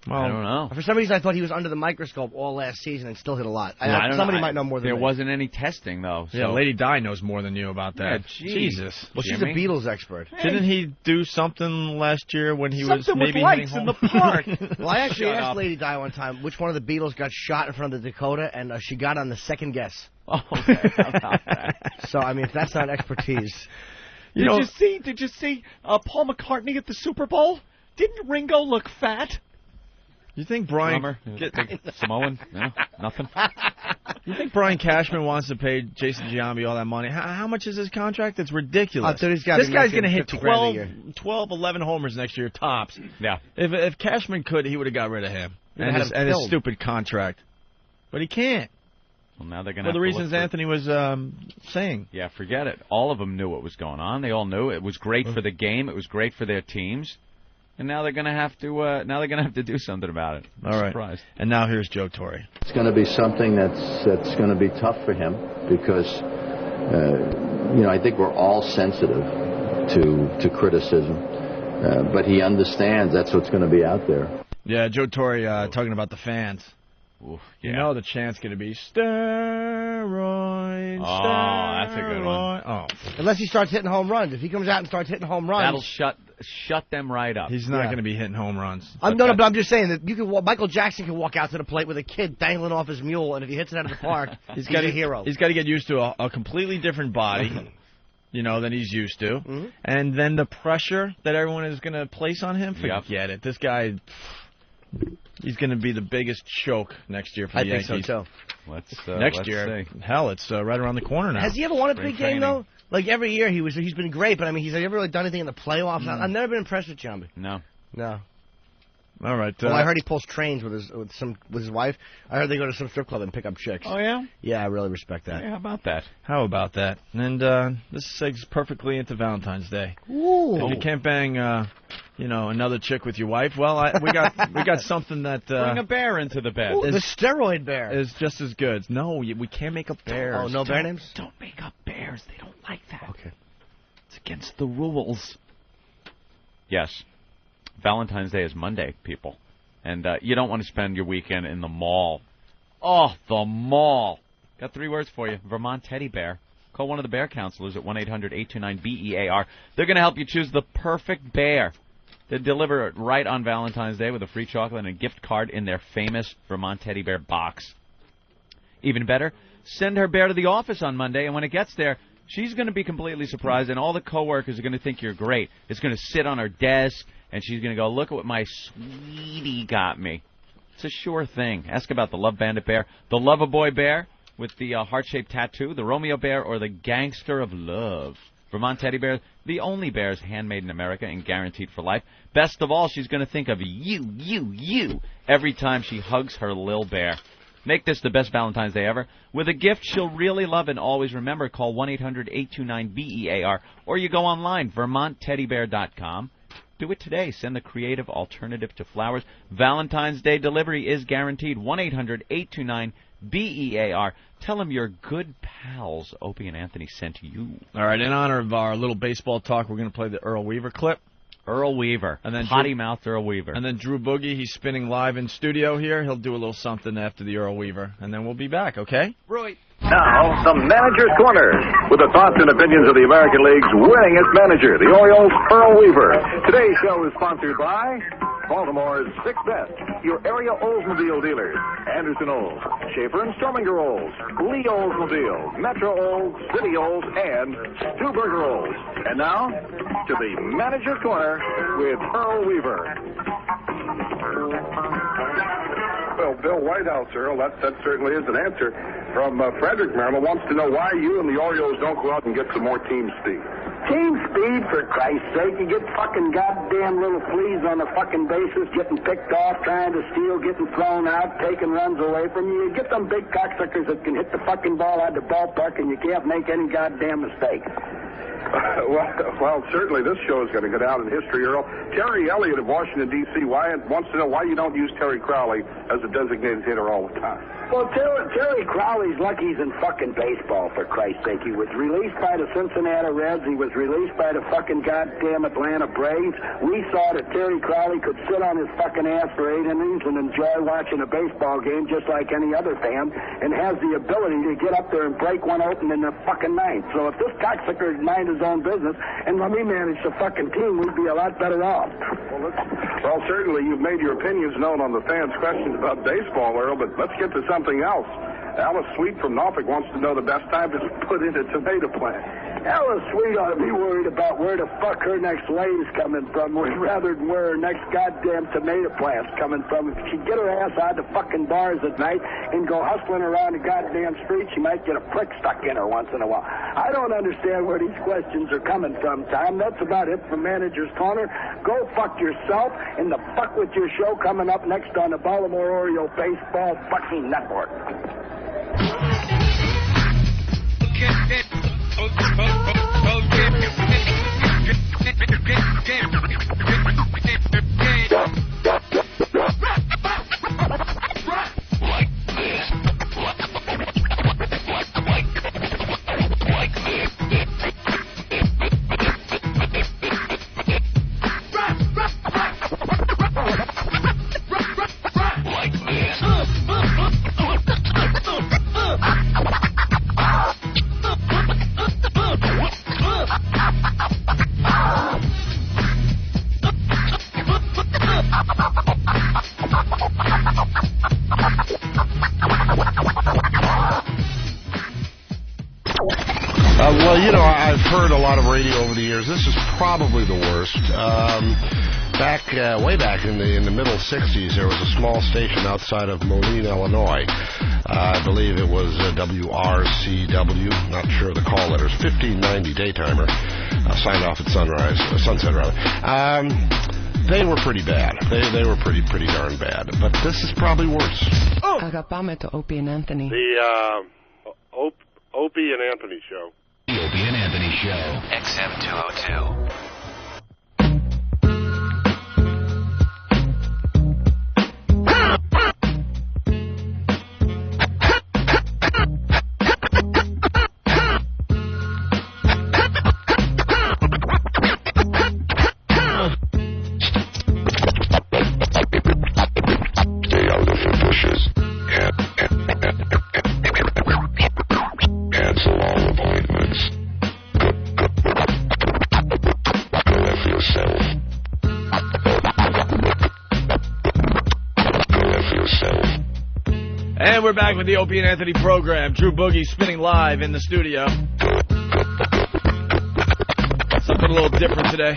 Well, I don't know. For some reason I thought he was under the microscope all last season and still hit a lot. Somebody might know more than there me. wasn't any testing though. So. Yeah, Lady Di knows more than you about that. Yeah, Jesus. Well, she's a Beatles expert. Hey. Didn't he do something last year when he was maybe with lights in the park? Well, I actually asked Lady Di one time which one of the Beatles got shot in front of the Dakota, and she got on the second guess. Oh, okay. How about that? So, I mean, if that's not expertise. Did you see Paul McCartney at the Super Bowl? Didn't Ringo look fat? You think Brian... Samoan? No, nothing. You think Brian Cashman wants to pay Jason Giambi all that money? How much is his contract? It's ridiculous. This guy's going to hit 12, 11 homers next year, tops. Yeah. If Cashman could, he would have got rid of him. And his stupid contract. But he can't. Well, now they're going for the reasons Anthony was saying. Yeah, forget it. All of them knew what was going on. They all knew it was great for the game. It was great for their teams. And now they're going to have to do something about it. All right. Surprised. And now here's Joe Torre. It's going to be something that's going to be tough for him because I think we're all sensitive to criticism, but he understands that's what's going to be out there. Yeah, Joe Torre talking about the fans. Oof, You know the chant's going to be steroids. Oh, that's a good one. Oh. Unless he starts hitting home runs. If he comes out and starts hitting home runs, that'll shut them right up. He's not going to be hitting home runs. But I'm just saying that Michael Jackson can walk out to the plate with a kid dangling off his mule, and if he hits it out of the park, he's a hero. He's got to get used to a completely different body, than he's used to, and then the pressure that everyone is going to place on him. Forget it. This guy. He's going to be the biggest choke next year for the Yankees. I think so, too. Next year. See. Hell, it's right around the corner now. Has he ever won a big game, though? Like, every year he's been great, but, I mean, he's ever really done anything in the playoffs? I've never been impressed with Giambi. No. All right. Well, I heard he pulls trains with his wife. I heard they go to some strip club and pick up chicks. Oh, yeah? Yeah, I really respect that. Yeah, how about that? And this segues perfectly into Valentine's Day. Ooh. If you can't bang, another chick with your wife, well, we got something that bring a bear into the bed. The steroid bear is just as good. No, we can't make up bears. Oh, no bear names? Don't make up bears. They don't like that. Okay. It's against the rules. Yes. Valentine's Day is Monday, people. And you don't want to spend your weekend in the mall. Oh, the mall. Got 3 words for you. Vermont Teddy Bear. Call one of the bear counselors at 1-800-829-BEAR. They're going to help you choose the perfect bear. They deliver it right on Valentine's Day with a free chocolate and a gift card in their famous Vermont Teddy Bear box. Even better, send her bear to the office on Monday, and when it gets there, she's going to be completely surprised, and all the coworkers are going to think you're great. It's going to sit on her desk, and she's going to go, look at what my sweetie got me. It's a sure thing. Ask about the Love Bandit bear, the Lover-Boy bear with the heart-shaped tattoo, the Romeo bear, or the Gangster of Love. Vermont teddy bears, the only bears handmade in America and guaranteed for life. Best of all, she's going to think of you every time she hugs her lil bear. Make this the best Valentine's Day ever. With a gift she'll really love, and always remember, call 1-800-829-BEAR, or you go online, VermontTeddyBear.com. Do it today. Send the creative alternative to flowers. Valentine's Day delivery is guaranteed. 1-800-829-BEAR. Tell them your good pals, Opie and Anthony, sent you. All right, in honor of our little baseball talk, we're going to play the Earl Weaver clip. Earl Weaver. And then potty-mouthed Earl Weaver. And then Drew Boogie, he's spinning live in studio here. He'll do a little something after the Earl Weaver. And then we'll be back, okay? Right. Now, the Manager's Corner, with the thoughts and opinions of the American League's winningest manager, the Orioles' Earl Weaver. Today's show is sponsored by Baltimore's Six Best, your area Oldsmobile dealers, Anderson Olds, Schaefer and Strominger Olds, Lee Oldsmobile, Metro Olds, City Olds, and Stuberger Olds. And now, to the Manager's Corner with Earl Weaver. Well, Bill Whitehouse, Earl, that certainly is an answer. From Frederick, Maryland, wants to know why you and the Orioles don't go out and get some more team speed. Team speed, for Christ's sake. You get fucking goddamn little fleas on the fucking bases, getting picked off, trying to steal, getting thrown out, taking runs away from you. You get them big cocksuckers that can hit the fucking ball out of the ballpark, and you can't make any goddamn mistake. Well, certainly this show is going to go down in history, Earl. Terry Elliott of Washington, D.C. wants to know why you don't use Terry Crowley as a designated hitter all the time. Well, Terry Crowley's lucky he's in fucking baseball, for Christ's sake. He was released by the Cincinnati Reds. He was released by the fucking goddamn Atlanta Braves. We saw that Terry Crowley could sit on his fucking ass for 8 innings and enjoy watching a baseball game just like any other fan, and has the ability to get up there and break one open in the fucking ninth. So if this cocksucker would mind his own business and let me manage the fucking team, we'd be a lot better off. Well, certainly you've made your opinions known on the fans' questions about baseball, Earl, but let's get to something else. Alice Sweet from Norfolk wants to know the best time to put in a tomato plant. Alice Sweet ought to be worried about where the fuck her next lay's coming from rather than where her next goddamn tomato plant's coming from. If she'd get her ass out of the fucking bars at night and go hustling around the goddamn street, she might get a prick stuck in her once in a while. I don't understand where these questions are coming from, Tom. That's about it from Manager's Corner. Go fuck yourself, and the fuck with your show coming up next on the Baltimore Oriole Baseball fucking Network. Well, you know, I've heard a lot of radio over the years. This is probably the worst. Way back in the middle 60s, there was a small station outside of Moline, Illinois. I believe it was WRCW, not sure of the call letters, 1590 daytimer, signed off at sunset rather. They were pretty bad. They were pretty darn bad. But this is probably worse. Agapame to Opie and Anthony. The Opie and Anthony Show. The Opie and Anthony Show. XM 202. Cancel all appointments. And we're back with the Opie and Anthony program. Drew Boogie spinning live in the studio. Something a little different today.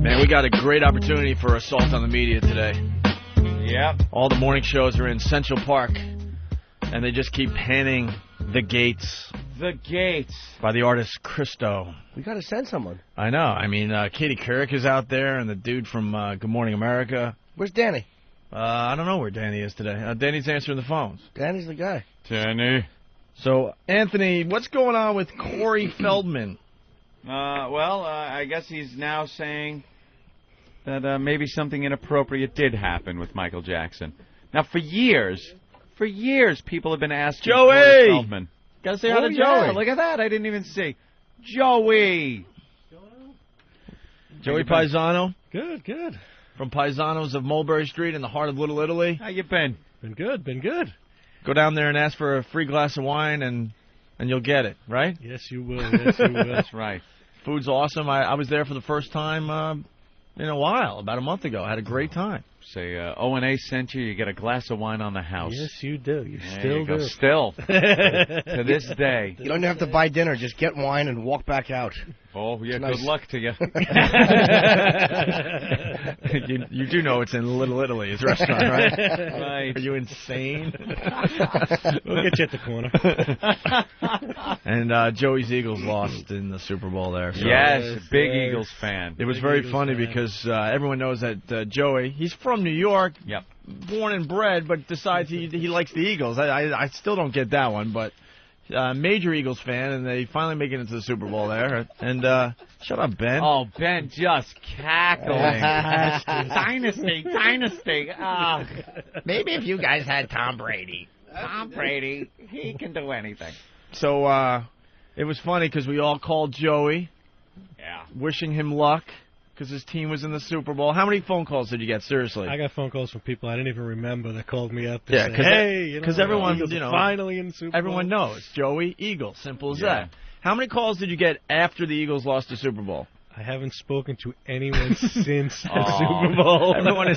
Man, we got a great opportunity for assault on the media today. Yep. All the morning shows are in Central Park, and they just keep panning the gates. The gates. By the artist Christo. We got to send someone. I know. I mean, Katie Couric is out there, and the dude from Good Morning America. Where's Danny? I don't know where Danny is today. Danny's answering the phones. Danny's the guy. Danny. So, Anthony, what's going on with Corey Feldman? I guess he's now saying that maybe something inappropriate did happen with Michael Jackson. Now, for years, people have been asking Corey Feldman. Gotta say hi to Joey. Yeah, look at that. I didn't even see. Joey Paizano. Good. From Paizano's of Mulberry Street in the heart of Little Italy. How you been? Been good. Go down there and ask for a free glass of wine, and you'll get it, right? Yes, you will. That's right. Food's awesome. I was there for the first time in a while, about a month ago. I had a great time. Say, O&A sent you. You get a glass of wine on the house. Yes, you do. You there still you go. do. Still. To this day. You don't have to buy dinner. Just get wine and walk back out. Oh, yeah, Nice. good luck to you. You do know it's in Little Italy, his restaurant, right? Right. Are you insane? We'll get you at the corner. And Joey's Eagles lost in the Super Bowl there. So. Yes, big Eagles fan. It was very funny because everyone knows that Joey, he's from New York, yep, born and bred, but decides he likes the Eagles. I still don't get that one, but major Eagles fan, and they finally make it into the Super Bowl there. And shut up, Ben. Oh, Ben just cackling. Dynasty. Maybe if you guys had Tom Brady. Tom Brady, he can do anything. So it was funny because we all called Joey, wishing him luck because his team was in the Super Bowl. How many phone calls did you get? Seriously, I got phone calls from people I didn't even remember that called me up. To yeah, say, hey, because everyone, finally in the Super Bowl. Everyone knows Joey Eagles. Simple as that. How many calls did you get after the Eagles lost the Super Bowl? I haven't spoken to anyone since the Super Bowl. Everyone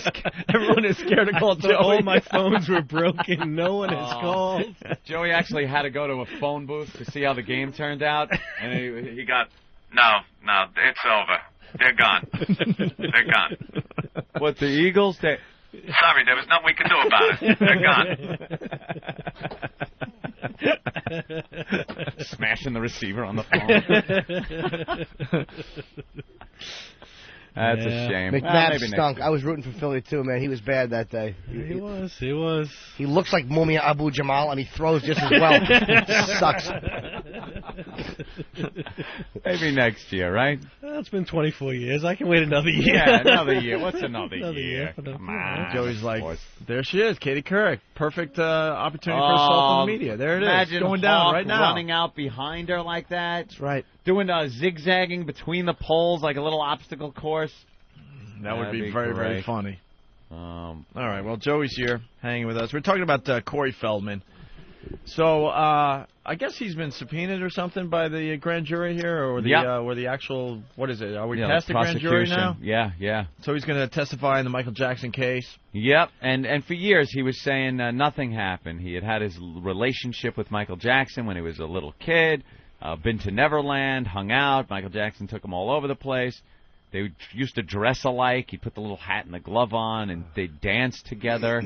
is scared to call Joey. All my phones were broken. No one has called. Joey actually had to go to a phone booth to see how the game turned out, and he got, no, it's over. They're gone. They're gone. What, the Eagles? Sorry, there was nothing we could do about it. They're gone. Smashing the receiver on the phone. That's a shame. McNabb stunk. I was rooting for Philly, too, man. He was bad that day. He was. He looks like Mumia Abu Jamal, and he throws just as well. Sucks. Maybe next year, right? It's been 24 years. I can wait another year. Yeah, another year. What's another year? Come on. Joey's like, there she is, Katie Couric. Perfect opportunity for assault on the media. There it is. Imagine going down right now. Running out behind her like that. That's right. Doing zigzagging between the poles like a little obstacle course. That would be very, very funny. All right, well, Joey's here hanging with us. We're talking about Corey Feldman. So I guess he's been subpoenaed or something by the grand jury here, or the actual, what is it? Are we past the grand jury now? Yeah. So he's going to testify in the Michael Jackson case. Yep, and for years he was saying nothing happened. He had his relationship with Michael Jackson when he was a little kid, been to Neverland, hung out. Michael Jackson took him all over the place. They used to dress alike. He'd put the little hat and the glove on, and they'd dance together.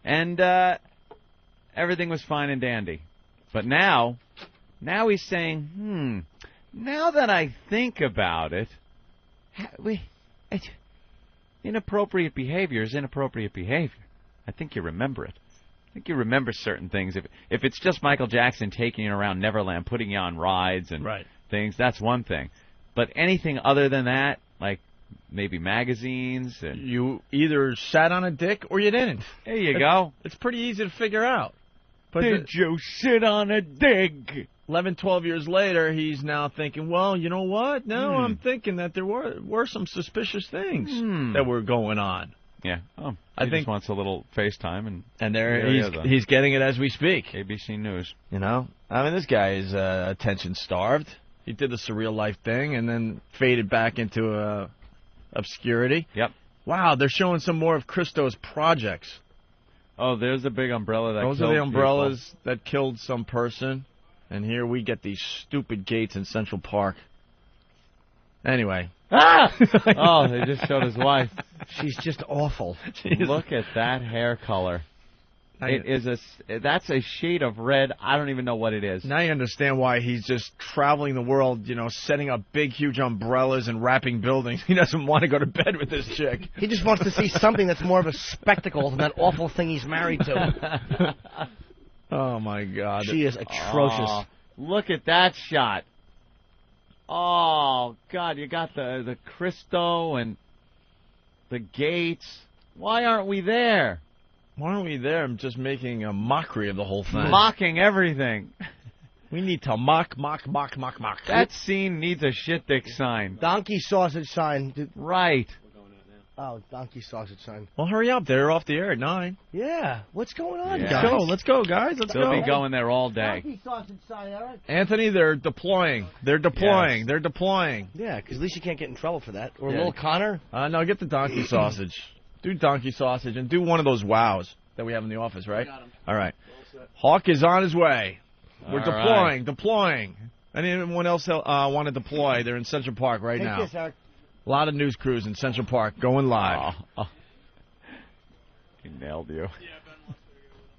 And everything was fine and dandy. But now he's saying, now that I think about it, inappropriate behavior is inappropriate behavior. I think you remember it. I think you remember certain things. If it's just Michael Jackson taking you around Neverland, putting you on rides and things, that's one thing. But anything other than that, like maybe magazines. You either sat on a dick or you didn't. There you go. It's pretty easy to figure out. But did you sit on a dick? 11, 12 years later, he's now thinking, well, you know what? Now I'm thinking that there were some suspicious things that were going on. Yeah. Oh, I think just wants a little FaceTime, and there he's getting it as we speak. ABC News. You know, I mean, this guy is attention starved. He did the surreal life thing and then faded back into obscurity. Yep. Wow, they're showing some more of Christo's projects. Oh, there's a big umbrella that Those killed are the umbrellas people. that killed some person. And here we get these stupid gates in Central Park. Anyway. Ah! Oh, they just showed his wife. She's just awful. Look at that hair color. That's a shade of red. I don't even know what it is. Now you understand why he's just traveling the world, setting up big, huge umbrellas and wrapping buildings. He doesn't want to go to bed with this chick. He just wants to see something that's more of a spectacle than that awful thing he's married to. Oh, my God. She is atrocious. Oh, look at that shot. Oh, God, you got the Christo and the gates. Why aren't we there? Why aren't we there? I'm just making a mockery of the whole thing. Mocking everything. We need to mock. That scene needs a shit dick sign. Donkey sausage sign. Right. Oh, donkey sausage sign. Well, hurry up. They're off the air at 9. Yeah. What's going on, Yeah. guys? Let's go, guys. Let's They'll go. be going there all day. Donkey sausage sign, Eric. Anthony, they're deploying. They're deploying. Yes. They're deploying. Yeah, because at least you can't get in trouble for that. Or Yeah. little Connor. No, get the donkey sausage. Do donkey sausage and do one of those wows that we have in the office, right? All right. Hawk is on his way. We're All deploying. Anyone else want to deploy? They're in Central Park right now. Take this, Eric. A lot of news crews in Central Park going live. Oh. He nailed you.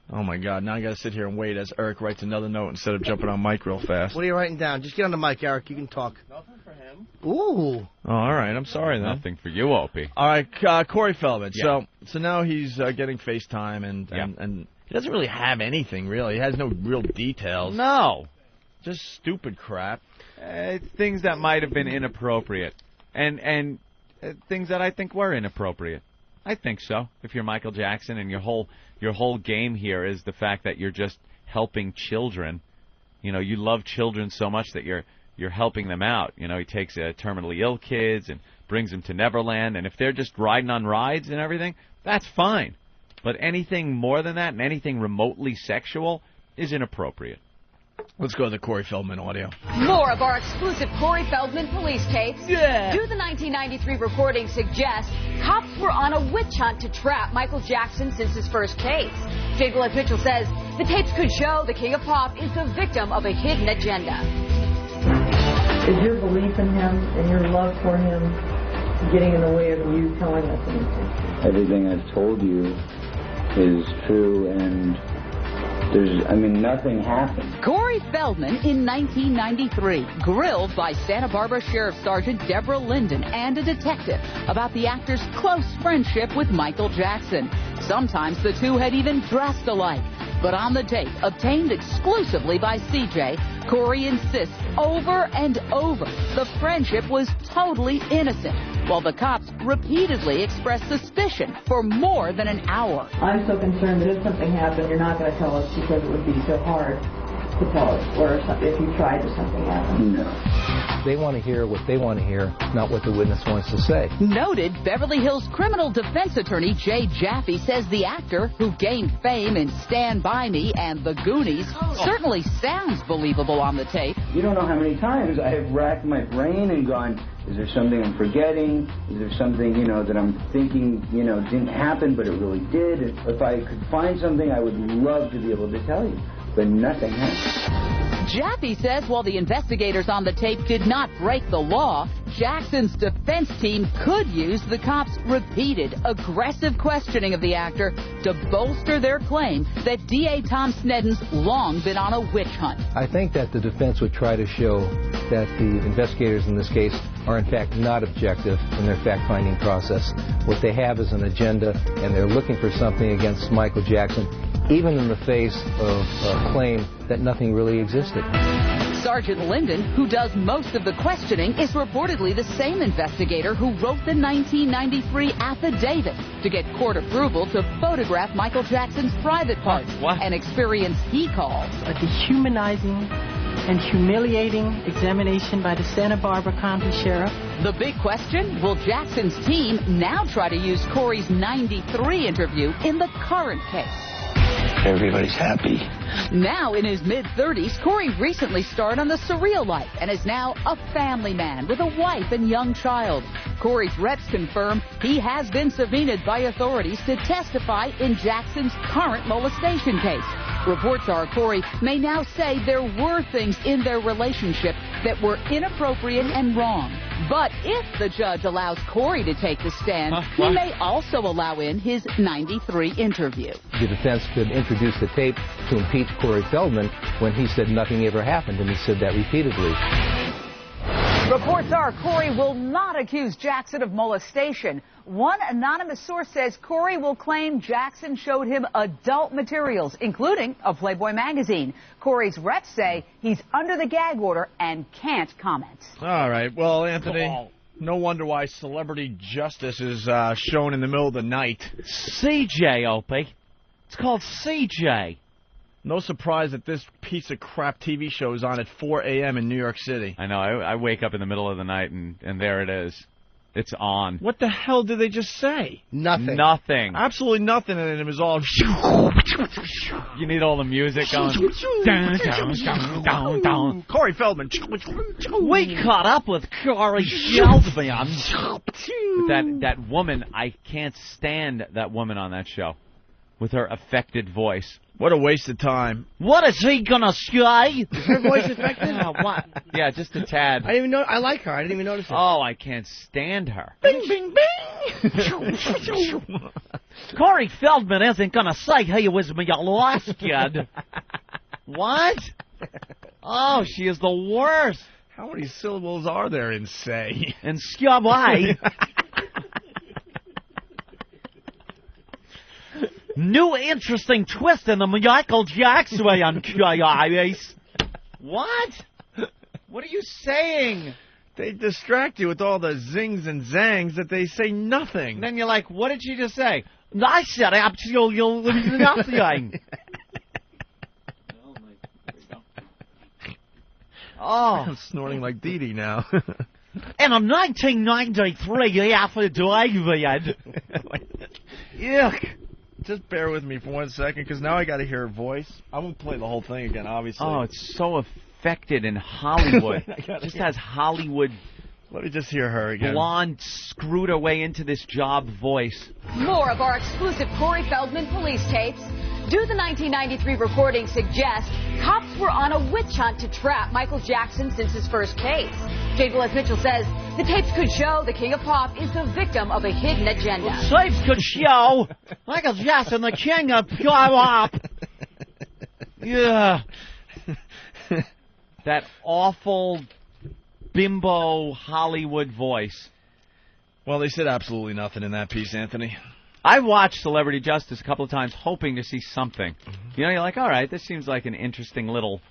Oh, my God. Now I got to sit here and wait as Eric writes another note instead of jumping on mic real fast. What are you writing down? Just get on the mic, Eric. You can talk. Nothing for him. Ooh. Oh, all right. I'm sorry, then. Nothing for you, Opie. All right, Corey Feldman. Yeah. So now he's getting FaceTime, and he doesn't really have anything, really. He has no real details. No. Just stupid crap. Things that might have been inappropriate. And things that I think were inappropriate. I think so. If you're Michael Jackson and your whole game here is the fact that you're just helping children, you love children so much that you're helping them out. He takes terminally ill kids and brings them to Neverland, and if they're just riding on rides and everything, that's fine. But anything more than that and anything remotely sexual is inappropriate. Let's go to the Corey Feldman audio. More of our exclusive Corey Feldman police tapes. Yeah. Do the 1993 recording suggest cops were on a witch hunt to trap Michael Jackson since his first case? Jay Mohr Mitchell says the tapes could show the King of Pop is the victim of a hidden agenda. Is your belief in him and your love for him getting in the way of you telling us anything? Everything I've told you is true, and nothing happened. Corey Feldman in 1993, grilled by Santa Barbara Sheriff Sergeant Deborah Linden and a detective about the actor's close friendship with Michael Jackson. Sometimes the two had even dressed alike. But on the tape, obtained exclusively by CJ, Corey insists over and over the friendship was totally innocent, while the cops repeatedly expressed suspicion for more than an hour. I'm so concerned that if something happened, you're not going to tell us because it would be so hard to tell us, or if you tried or something happened. No. They want to hear what they want to hear, not what the witness wants to say. Noted Beverly Hills criminal defense attorney Jay Jaffe says the actor, who gained fame in Stand By Me and The Goonies, certainly sounds believable on the tape. You don't know how many times I have racked my brain and gone, is there something I'm forgetting? Is there something, that I'm thinking, didn't happen, but it really did? If I could find something, I would love to be able to tell you. But nothing happened. Jaffe says while the investigators on the tape did not break the law, Jackson's defense team could use the cops' repeated, aggressive questioning of the actor to bolster their claim that D.A. Tom Sneddon's long been on a witch hunt. I think that the defense would try to show that the investigators in this case are in fact not objective in their fact-finding process. What they have is an agenda, and they're looking for something against Michael Jackson, even in the face of a claim that nothing really existed. Sergeant Linden, who does most of the questioning, is reportedly the same investigator who wrote the 1993 affidavit to get court approval to photograph Michael Jackson's private parts, an experience he calls A dehumanizing and humiliating examination by the Santa Barbara County Sheriff. The big question, will Jackson's team now try to use Corey's 93 interview in the current case? everybody's happy. Now in his mid-30s, Corey recently starred on The Surreal Life and is now a family man with a wife and young child. Corey's reps confirm he has been subpoenaed by authorities to testify in Jackson's current molestation case. Reports are Corey may now say there were things in their relationship that were inappropriate and wrong. But if the judge allows Corey to take the stand, he may also allow in his '93 interview. The defense could introduce the tape to impeach Corey Feldman when he said nothing ever happened, and he said that repeatedly. Reports are Corey will not accuse Jackson of molestation. One anonymous source says Corey will claim Jackson showed him adult materials, including a Playboy magazine. Corey's reps say he's under the gag order and can't comment. All right. Well, Anthony, no wonder why celebrity justice is shown in the middle of the night. CJ, Opie. It's called CJ. No surprise that this piece of crap TV show is on at 4 a.m. in New York City. I know. I wake up in the middle of the night, and there it is. It's on. What the hell did they just say? Nothing. Nothing. Absolutely nothing, and it was all... You need all the music going. Corey Feldman. We caught up with Corey Feldman. That woman, I can't stand that woman on that show with her affected voice. What a waste of time. What is he gonna say? Is her voice affected? What? Yeah, just a tad. I didn't even know. I like her. I didn't even notice it. Oh, I can't stand her. Bing, bing, bing. Corey Feldman isn't gonna say he was my lost kid. What? Oh, she is the worst. How many syllables are there in say? And Giambi. New interesting twist in the Michael Jackson way on QIS. What? What are you saying? They distract you with all the zings and zangs that they say nothing. And then you're like, what did she just say? I said absolutely nothing. Oh. I'm snorting like Dee Dee now. And in 1993, after David. Yuck. Just bear with me for 1 second, because now I got to hear her voice. I won't play the whole thing again, obviously. Oh, it's so affected in Hollywood. Just has Hollywood. Let me just hear her again. Blonde, screwed her way into this job voice. More of our exclusive Corey Feldman police tapes. Do the 1993 recordings suggest cops were on a witch hunt to trap Michael Jackson since his first case? J. Willis Mitchell says the tapes could show the king of pop is the victim of a hidden agenda. The tapes could show Michael Jackson, the king of pop. Yeah. That awful bimbo Hollywood voice. Well, they said absolutely nothing in that piece, Anthony. I watched Celebrity Justice a couple of times hoping to see something. You know, you're like, all right, this seems like an interesting little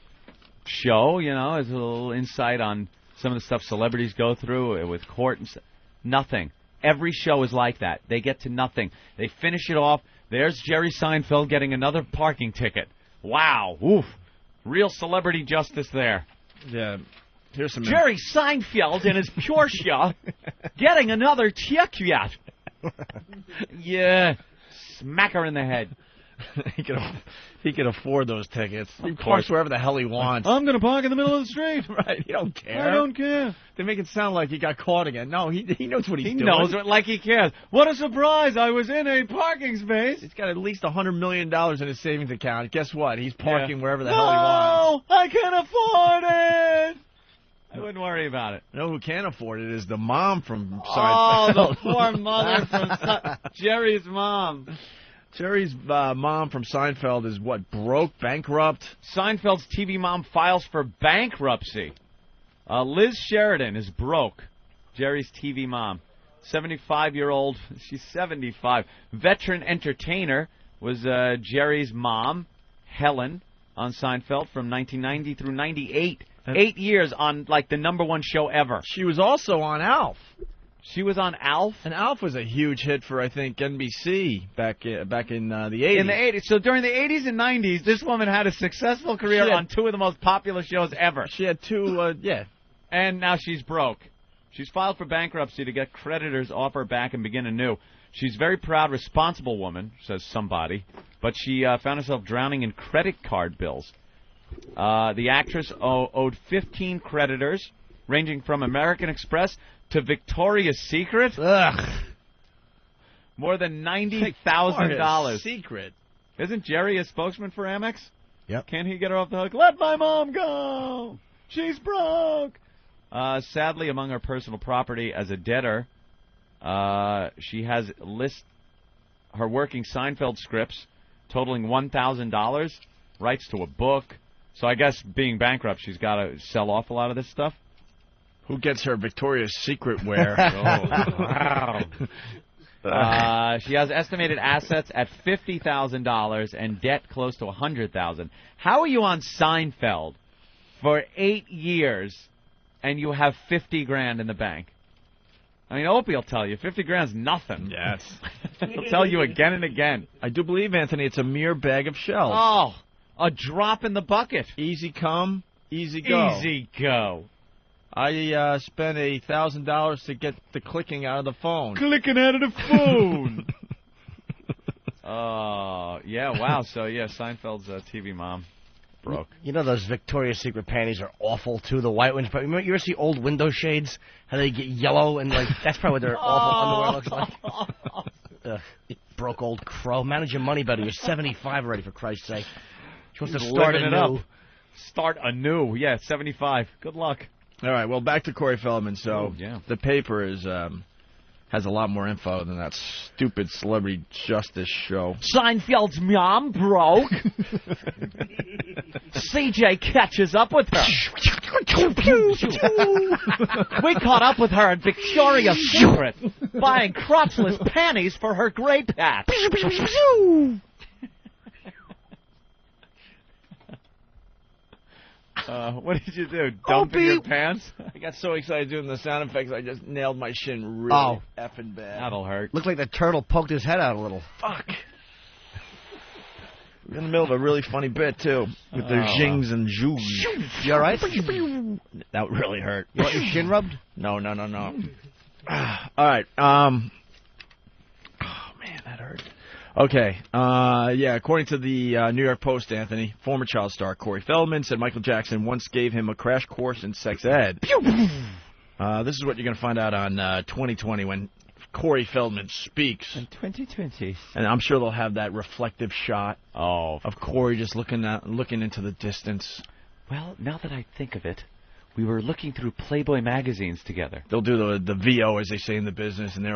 show, you know, it's a little insight on some of the stuff celebrities go through with court and stuff. Nothing. Every show is like that. They get to nothing. They finish it off. There's Jerry Seinfeld getting another parking ticket. Wow. Oof. Real Celebrity Justice there. Yeah. Here's some Jerry Seinfeld in his Porsche getting another ticket. Yeah, smack her in the head. he can afford those tickets. He parks wherever the hell he wants. I'm going to park in the middle of the street. Right, he don't care. I don't care. They make it sound like he got caught again. No, he knows what he's doing. He knows it like he cares. What a surprise, I was in a parking space. He's got at least $100 million in his savings account. Guess what? He's parking wherever the hell he wants. No, I can afford it. I wouldn't worry about it. You know who can't afford it is the mom from Seinfeld. Oh, the poor mother from Jerry's mom. Jerry's mom from Seinfeld is what, broke, bankrupt? Seinfeld's TV mom files for bankruptcy. Liz Sheridan is broke. Jerry's TV mom. 75-year-old, she's 75. Veteran entertainer was Jerry's mom, Helen, on Seinfeld from 1990 through 98. 8 years on, like, the #1 show ever. She was also on Alf. She was on Alf? And Alf was a huge hit for, I think, NBC back in the 80s. In the 80s. So during the 80s and 90s, this woman had a successful career on 2 of the most popular shows ever. She had 2, yeah. And now she's broke. She's filed for bankruptcy to get creditors off her back and begin anew. She's a very proud, responsible woman, says somebody, but she found herself drowning in credit card bills. The actress owed 15 creditors, ranging from American Express to Victoria's Secret. Ugh. More than $90,000. Secret. Isn't Jerry a spokesman for Amex? Yep. Can't he get her off the hook? Let my mom go. She's broke. Sadly, among her personal property as a debtor, she has her working Seinfeld scripts totaling $1,000, rights to a book. So I guess being bankrupt, she's got to sell off a lot of this stuff. Who gets her Victoria's Secret wear? Wow. She has estimated assets at $50,000 and debt close to $100,000. How are you on Seinfeld for 8 years and you have $50,000 in the bank? I mean, Opie will tell you, 50 grand's nothing. Yes. He'll tell you again and again. I do believe, Anthony, it's a mere bag of shells. Oh, a drop in the bucket. Easy come, easy go. Easy go. I spent $1,000 to get the clicking out of the phone. Clicking out of the phone. Yeah, wow. So, yeah, Seinfeld's TV mom broke. You know those Victoria's Secret panties are awful, too, the white ones. But remember, you ever see old window shades? How they get yellow and, like, that's probably what their awful underwear looks like. You broke old crow. Manage your money better. You're 75 already, for Christ's sake. You're supposed to start anew. Start anew. Yeah, 75. Good luck. All right, well, back to Corey Feldman. So the paper has a lot more info than that stupid celebrity justice show. Seinfeld's mom broke. CJ catches up with her. We caught up with her in Victoria's Secret, buying crotchless panties for her gray patch. What did you do? Dump in your pants? I got so excited doing the sound effects, I just nailed my shin really effing bad. That'll hurt. Looked like the turtle poked his head out a little. Fuck. We're in the middle of a really funny bit, too, with their zhings and zhoogs. You all right? That really hurt. You want your shin rubbed? No. All right. Oh, man, that hurt. Okay. According to the New York Post, Anthony, former child star Corey Feldman said Michael Jackson once gave him a crash course in sex ed. This is what you're going to find out on 2020 when Corey Feldman speaks. In 2020. And I'm sure they'll have that reflective shot of Corey just looking into the distance. Well, now that I think of it, we were looking through Playboy magazines together. They'll do the VO, as they say in the business, and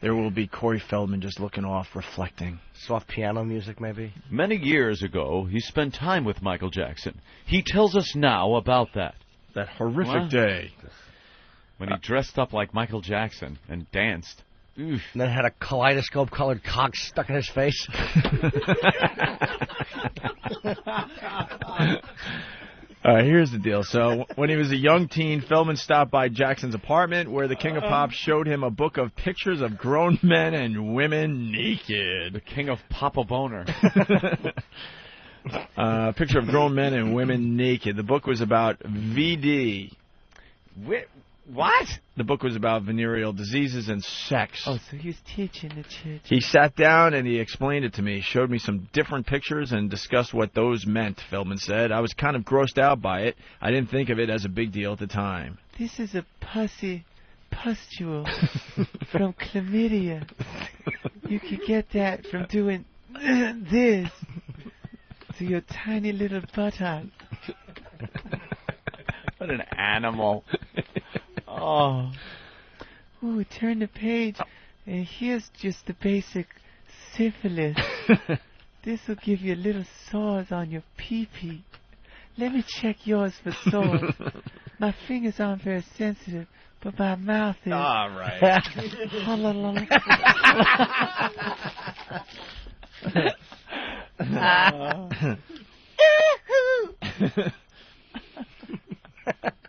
there will be Corey Feldman just looking off, reflecting. Soft piano music, maybe? Many years ago, he spent time with Michael Jackson. He tells us now about that. That horrific day. When he dressed up like Michael Jackson and danced. Oof. And then had a kaleidoscope-colored cock stuck in his face. Here's the deal. So, when he was a young teen, Feldman stopped by Jackson's apartment where the King of Pop showed him a book of pictures of grown men and women naked. The King of Papa Boner. Picture of grown men and women naked. The book was about VD. What? The book was about venereal diseases and sex. Oh, so he was teaching the church. He sat down and he explained it to me. He showed me some different pictures and discussed what those meant, Feldman said. I was kind of grossed out by it. I didn't think of it as a big deal at the time. This is a pustule from chlamydia. You could get that from doing this to your tiny little buttock. What an animal. Oh. Ooh, turn the page, and here's just the basic syphilis. This will give you little sores on your pee-pee. Let me check yours for sores. My fingers aren't very sensitive, but my mouth is. All right.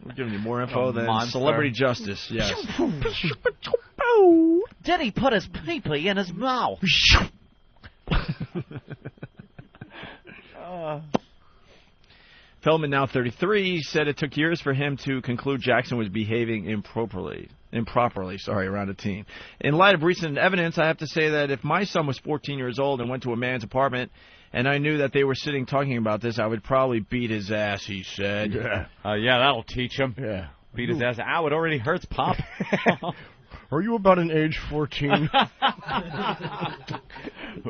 We're giving you more info than Celebrity Justice. Yes. Did he put his pee-pee in his mouth? Feldman, now 33, said it took years for him to conclude Jackson was behaving improperly. improperly, around a teen. In light of recent evidence, I have to say that if my son was 14 years old and went to a man's apartment and I knew that they were sitting talking about this, I would probably beat his ass, he said. Yeah, that'll teach him. Yeah. Beat his ass. Ow, it already hurts, Pop. Are you about an age 14?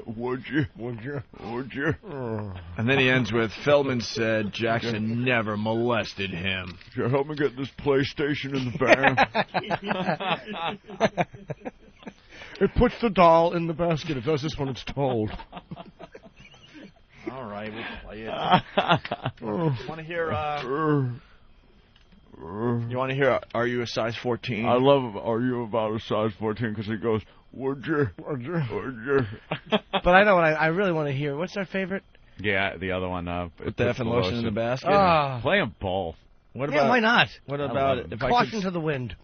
Would you? And then he ends with, Feldman said Jackson never molested him. Can you help me get this PlayStation in the van? It puts the doll in the basket. It does this when it's told. All right, we'll play it. Want to hear... You want to hear, are you a size 14? I love, are you about a size 14? Because he goes, would you? But I know what I really want to hear. What's our favorite? Yeah, the other one. Put the effing lotion in the basket. Play them both. What yeah, about, why not? What about if I Caution to the wind.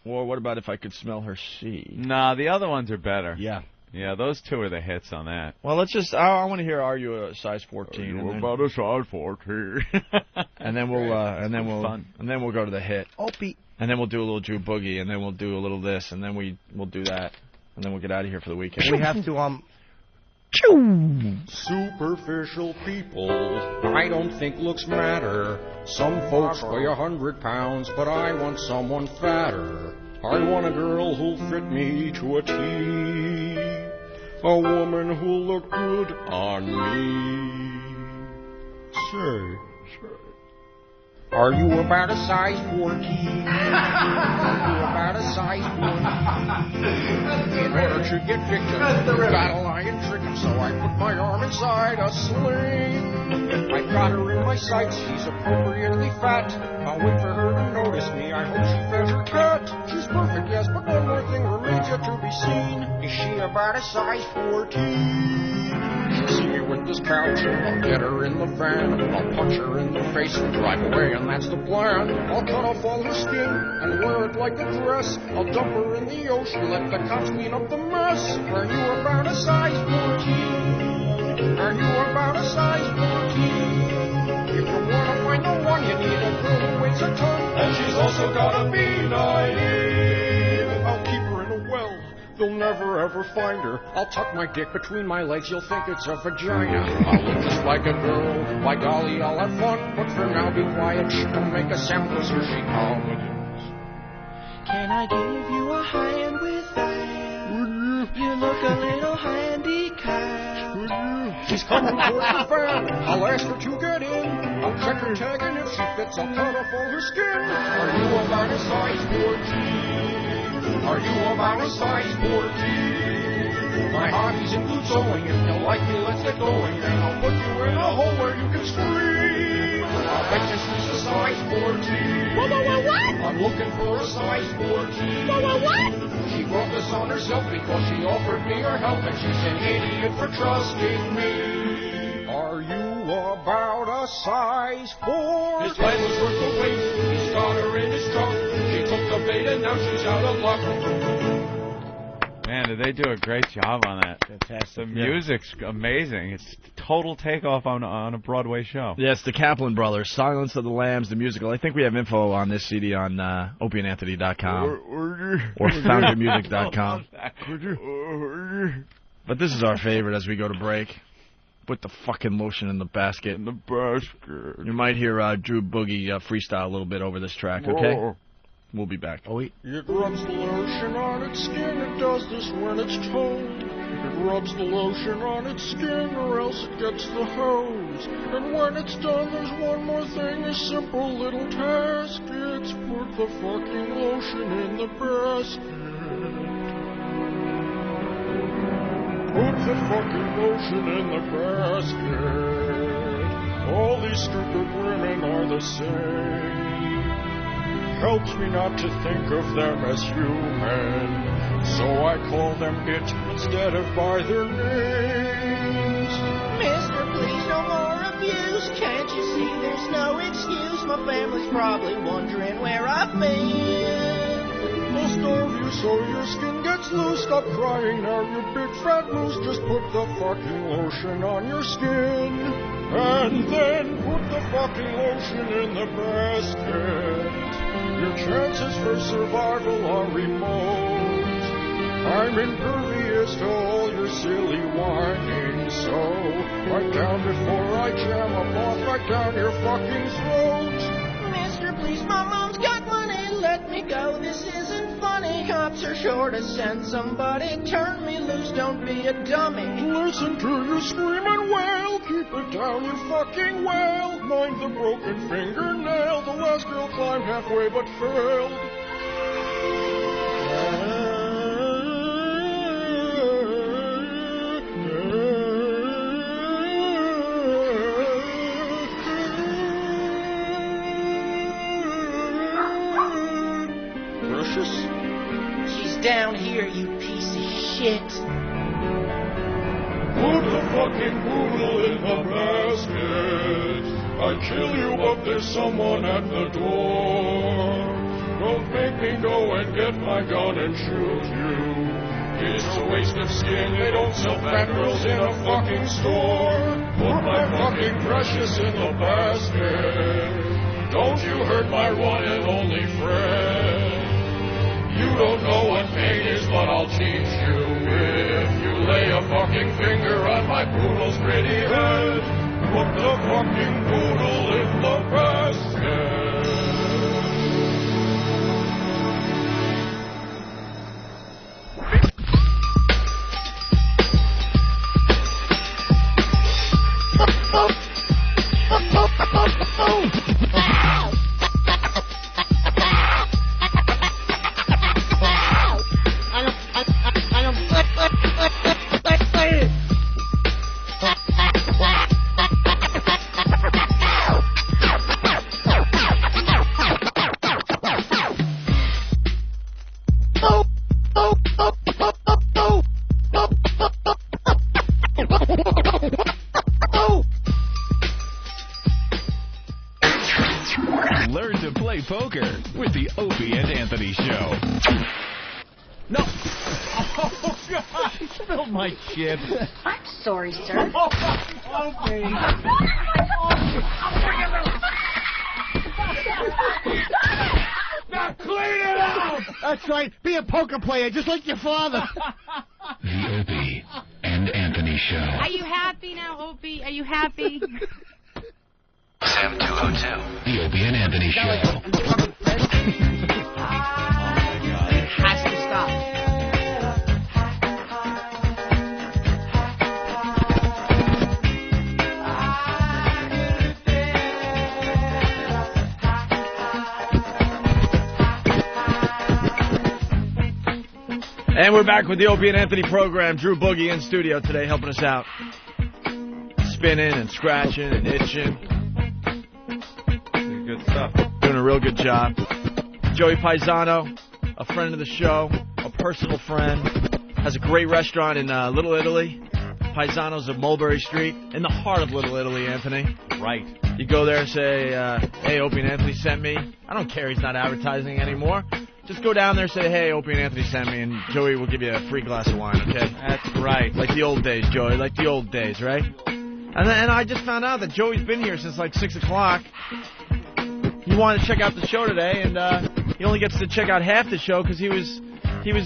Or what about if I could smell her seed? Nah, the other ones are better. Yeah. Yeah, those two are the hits on that. Well, let's just, I want to hear, are you a size 14? Are you about a size 14? And then we'll go to the hit. Opie. And then we'll do a little Drew Boogie, and then we'll do a little this, and then we'll do that, and then we'll get out of here for the weekend. We have to, Superficial people, I don't think looks matter. Some folks weigh 100 pounds, but I want someone fatter. I want a girl who'll fit me to a T. A woman who'll look good on me. Say. Are you about a size 14? Are you about a size 14? In order to get victim, you gotta lie and trick him. So I put my arm inside a sling. I've got her in my sights, she's appropriately fat. I'll wait for her to notice me, I hope she fed her cat. She's perfect, yes, but one more thing remains yet to be seen. Is she about a size 14? She'll see me with this couch, I'll get her in the van. I'll punch her in the face and drive away, and that's the plan. I'll cut off all her skin and wear it like a dress. I'll dump her in the ocean, let the cops clean up the mess. Are you about a size 14? Are you about a size 14? If you wanna find the one, you need a girl who weighs a ton. And she's also gotta be naive. I'll keep her in a well, they'll never ever find her. I'll tuck my dick between my legs, you'll think it's a vagina. I'll look just like a girl, by golly, I'll have fun. But for now, be quiet, shh, don't make a sound, cause here she comes. Can I give you a hand with that? You look a little handicapped. She's coming towards the van, I'll ask her to get in. I'll check her tag, and if she fits, I'll cut off all her skin. Are you about a size 14? Are you about a size 14? My hobbies include sewing. If you like me, let's get going. And I'll put you in a hole where you can scream. I bet you she's a size 14. What? I'm looking for a size 14. What? She brought this on herself because she offered me her help, and she's an idiot for trusting me. Are you about a size 4? His life was worth the wait. He's got her in his trunk. She took the bait and now she's out of luck. Man, did they do a great job on that? Fantastic. The music's amazing. It's total takeoff on a Broadway show. Yeah, it's the Kaplan Brothers, Silence of the Lambs, the musical. I think we have info on this CD on opieandanthony.com or foundermusic.com. But this is our favorite as we go to break. Put the fucking lotion in the basket. In the basket. You might hear Drew Boogie freestyle a little bit over this track, okay? Whoa. We'll be back. It rubs the lotion on its skin. It does this when it's told. It rubs the lotion on its skin, or else it gets the hose. And when it's done, there's one more thing, a simple little task. It's put the fucking lotion in the basket. Put the fucking lotion in the basket. All these stupid women are the same. Helps me not to think of them as human, so I call them it instead of by their names. Mister, please no more abuse. Can't you see there's no excuse? My family's probably wondering where I've been. I'll starve you so your skin gets loose. Stop crying now, you big fat moose. Just put the fucking lotion on your skin, and then put the fucking lotion in the basket. You your chances for survival are remote. I'm impervious to all your silly whining, so right down before I jam a bomb right down your fucking throat. Mister, please, my mom's got money. Let me go. This isn't funny. Cops are sure to send somebody. Turn me loose. Don't be a dummy. Listen to you screaming wail. Keep it down, you fucking wail. Mind the broken fingernail. The last girl climbed halfway but failed. She's down here, you piece of shit. Put the fucking poodle in the basket. I'd kill you, but there's someone at the door. Don't make me go and get my gun and shoot you. It's a waste of skin. They don't sell fat girls in a fucking store. Put my fucking precious in the basket. Don't you hurt my one and only friend. You don't know what pain is, but I'll teach you. If you lay a fucking finger on my poodle's pretty head, put the fucking poodle in the basket. Learn to play poker with the Opie and Anthony Show. No. Oh, God. He spilled my chip. I'm sorry, sir. Okay. Now clean it out! That's right. Be a poker player, just like your father. The Opie and Anthony Show. Are you happy now, Opie? Are you happy? Sam 202. The Opie and Anthony Show. It has to stop. And we're back with the Opie and Anthony program. Drew Boogie in studio today helping us out. Spinning and scratching and itching. Good stuff. Doing a real good job. Joey Paizano, a friend of the show, a personal friend, has a great restaurant in Little Italy. Paizano's at Mulberry Street, in the heart of Little Italy, Anthony. Right. You go there and say, hey, Opie and Anthony sent me. I don't care, he's not advertising anymore. Just go down there and say, hey, Opie and Anthony sent me, and Joey will give you a free glass of wine, okay? That's right. Like the old days, Joey, like the old days, right? And I just found out that Joey's been here since like 6 o'clock. He wanted to check out the show today, and he only gets to check out half the show because he was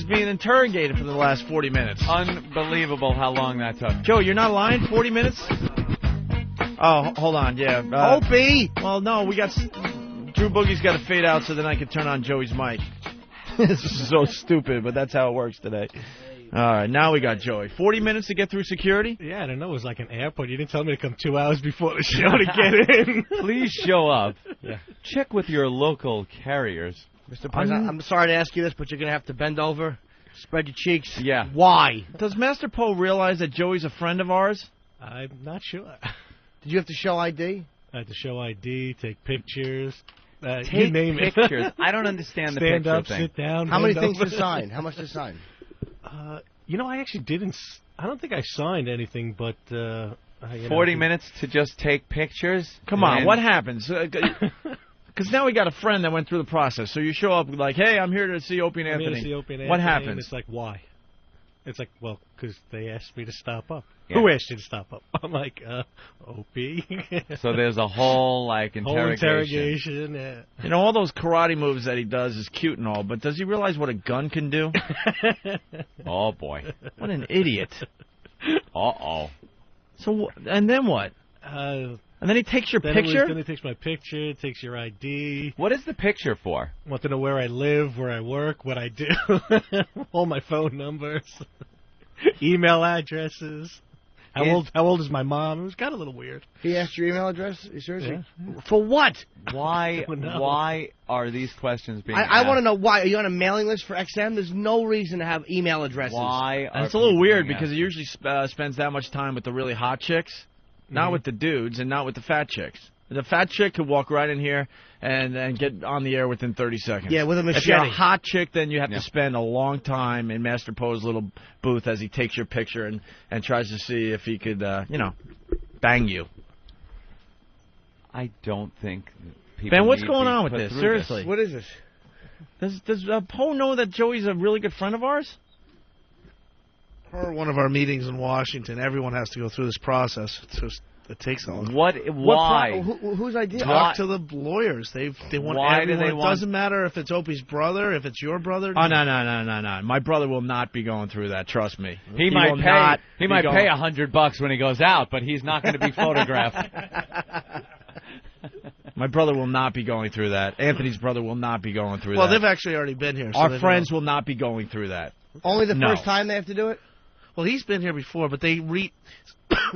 being interrogated for the last 40 minutes. Unbelievable how long that took. Joe, you're not lying? 40 minutes? Oh, hold on, yeah. Opie! Well, no, we got... Drew Boogie's got to fade out so then I can turn on Joey's mic. This is so stupid, but that's how it works today. All right, now we got Joey. 40 minutes to get through security? Yeah, I don't know. It was like an airport. You didn't tell me to come 2 hours before the show to get in. Please show up. Yeah. Check with your local carriers. Mr. President, I'm sorry to ask you this, but you're going to have to bend over, spread your cheeks. Yeah. Why? Does Master Poe realize that Joey's a friend of ours? I'm not sure. Did you have to show ID? I had to show ID, take pictures. Take you name pictures. It. I don't understand the Stand picture up, thing. sit down. How many bend things over. to sign? How much to sign? You know, I actually didn't. I don't think I signed anything, but 40 minutes to just take pictures? Come on, what happens? Because now we got a friend that went through the process. So you show up like, hey, I'm here to see Opie and Anthony. I'm here to see Opie and what Anthony, happens? And it's like, why? It's like, well, because they asked me to stop up. Yeah. Who asked you to stop up? I'm like, Opie. So there's a whole, like, interrogation. Yeah. You know, all those karate moves that he does is cute and all, but does he realize what a gun can do? Oh, boy. What an idiot. Uh-oh. So, and then what? And then he takes your picture? Then he takes my picture, takes your ID. What is the picture for? Want to know where I live, where I work, what I do, all my phone numbers, email addresses. How old is my mom? It was kind of a little weird. He asked your email address? Seriously? Yeah. For what? Why are these questions being asked? I want to know why. Are you on a mailing list for XM? There's no reason to have email addresses. Why? And it's a little weird because he usually spends that much time with the really hot chicks, not with the dudes and not with the fat chicks. The fat chick could walk right in here and get on the air within 30 seconds. Yeah, with a machete. If you're a hot chick, then you have to spend a long time in Master Poe's little booth as he takes your picture and tries to see if he could, bang you. I don't think people Ben, what's need going to on with put this? through Seriously. What is this? Does Poe know that Joey's a really good friend of ours? Per one of our meetings in Washington, everyone has to go through this process. It's just, it takes so long. Why? Whose idea? Talk to the lawyers. They want Why everyone. do they It doesn't matter if it's Opie's brother, if it's your brother. Oh, no. My brother will not be going through that. Trust me. He might pay $100 when he goes out, but he's not going to be photographed. My brother will not be going through that. Anthony's brother will not be going through that. Well, they've actually already been here. So Our friends will not be going through that. Only the first time they have to do it? Well, he's been here before, but they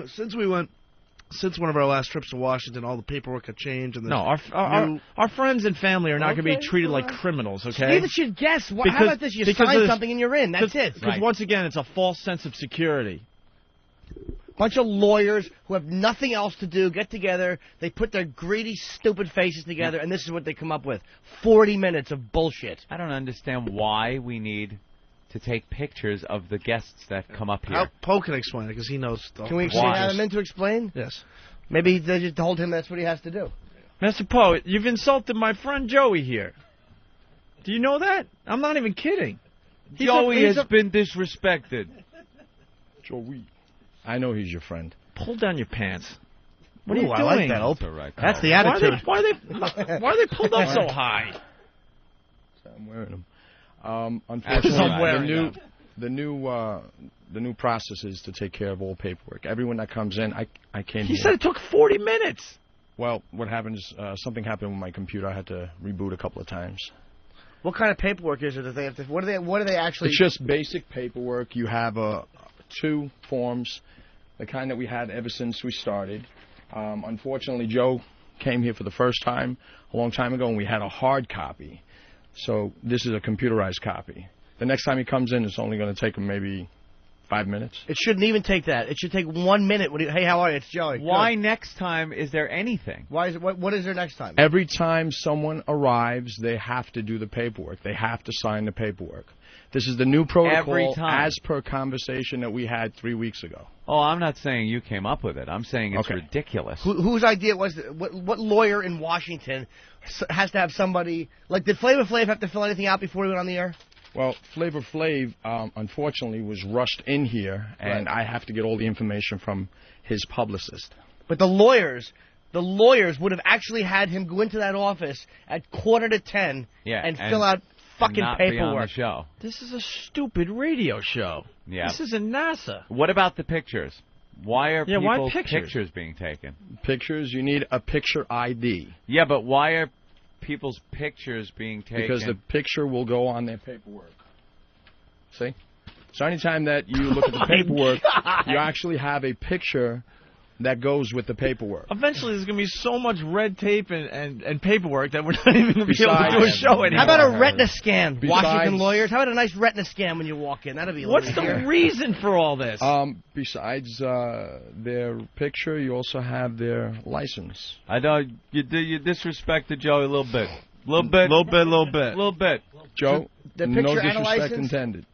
since one of our last trips to Washington, all the paperwork had changed. And our friends and family are not going to be treated like criminals, okay? Neither should guess. How about this? You sign something and you're in. That's it. Because once again, it's a false sense of security. Bunch of lawyers who have nothing else to do get together. They put their greedy, stupid faces together, and this is what they come up with. 40 minutes of bullshit. I don't understand why we need to take pictures of the guests that come up here. Poe can explain it because he knows stuff. Can we have him in to explain? Yes. Maybe they just told him that's what he has to do. Master Poe, you've insulted my friend Joey here. Do you know that? I'm not even kidding. Joey has been disrespected. Joey. I know he's your friend. Pull down your pants. What are Ooh, you doing? I like that, Ope. That's the attitude. Why are they pulled up so high? I'm wearing them. Unfortunately, the new process is to take care of all paperwork. Everyone that comes in, I came here. He said it took 40 minutes. Well, what happened is something happened with my computer. I had to reboot a couple of times. What kind of paperwork is it that they have to? What do they actually? It's just basic paperwork. You have 2 forms, the kind that we had ever since we started. Unfortunately, Joe came here for the first time a long time ago, and we had a hard copy. So this is a computerized copy. The next time he comes in, it's only going to take him maybe 5 minutes. It shouldn't even take that. It should take 1 minute. Hey, how are you? It's Joey. Why Good. next time is there anything? Why is it? What is there next time? Every time someone arrives, they have to do the paperwork. They have to sign the paperwork. This is the new protocol as per conversation that we had 3 weeks ago. Oh, I'm not saying you came up with it. I'm saying it's ridiculous. Whose idea was it? What lawyer in Washington has to have somebody... Like, did Flavor Flav have to fill anything out before he went on the air? Well, Flavor Flav, unfortunately, was rushed in here, and I have to get all the information from his publicist. But the lawyers would have actually had him go into that office at 9:45 and fill out fucking paperwork. Be on the show. This is a stupid radio show. Yeah. This isn't NASA. What about the pictures? Why are people's pictures? pictures being taken? Pictures, you need a picture ID. Yeah, but why are people's pictures being taken? Because the picture will go on their paperwork. See? So anytime that you look at the paperwork, you actually have a picture that goes with the paperwork. Eventually, there's going to be so much red tape and paperwork that we're not even going to be able to do a show anymore. How about a retina scan, Washington lawyers? How about a nice retina scan when you walk in? That'd be. What's the reason for all this? Besides their picture, you also have their license. I know you disrespected Joey a little bit. Little bit. Joe, the no picture and a disrespect license? intended.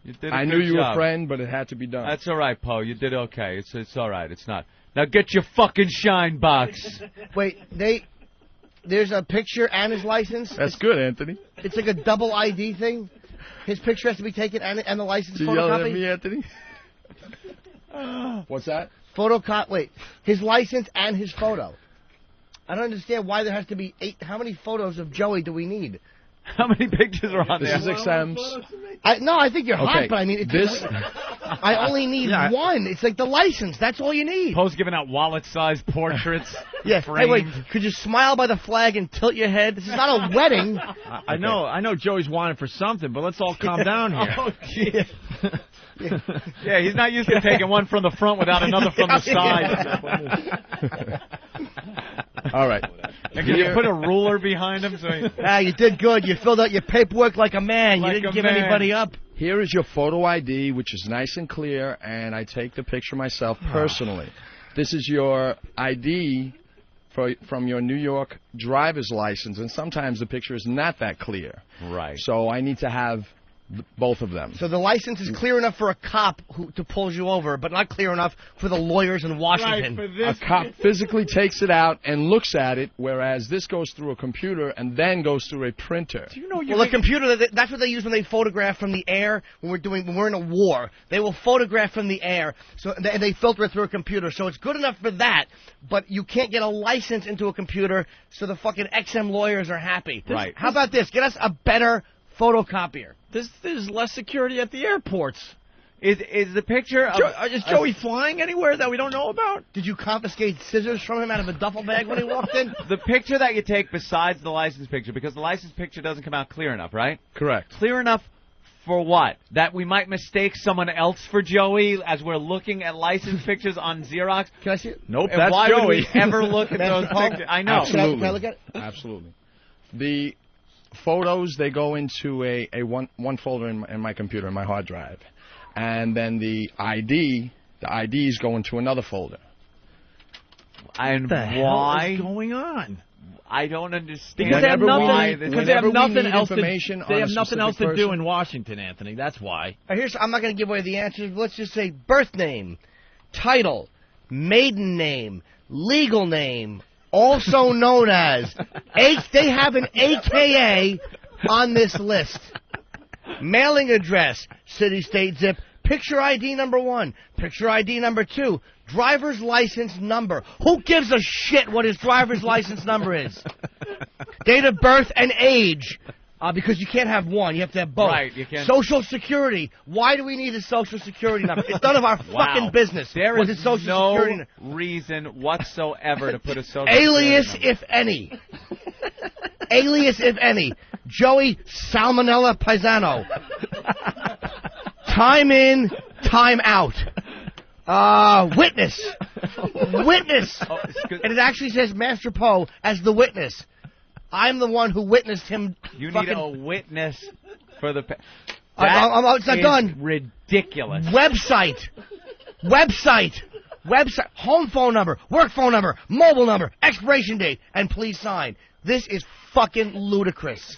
You did I knew you were a friend, but it had to be done. That's all right, Poe. You did okay. It's all right. It's not. Now get your fucking shine box. Wait, there's a picture and his license? That's good, Anthony. It's like a double ID thing? His picture has to be taken and the license You photocopy? yelling at me, Anthony? What's that? Wait, his license and his photo. I don't understand why there has to be 8. How many photos of Joey do we need? How many pictures are on this there? This is exams. No, I think you're hot, but I mean, I only need Yeah. one. It's like the license. That's all you need. Post giving out wallet-sized portraits. Yeah. framed. Hey, wait. Could you smile by the flag and tilt your head? This is not a wedding. I know Joey's wanted for something, but let's all calm down here. Oh, yeah. Yeah, he's not used to taking one from the front without another from the side. All right. And can you put a ruler behind him? You did good. You filled out your paperwork like a man. Like you didn't a give man. anybody up. Here is your photo ID, which is nice and clear, and I take the picture myself personally. This is your ID from your New York driver's license, and sometimes the picture is not that clear. Right. So I need to have both of them. So the license is clear enough for a cop to pull you over, but not clear enough for the lawyers in Washington. A cop physically takes it out and looks at it, whereas this goes through a computer and then goes through a printer. Well, a computer, that's what they use when they photograph from the air when we're in a war. They will photograph from the air, so they filter it through a computer. So it's good enough for that, but you can't get a license into a computer, so the fucking XM lawyers are happy. Right. How about this? Get us a better photocopier. There's less security at the airports. Is the picture of... Is Joey flying anywhere that we don't know about? Did you confiscate scissors from him out of a duffel bag when he walked in? The picture that you take besides the license picture, because the license picture doesn't come out clear enough, right? Correct. Clear enough for what? That we might mistake someone else for Joey as we're looking at license pictures on Xerox? Can I see it? Nope, and that's why Joey. would we ever look at those pictures? I know. Absolutely. Can I look at it? Absolutely. The photos, they go into a one folder in my computer, in my hard drive. And then the IDs go into another folder. And What the hell is going on? I don't understand. Because they have why nothing. this Because they have Whenever we nothing need else to. information They on have a nothing else specific to do person. in Washington, Anthony. That's why. I'm not going to give away the answers. Let's just say birth name, title, maiden name, legal name, also known as. They have an AKA on this list. Mailing address, city, state, zip, picture ID number 1, picture ID number 2, driver's license number. Who gives a shit what his driver's license number is? Date of birth and age. Because you can't have one, you have to have both. Right, you can't. Social security. Why do we need a social security number? It's none of our fucking business. There what is his social no security reason whatsoever to put a social alias, security number. if any. Alias, if any. Joey Salmonella Paizano. Time in, time out. Witness. Witness. And it actually says Master Poe as the witness. I'm the one who witnessed him. You need a witness for the... It's not done. Ridiculous. Website. Home phone number. Work phone number. Mobile number. Expiration date. And please sign. This is fucking ludicrous.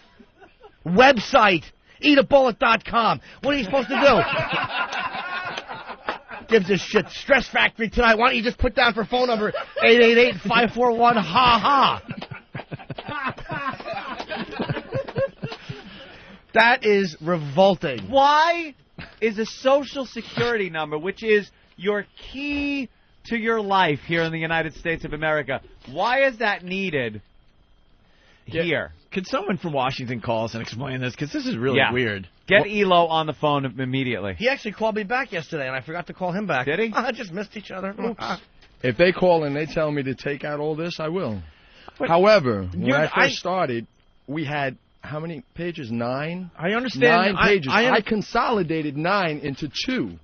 Website. Eatabullet.com. What are you supposed to do? Gives a shit. Stress Factory tonight. Why don't you just put down for phone number 888-541-HA-HA. That is revolting. Why is a social security number, which is your key to your life here in the United States of America, why is that needed here? Could someone from Washington call us and explain this? Because this is really weird. Get Elo on the phone immediately. He actually called me back yesterday, and I forgot to call him back. Did he? I just missed each other. If they call and they tell me to take out all this, I will. However, when I first started, we had how many pages? 9? I understand. 9 pages. I consolidated 9 into 2.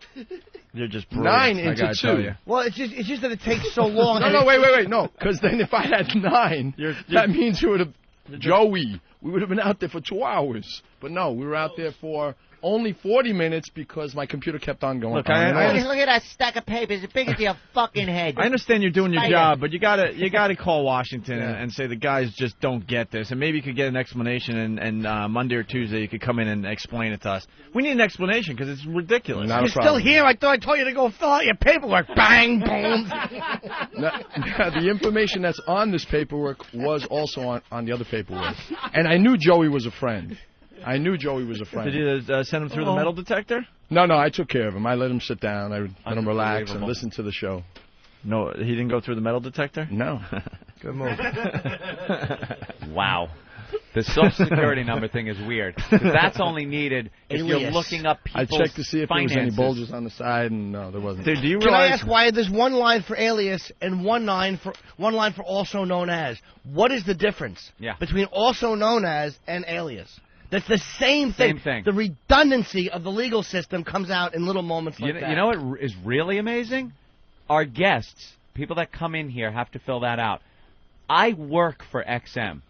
You're just 9 into 2. Well, it's just that it takes so long. No, wait. No, because then if I had 9, that means you would have... Joey, we would have been out there for 2 hours. But no, we were out there for only 40 minutes because my computer kept on going. Look, on. Look at that stack of papers. It's big as your fucking head. I understand you're doing your job, but you gotta call Washington and say the guys just don't get this, and maybe you could get an explanation. And Monday or Tuesday you could come in and explain it to us. We need an explanation because it's ridiculous. You're still here. I thought I told you to go fill out your paperwork. Bang, boom. The information that's on this paperwork was also on the other paperwork, and I knew Joey was a friend. I knew Joey was a friend. Did you send him through the metal detector? No, I took care of him. I let him sit down. I let him relax and listen to the show. No, he didn't go through the metal detector? No. Good move. Wow. The Social Security number thing is weird. 'Cause that's only needed if you're looking up people's I checked to see if there was any finances. bulges on the side, and no, there wasn't. Dude, do you Can I realize... ask why there's one line for alias and one line for also known as? What is the difference between also known as and alias? That's the same thing. Same thing. The redundancy of the legal system comes out in little moments like that. You know what is really amazing? Our guests, people that come in here, have to fill that out. I work for XM.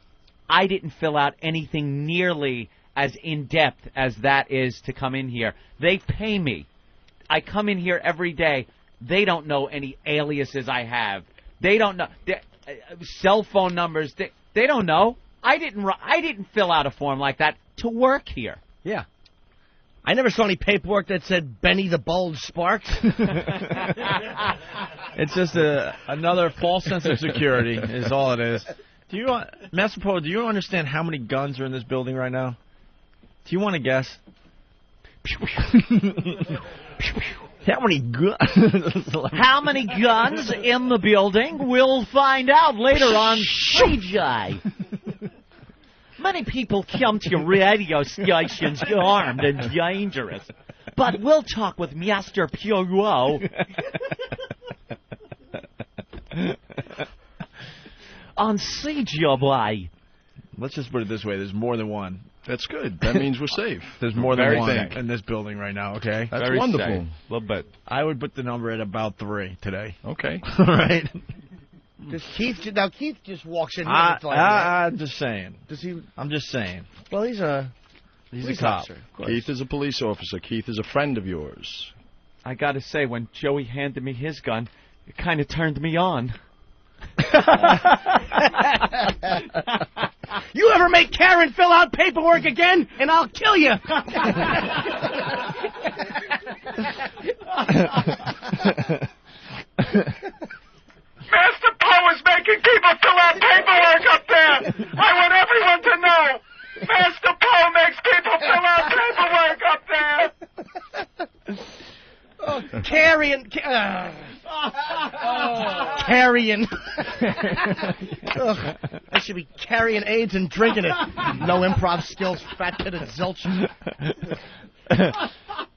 I didn't fill out anything nearly as in-depth as that is to come in here. They pay me. I come in here every day. They don't know any aliases I have. They don't know cell phone numbers. They don't know. I didn't fill out a form like that to work here. Yeah. I never saw any paperwork that said Benny the Bulge Sparks. It's just another false sense of security is all it is. Do you, Master Poe, do you understand how many guns are in this building right now? Do you want to guess? How many guns? How many guns in the building? We'll find out later on CJ. Many people come to radio stations armed and dangerous. But we'll talk with Master Poirot on CJ. Let's just put it this way. There's more than one. That's good. That means we're safe. There's more than Very one safe. in this building right now, okay? That's wonderful. A little bit. I would put the number at about 3 today. Okay. All right. Does Keith just walks in here and it's like, I'm just saying. Does he? I'm just saying. Well, he's a cop. officer, of course. Keith is a police officer. Keith is a friend of yours. I got to say, when Joey handed me his gun, it kind of turned me on. You ever make Karen fill out paperwork again, and I'll kill you. Master Poe is making people fill out paperwork up there. I want everyone to know. Master Poe makes people fill out paperwork up there. Oh, carrion. Carrion. I should be carrying AIDS and drinking it. No improv skills, fat-titted zilch.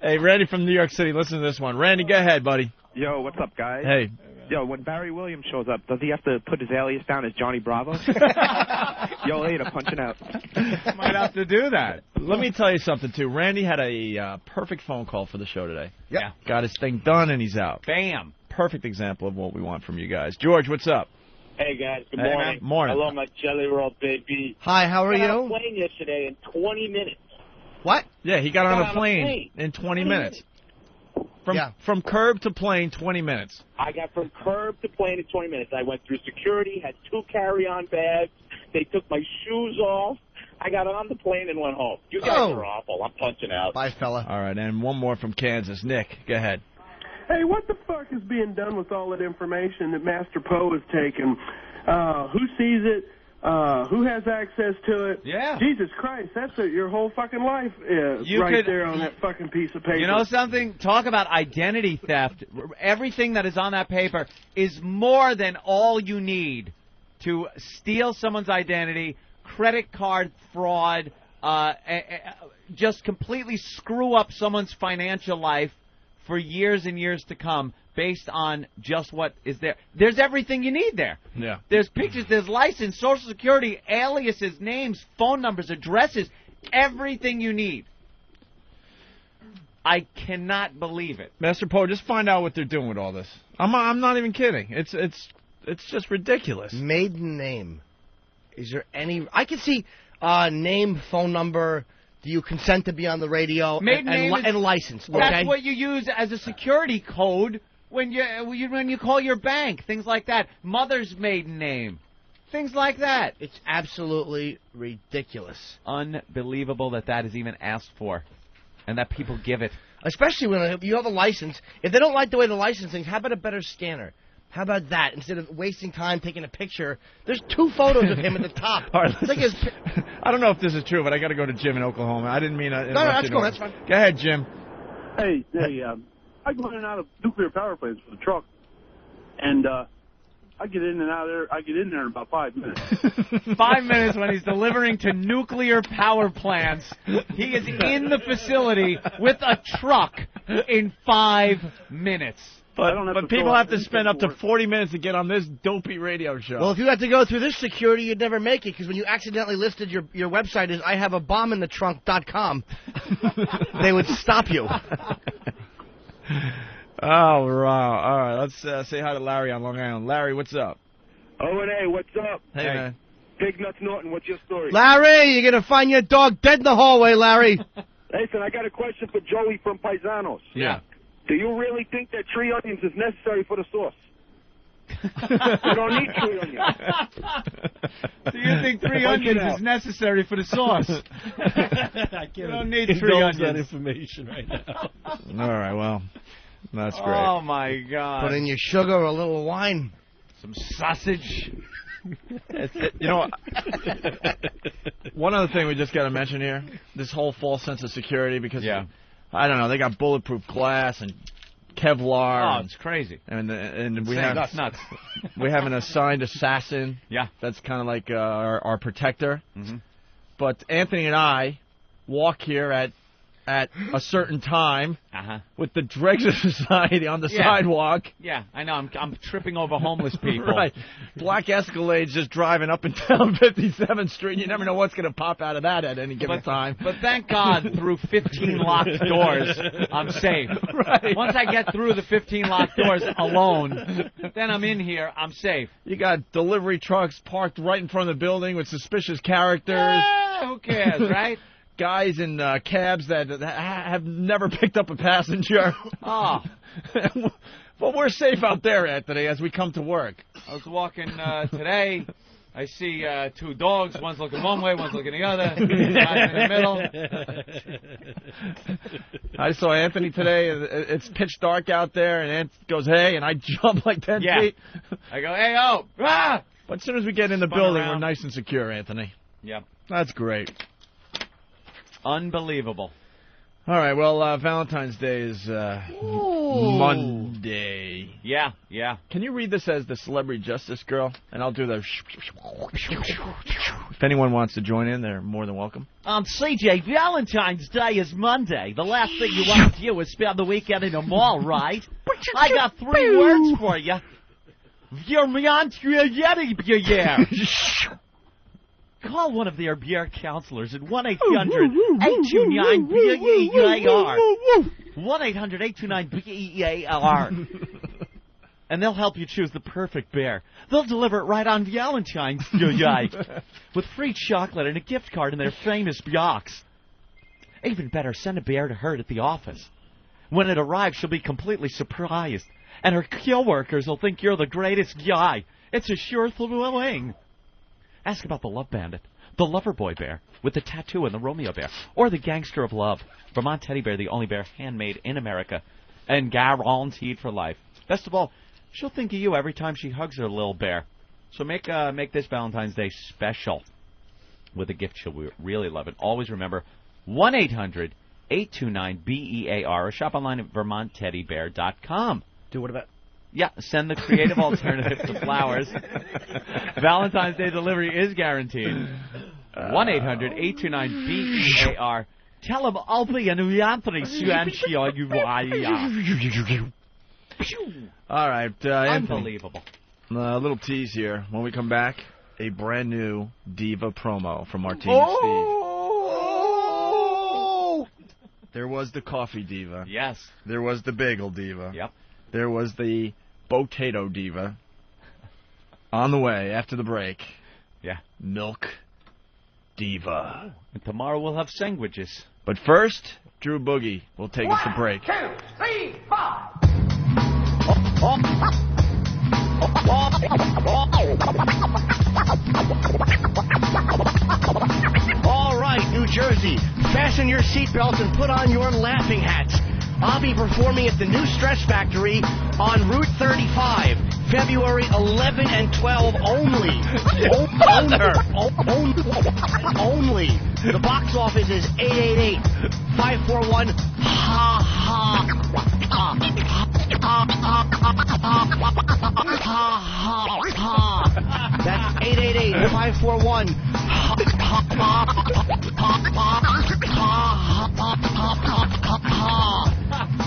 Hey, Randy from New York City, listen to this one. Randy, go ahead, buddy. Yo, what's up, guys? Hey. Yo, when Barry Williams shows up, does he have to put his alias down as Johnny Bravo? Yo, later, punching out. Might have to do that. Let me tell you something, too. Randy had a perfect phone call for the show today. Yeah. Got his thing done, and he's out. Bam. Perfect example of what we want from you guys. George, what's up? Hey, guys. Good Hey, morning. man. Morning. I love my Jelly Roll, baby. Hi, how are I got on you? a plane yesterday in 20 minutes. What? Yeah, he got on a plane in 20 minutes. From curb to plane, 20 minutes. I got from curb to plane in 20 minutes. I went through security, had 2 carry-on bags. They took my shoes off. I got on the plane and went home. You guys are awful. I'm punching out. Bye, fella. All right, and one more from Kansas. Nick, go ahead. Hey, what the fuck is being done with all that information that Master Poe has taken? Who sees it? Who has access to it? Yeah. Jesus Christ, that's your whole fucking life there on that fucking piece of paper. You know something? Talk about identity theft. Everything that is on that paper is more than all you need to steal someone's identity, credit card fraud, just completely screw up someone's financial life for years and years to come based on just what is there. There's everything you need there. Yeah. There's pictures, there's license, Social Security, aliases, names, phone numbers, addresses, everything you need. I cannot believe it. Master Poe, just find out what they're doing with all this. I'm not even kidding. It's just ridiculous. Maiden name. Is there any? I can see name, phone number. Do you consent to be on the radio? Maiden name and license. Okay? That's what you use as a security code when you call your bank. Things like that. Mother's maiden name. Things like that. It's absolutely ridiculous. Unbelievable that is even asked for, and that people give it. Especially when you have a license. If they don't like the way the licensing, how about a better scanner? How about that? Instead of wasting time taking a picture, there's 2 photos of him at the top. All right, It's like his... I don't know if this is true, but I got to go to Jim in Oklahoma. I didn't mean to. No, that's cool. That's fine. Go ahead, Jim. Hey, I go in and out of nuclear power plants with a truck, and I get in and out of there. I get in there in about 5 minutes. 5 minutes when he's delivering to nuclear power plants. He is in the facility with a truck in 5 minutes. But people have to spend up to 40 minutes to get on this dopey radio show. Well, if you had to go through this security, you'd never make it, because when you accidentally listed your website as IHaveABombInTheTrunk.com, they would stop you. Oh, wow. All right, let's say hi to Larry on Long Island. Larry, what's up? O&A, what's up? Hey, man. Big Nuts Norton, what's your story? Larry, you're going to find your dog dead in the hallway, Larry. Listen, I got a question for Joey from Paisanos. Yeah. Do you really think that tree onions is necessary for the sauce? You don't need tree onions. Do you think 3 onions is necessary for the sauce? I can't don't need 3 onions. that information right now. All right, well, that's great. Oh, my God. Put in your sugar or a little wine. Some sausage. You know, one other thing we just got to mention here, this whole false sense of security, because, I don't know, they got bulletproof glass and Kevlar. Oh, it's crazy. And we have nuts. We have an assigned assassin. Yeah. That's kind of like our protector. Mm-hmm. But Anthony and I walk here at a certain time with the Dregs of Society on the sidewalk. Yeah, I know. I'm tripping over homeless people. Right. Black Escalades just driving up and down 57th Street. You never know what's going to pop out of that at any given time. But thank God, through 15 locked doors, I'm safe. Right. Once I get through the 15 locked doors alone, then I'm in here. I'm safe. You got delivery trucks parked right in front of the building with suspicious characters. Who cares, right? Guys in cabs that have never picked up a passenger. Oh. But we're safe out there, Anthony, as we come to work. I was walking today. I see 2 dogs. One's looking one way, one's looking the other. I'm in the middle. I saw Anthony today. It's pitch dark out there, and Ant goes, hey, and I jump like 10 feet. I go, hey, oh. Ah! But as soon as we get in the building, we're nice and secure, Anthony. Yep. That's great. Unbelievable. All right, well, Valentine's Day is Monday. Yeah. Can you read this as the celebrity justice girl? And I'll do the... If anyone wants to join in, they're more than welcome. CJ, Valentine's Day is Monday. The last thing you want to do is spend the weekend in a mall, right? I got 3 words for you. Call one of their beer counselors at 1-800-829-BEAR. 1-800-829-BEAR. And they'll help you choose the perfect bear. They'll deliver it right on Valentine's Day with free chocolate and a gift card in their famous box. Even better, send a bear to her at the office. When it arrives, she'll be completely surprised, and her co-workers will think you're the greatest guy. It's a sure thing. Ask about the Love Bandit, the Loverboy Bear with the tattoo and the Romeo Bear, or the Gangster of Love, Vermont Teddy Bear, the only bear handmade in America and guaranteed for life. Best of all, she'll think of you every time she hugs her little bear. So make this Valentine's Day special with a gift she'll really love. And always remember, 1-800-829-BEAR, or shop online at VermontTeddyBear.com. Dude, what about... Yeah, send the creative alternative to flowers. Valentine's Day delivery is guaranteed. 1-800-829-BEAR. Tell them Opie Anthony Show. All right, unbelievable. A little tease here. When we come back, a brand new Diva promo from Martini Steve. There was the coffee diva. Yes. There was the bagel diva. Yep. There was the potato diva. On the way after the break. Yeah. Milk diva. And tomorrow we'll have sandwiches. But first, Drew Boogie will take us to break. 1, 2, 3, 4. All right, New Jersey, fasten your seatbelts and put on your laughing hats. I'll be performing at the Norton Stress Factory on Route 35, February 11 and 12 only. Only. The box office is 888-541 ha ha ha ha ha. That's 888-541 ha ha.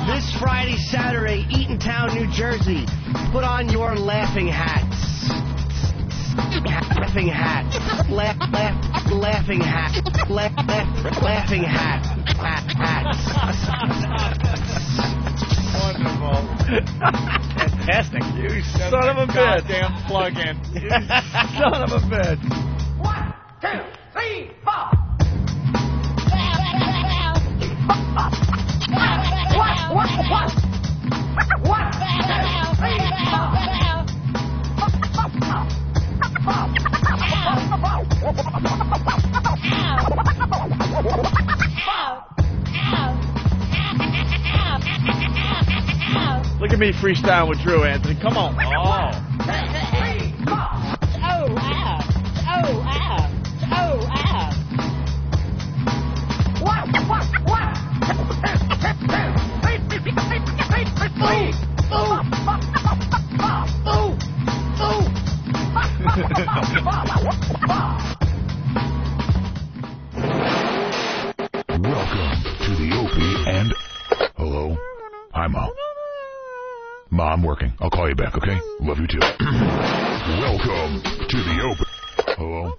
This Friday, Saturday, Eatontown, New Jersey. Put on your laughing hats. Laughing hat. Laughing hat. Laughing hat. Hats. Wonderful. Fantastic. You son of a bitch. Goddamn plug-in. You son of a bitch. 1, 2, 3, 4. Look at me freestyle with Drew, Anthony. Come on. Welcome to the Opie and... Hello? Hi, Mom. Ma, I'm working. I'll call you back, okay? Love you too. Welcome to the Opie... Hello?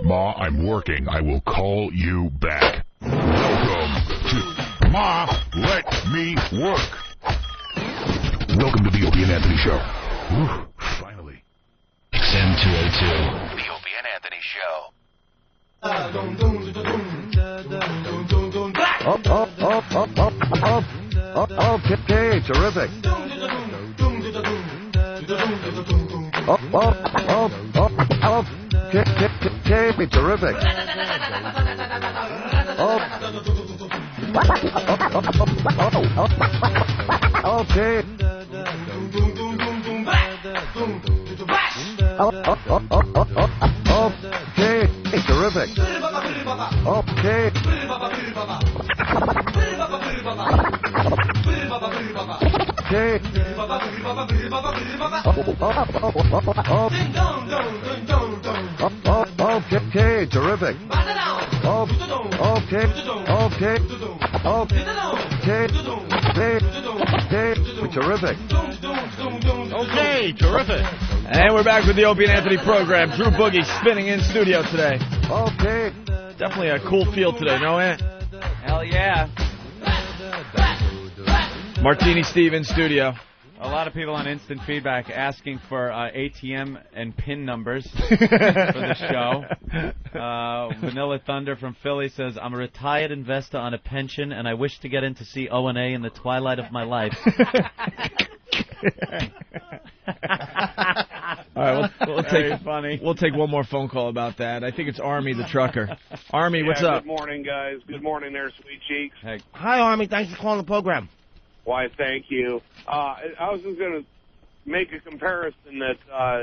Ma, I'm working. I will call you back. Welcome to... Ma, let me work. Welcome to the Opie and Anthony Show. Whew, finally. XM202. The Opie and Anthony Show. Okay, terrific. Okay, terrific. Okay. Okay, terrific. Okay. Okay, terrific. Terrific. Okay, terrific. And we're back with the Opie and Anthony program. Drew Boogie spinning in studio today. Okay. Definitely a cool feel today, no, Ant? Hell yeah. Martini Steve in studio. A lot of people on instant feedback asking for ATM and PIN numbers for the show. Vanilla Thunder from Philly says, I'm a retired investor on a pension, and I wish to get in to see O&A in the twilight of my life. All right, we'll take one more phone call about that. I think it's Army the trucker. Army, what's up? Good morning, guys. Good morning there, sweet cheeks. Hey. Hi, Army. Thanks for calling the program. Why, thank you. I was just going to make a comparison that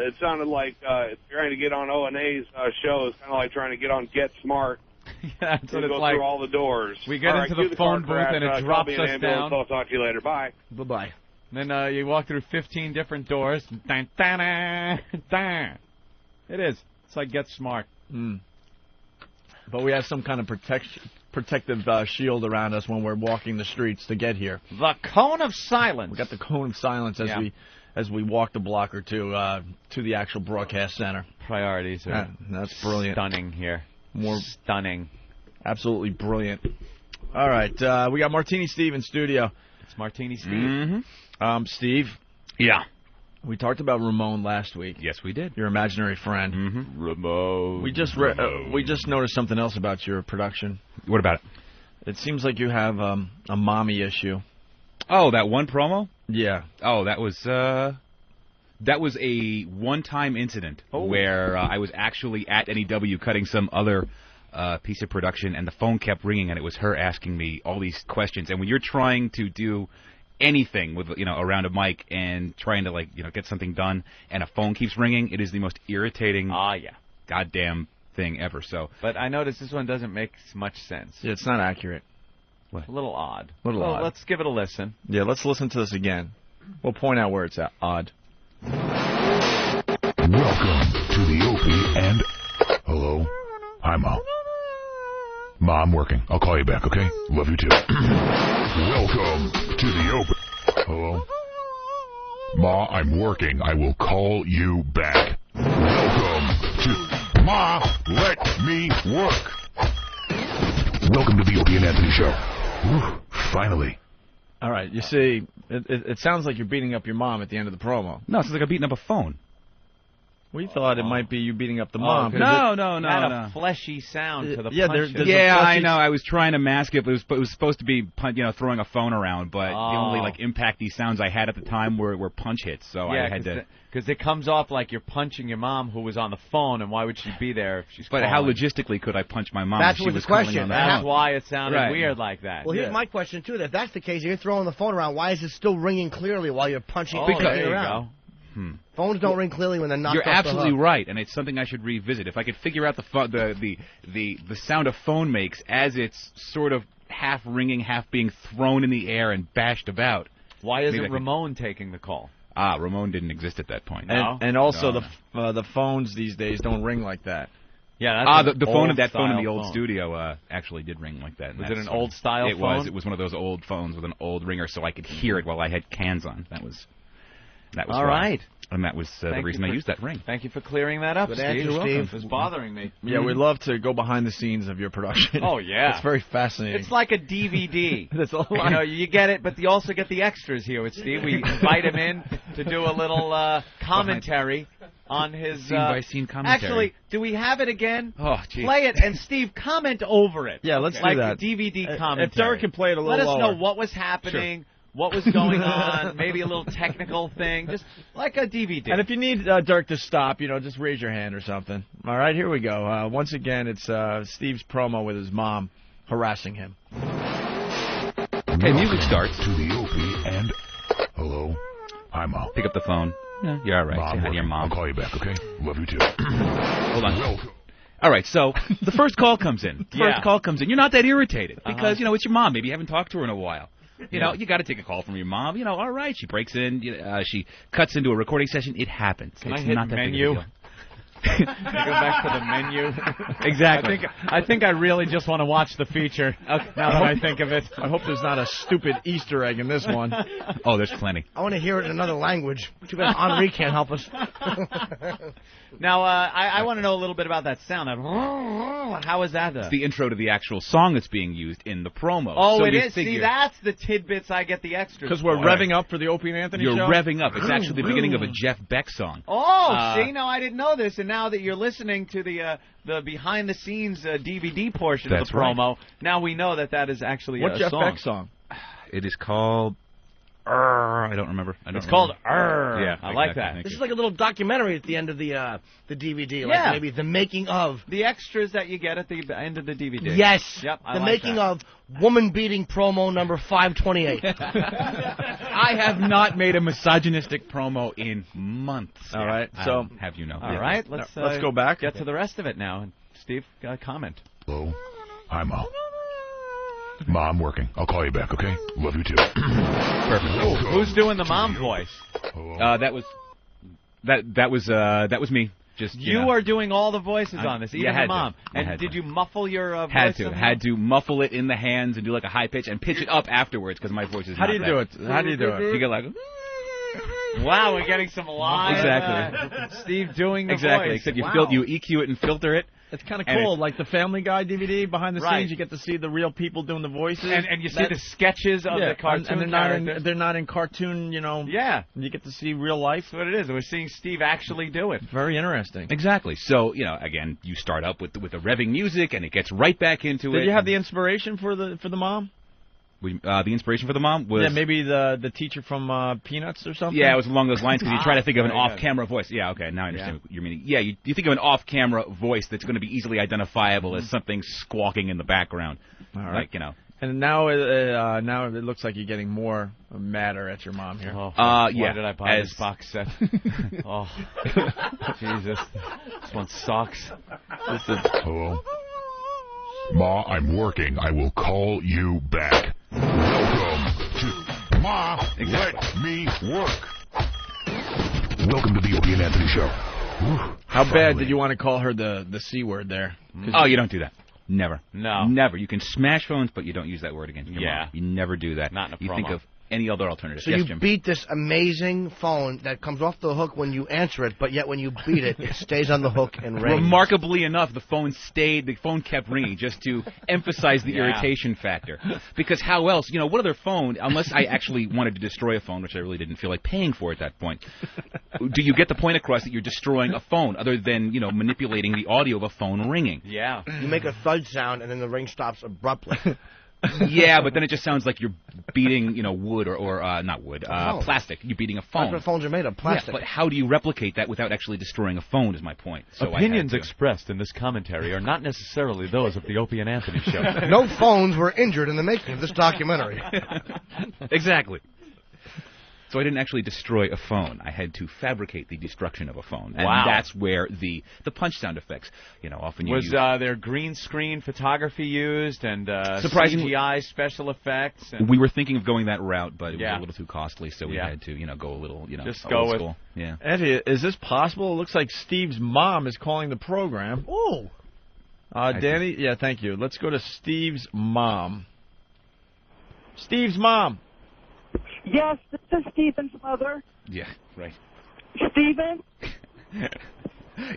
it sounded like trying to get on O&A's show is kind of like trying to get on Get Smart. Yeah, that's what it's go like. Through all the doors. We get into the phone booth and it drops us down. I'll talk to you later. Bye. Bye-bye. Then you walk through 15 different doors. It is. It's like Get Smart. Mm. But we have some kind of protective shield around us when we're walking the streets to get here. The cone of silence. We got the cone of silence as we walk the block or two to the actual broadcast center. Priorities are that's brilliant. Stunning here. More stunning. Absolutely brilliant. All right, we got Martini Steve in studio. It's Martini Steve. Mm-hmm. Steve. Yeah. We talked about Ramon last week. Yes, we did. Your imaginary friend. Mm-hmm. Ramon. We just noticed something else about your production. What about it? It seems like you have a mommy issue. Oh, that one promo? Yeah. Oh, that was a one-time incident where I was actually at NEW cutting some other piece of production, and the phone kept ringing, and it was her asking me all these questions. And when you're trying to do anything with around a mic and trying to get something done, and a phone keeps ringing, it is the most irritating goddamn thing ever. So, but I noticed this one doesn't make much sense. Yeah, it's not accurate. A little odd. Odd. Let's give it a listen. Yeah, let's listen to this again. We'll point out where it's odd. Welcome to the Opie and... Hello? Hi, Mom. Ma, I'm working. I'll call you back, okay? Love you too. Welcome to the Opie... Hello? Ma, I'm working. I will call you back. Welcome to... Ma, let me work. Welcome to the Opie and Anthony Show. Whew, finally. All right, you see, it sounds like you're beating up your mom at the end of the promo. No, it sounds like I'm beating up a phone. We thought it might be you beating up the mom. No. A fleshy sound to the there's I know. I was trying to mask it, but it was supposed to be throwing a phone around. But the only impacty sounds I had at the time were punch hits. So I had to. Because it comes off like you're punching your mom who was on the phone, and why would she be there if she's calling? But how logistically could I punch my mom That's if she the was question. calling on the That's phone? why it sounded Right. weird like that. Well, here's my question, too. If that's the case, you're throwing the phone around, why is it still ringing clearly while you're punching there you around? go. Phones don't ring clearly when they're knocked You're off the absolutely hook. right, and it's something I should revisit. If I could figure out the sound a phone makes as it's sort of half ringing, half being thrown in the air and bashed about. Why isn't Ramon taking the call? Ramon didn't exist at that point. And also the phones these days don't ring like that. Yeah, that's the phone in style the old phone. studio actually did ring like that. Was it an old style phone? It was one of those old phones with an old ringer, so I could hear it while I had cans on. That was all right. And that was the reason I used that ring. Thank you for clearing that up, Good Steve. answer, Steve. It was bothering me. Yeah, we'd love to go behind the scenes of your production. Oh, yeah. It's very fascinating. It's like a DVD. That's all. You get it, but you also get the extras here with Steve. We invite him in to do a little commentary on his... Scene-by-scene commentary. Actually, do we have it again? Oh, geez. Play it, and Steve, comment over it. Yeah, let's do like that. DVD commentary. If Derek can play it a little Let us lower. know what was happening. Sure. What was going on, maybe a little technical thing, just like a DVD. And if you need Dirk to stop, just raise your hand or something. All right, here we go. Once again, it's Steve's promo with his mom harassing him. Okay, music starts. To the Opie and... Hello? Hi, Mom. Pick up the phone. Yeah, you're all right. Mom, Say hi to your mom. I'll call you back, okay? Love you too. Hold on. Welcome. All right, so the first call comes in. You're not that irritated because, it's your mom. Maybe you haven't talked to her in a while. You got to take a call from your mom. All right, she breaks in, she cuts into a recording session. It happens. Can it's I hit not that menu? big a deal. Go back to the menu. Exactly. I think I really just want to watch the feature. Now that I think of it, I hope there's not a stupid Easter egg in this one. Oh, there's plenty. I want to hear it in another language. Too bad Henri can't help us. Now, I want to know a little bit about that sound. How is that? It's the intro to the actual song that's being used in the promo. Oh, so it you is. figure, See, that's the tidbits I get the extras. Because we're revving up for the Opie and Anthony You're show. revving up. It's actually the beginning of a Jeff Beck song. Oh, see, no, I didn't know this, and now that you're listening to the behind-the-scenes DVD portion of the promo, now we know that is actually what a Jeff song. Beck song? It is called... I don't remember. It's called Arr. Yeah, I like that. This is like a little documentary at the end of the DVD, like Yeah. maybe the making of. The extras that you get at the end of the DVD. Yes. Yep, I the like making that. of woman beating promo number 528. I have not made a misogynistic promo in months. All right, so have you know? All right, let's go back. Get to the rest of it now. And Steve, got a comment. Hello? Hi, Mom. Ma, I'm working. I'll call you back, okay? Love you too. Perfect. Who's doing the mom voice? That was me. Just You are doing all the voices on this, even the mom. And did you muffle your voice? Had to muffle it in the hands and do like a high pitch and pitch it up afterwards because my voice is. How do you do it? How do you do it? You get like. Wow, we're getting some live. Exactly. Steve doing the Exactly. voice. Except Wow. you EQ it and filter it. It's kind of cool, like the Family Guy DVD behind the scenes. You get to see the real people doing the voices, and you see the sketches of the cartoon and characters. they're not in cartoon, Yeah, you get to see real life. That's what it is. We're seeing Steve actually do it. Very interesting. Exactly. So again, you start up with the revving music, and it gets right back into it. Did you have the inspiration for the mom? The inspiration for the mom was maybe the teacher from Peanuts or something. Yeah, it was along those lines because you try to think of an off-camera voice. Yeah, okay, now I understand what you're meaning. Yeah, you think of an off-camera voice that's going to be easily identifiable as something squawking in the background. All right. Like And now it looks like you're getting more madder at your mom here. Why Yeah. did I buy this box set? Oh, Jesus. This one sucks. Hello? Ma, I'm working. I will call you back. Welcome to... Ma, let me work. Welcome to the Opie and Anthony Show. How bad did you want to call her the C word there? Oh, you don't do that. Never. No. Never. You can smash phones, but you don't use that word again. Yeah. You never do that. Not in a You promo. think of any other alternative. So yes, you Jim. beat this amazing phone that comes off the hook when you answer it, but yet when you beat it, it stays on the hook and rings. Remarkably enough, the phone kept ringing just to emphasize the irritation factor. Because how else, what other phone, unless I actually wanted to destroy a phone, which I really didn't feel like paying for at that point, do you get the point across that you're destroying a phone other than, manipulating the audio of a phone ringing? Yeah. You make a thud sound and then the ring stops abruptly. Yeah, but then it just sounds like you're beating, wood or not wood, plastic. You're beating a phone. That's what phones are made of, plastic. Yeah, but how do you replicate that without actually destroying a phone is my point. So Opinions expressed in this commentary are not necessarily those of the Opie and Anthony Show. No phones were injured in the making of this documentary. Exactly. So I didn't actually destroy a phone. I had to fabricate the destruction of a phone. And that's where the punch sound effects, often you Was use. there green screen photography used and Surprisingly- CGI special effects? And We were thinking of going that route, but it was Yeah. a little too costly, so we had to, go a little, Just old go with- school. Yeah. Eddie, is this possible? It looks like Steve's mom is calling the program. Oh. Danny, yeah, thank you. Let's go to Steve's mom. Steve's mom. Yes, this is Stephen's mother. Yeah, right. Stephen?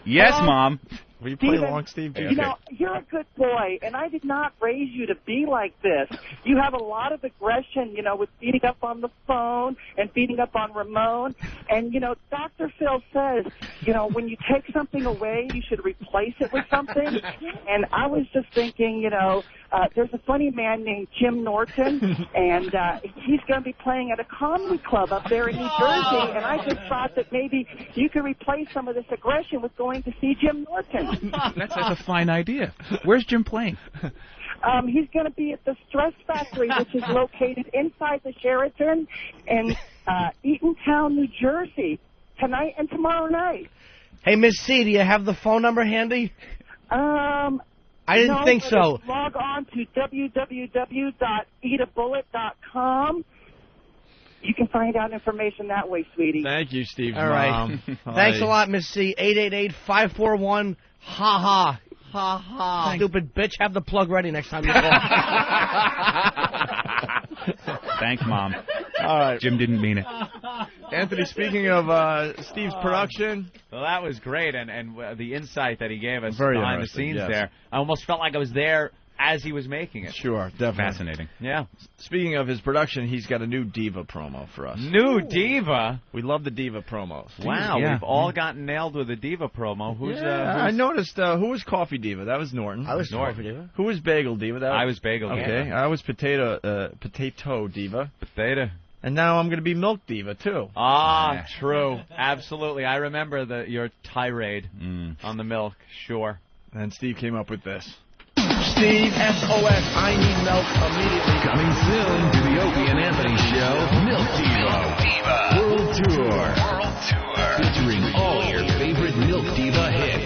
Yes, Hello? Mom. Will you play Stephen, along, Steve? You know, you're a good boy, and I did not raise you to be like this. You have a lot of aggression, with beating up on the phone and beating up on Ramon. And, Dr. Phil says, when you take something away, you should replace it with something. And I was just thinking, there's a funny man named Jim Norton, and he's going to be playing at a comedy club up there in New Jersey. And I just thought that maybe you could replace some of this aggression with going to see Jim Norton. That's a fine idea. Where's Jim playing? He's going to be at the Stress Factory, which is located inside the Sheridan in Eatontown, New Jersey, tonight and tomorrow night. Hey, Miss C, do you have the phone number handy? I didn't think so. Log on to www.eatabullet.com. You can find out information that way, sweetie. Thank you, Steve's All right. mom. Thanks a lot, Miss C. 888-541. Ha ha. Ha ha. Stupid bitch. Have the plug ready next time you call. Thanks, Mom. All right. Jim didn't mean it. Anthony, speaking of Steve's production. Well, that was great, and the insight that he gave us Very behind the interesting, scenes yes. there. I almost felt like I was there as he was making it. Sure, definitely. Fascinating. Yeah. Speaking of his production, he's got a new Diva promo for us. New Diva? We love the Diva promos. Wow, Yeah. we've all gotten nailed with a Diva promo. I noticed, who was Coffee Diva? That was Norton. I was Norton. Coffee Diva. Who was Bagel Diva? I was Bagel Diva. Okay, I was Potato Diva. Potato. And now I'm going to be Milk Diva, too. Ah, true. Absolutely. I remember your tirade on the milk. Sure. And Steve came up with this. Steve, SOS, I need milk immediately. Coming soon to the Opie and Anthony Show, Milk Diva World Tour. Featuring all your favorite Milk Diva hits.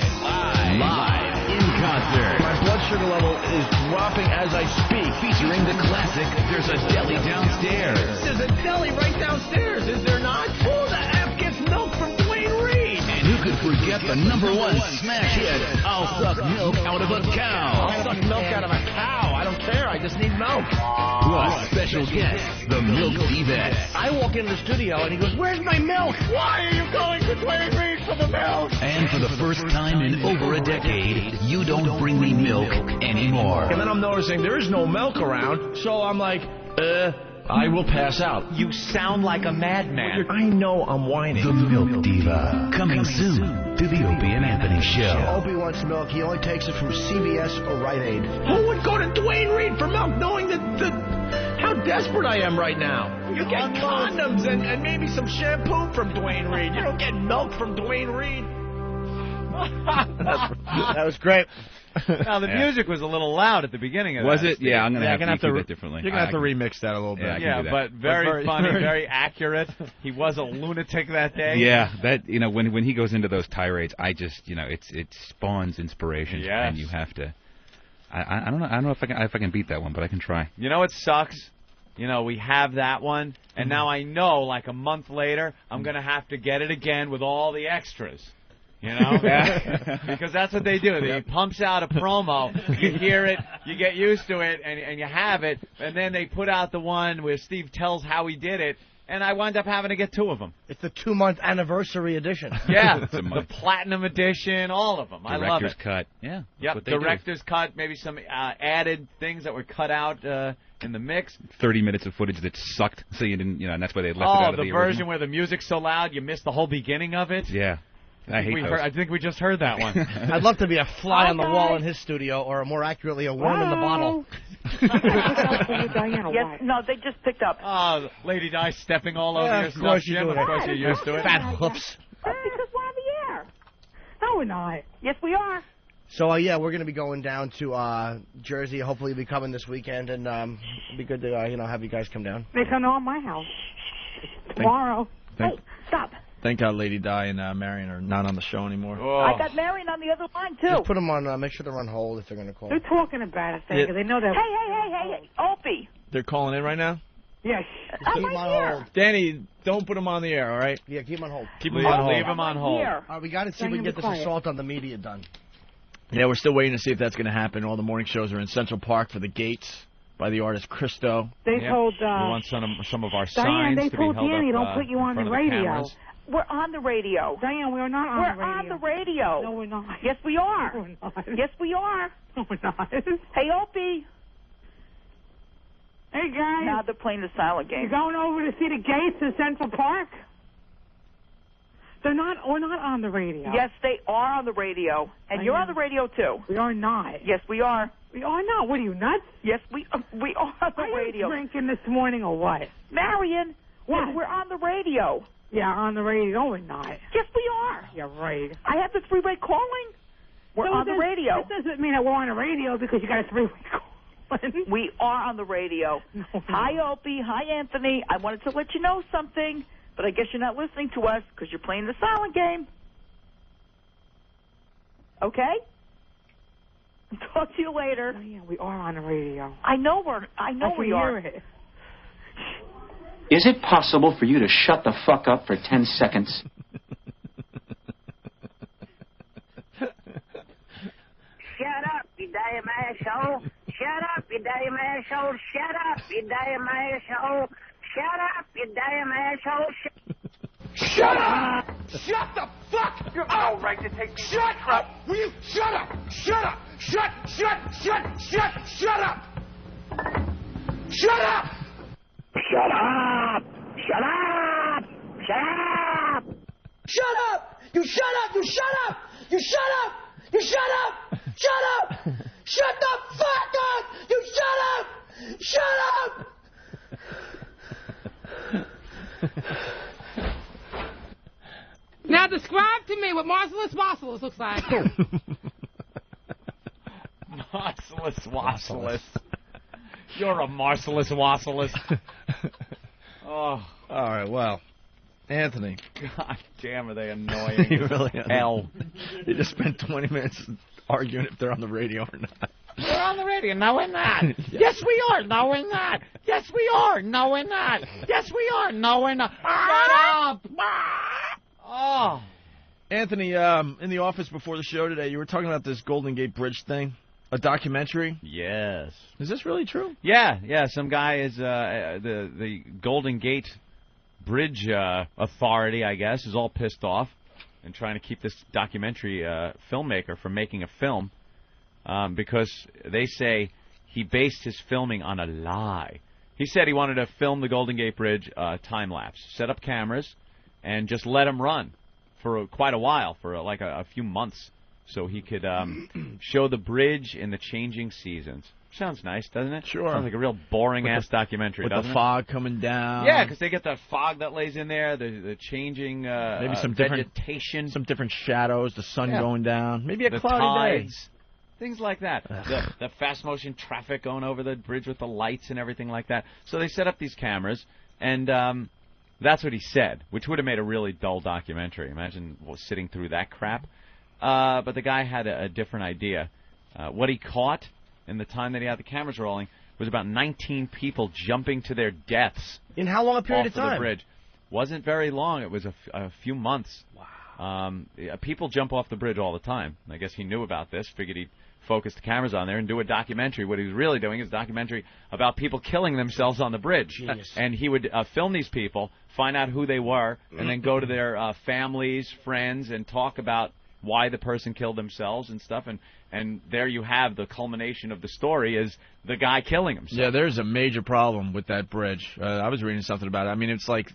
Live in concert. My blood sugar level is dropping as I speak. Featuring the classic There's a Deli Downstairs. There's a deli right downstairs, is there not? Who the F gets milk from Dwayne Reed? And who could forget the #1 smash hit, I'll Suck Milk Out of a Cow. I'll suck milk out of a cow. I don't care. I just need milk. Plus special guests, the Milk Divettes. I walk in the studio and he goes, "Where's my milk?" Why are you going to Dwayne Reed for the milk? And for the first time in over a decade, You Don't Bring Me Milk Anymore. And then I'm noticing there is no milk around, so I'm like, I will pass out. You sound like a madman. I know I'm whining. The Milk Diva. Coming soon to the Opie and Anthony Show. Opie wants milk. He only takes it from CVS or Rite Aid. Who would go to Dwayne Reed for milk knowing how desperate I am right now? You get condoms and maybe some shampoo from Dwayne Reed. You don't get milk from Dwayne Reed. That was great. Now, the music was a little loud at the beginning of Was that. it? Steve. Yeah, I'm going to have to to do that differently. You're going to have to remix that a little bit. Yeah, I can Yeah, do that. but very funny, very accurate. He was a lunatic that day. Yeah, that when he goes into those tirades, I just it spawns inspiration, Yes. and you have to. I don't know if I can beat that one, but I can try. You know what sucks? We have that one, and now I know, like a month later, I'm going to have to get it again with all the extras. Because that's what they do. He pumps out a promo, you hear it, you get used to it, and you have it, and then they put out the one where Steve tells how he did it, and I wind up having to get 2 of them. It's the 2-month anniversary edition. Yeah, the Platinum Edition, all of them. I love it. Director's cut. Yeah. Yep, director's cut, maybe some added things that were cut out in the mix. 30 minutes of footage that sucked, so you didn't, and that's why they left it out of the version original. where the music's so loud you miss the whole beginning of it. Yeah. I hate those. I think we just heard that one. I'd love to be a fly on the wall in his studio, or more accurately, a worm in the bottle. Yes, no, they just picked up. Oh, Lady Di stepping all over Yeah, your of stuff, course you Jim. do Of it. course you're used to it. Fat hoofs. That's because we're on the air. No, we're not. Yes, we are. So, yeah, we're going to be going down to Jersey. Hopefully, we'll be coming this weekend, and it'd be good to, have you guys come down. They come to my house tomorrow. Hey, stop. Thank God Lady Di and Marion are not on the show anymore. I got Marion on the other line, too. Just put them on, make sure they're on hold if they're going to call. They're talking about us. They know that. Hey, Opie. They're calling in right now? Yes. Keep them on hold. Danny, don't put them on the air, all right? Yeah, keep them on hold. Keep them on hold. Leave them on hold. We got to see if we can get this assault on the media done. Yeah, we're still waiting to see if that's going to happen. All the morning shows are in Central Park for the Gates by the artist Christo. They told we want some of our Diane, signs they to be told held Danny, up don't put you on in the front of radio. cameras. We're on the radio. Diane, we're not on the radio. We're on the radio. No, we're not. Yes, we are. No, we're not. Yes, we are. No, we're not. Hey, Opie. Hey, guys. Now they're playing the silent game. You're going over to see the Gates in Central Park? We're not on the radio. Yes, they are on the radio. And you're on the radio, too. We are not. Yes, we are. We are not. What are you, nuts? Yes, we are on the radio. Are you drinking this morning or what? Marion, what? We're on the radio. Yeah, on the radio. No, we're not. Yes, we are. You're right. I have the three-way calling. We're on the radio. That doesn't mean that we're on the radio because you got a three-way calling. We are on the radio. No, hi, Opie. Hi, Anthony. I wanted to let you know something, but I guess you're not listening to us because you're playing the silent game. Okay? Talk to you later. Oh, yeah, we are on the radio. I know we are. Hear it. Is it possible for you to shut the fuck up for 10 seconds? Shut up, you damn asshole. Shut up, you damn asshole. Shut up, you damn asshole. Shut up, you damn asshole. Shut up! Shut the fuck! You're all right to take me. Shut up! Will you shut up? Shut up! Shut up! Shut up! Shut up! Shut up! Shut up! Shut up! Shut up! Shut up! You shut up! You shut up! You shut up! You shut up! Shut up! Shut the fuck up! You shut up! Shut up! Now describe to me what Marcellus looks like. Marcellus. You're a Marcellus Wassalis. Oh. All right, well, Anthony. God damn, are they annoying? You really are. Hell. They just spent 20 minutes arguing if they're on the radio or not. We're on the radio. No, we're not. Yes, we are. No, we're not. Yes, we are. No, we're not. Yes, we are. No, we're not. Shut up. Oh. Anthony, in the office before the show today, you were talking about this Golden Gate Bridge thing, a documentary. Yes. Is this really true? Yeah. Some guy is the Golden Gate Bridge Authority, I guess, is all pissed off and trying to keep this documentary filmmaker from making a film because they say he based his filming on a lie. He said he wanted to film the Golden Gate Bridge time lapse, set up cameras, and just let him run for quite a while, for like a few months, so he could show the bridge in the changing seasons. Sounds nice, doesn't it? Sure. Sounds like a real boring-ass documentary, doesn't it? With the fog coming down. Yeah, because they get the fog that lays in there, the changing maybe some vegetation. Some different shadows, the sun going down. Maybe a cloudy tides. day. Things like that. The fast motion traffic going over the bridge with the lights and everything like that. So they set up these cameras, and that's what he said, which would have made a really dull documentary. Imagine sitting through that crap. But the guy had a different idea. What he caught in the time that he had the cameras rolling was about 19 people jumping to their deaths. In how long a period of The time? bridge. Wasn't very long. It was a few months. Wow. People jump off the bridge all the time. I guess he knew about this, figured he'd focus the cameras on there and do a documentary. What he was really doing is a documentary about people killing themselves on the bridge. Genius. And he would film these people, find out who they were, and then go to their families, friends, and talk about why the person killed themselves and stuff. And there you have the culmination of the story is the guy killing himself. Yeah, there's a major problem with that bridge. I was reading something about it. I mean, it's like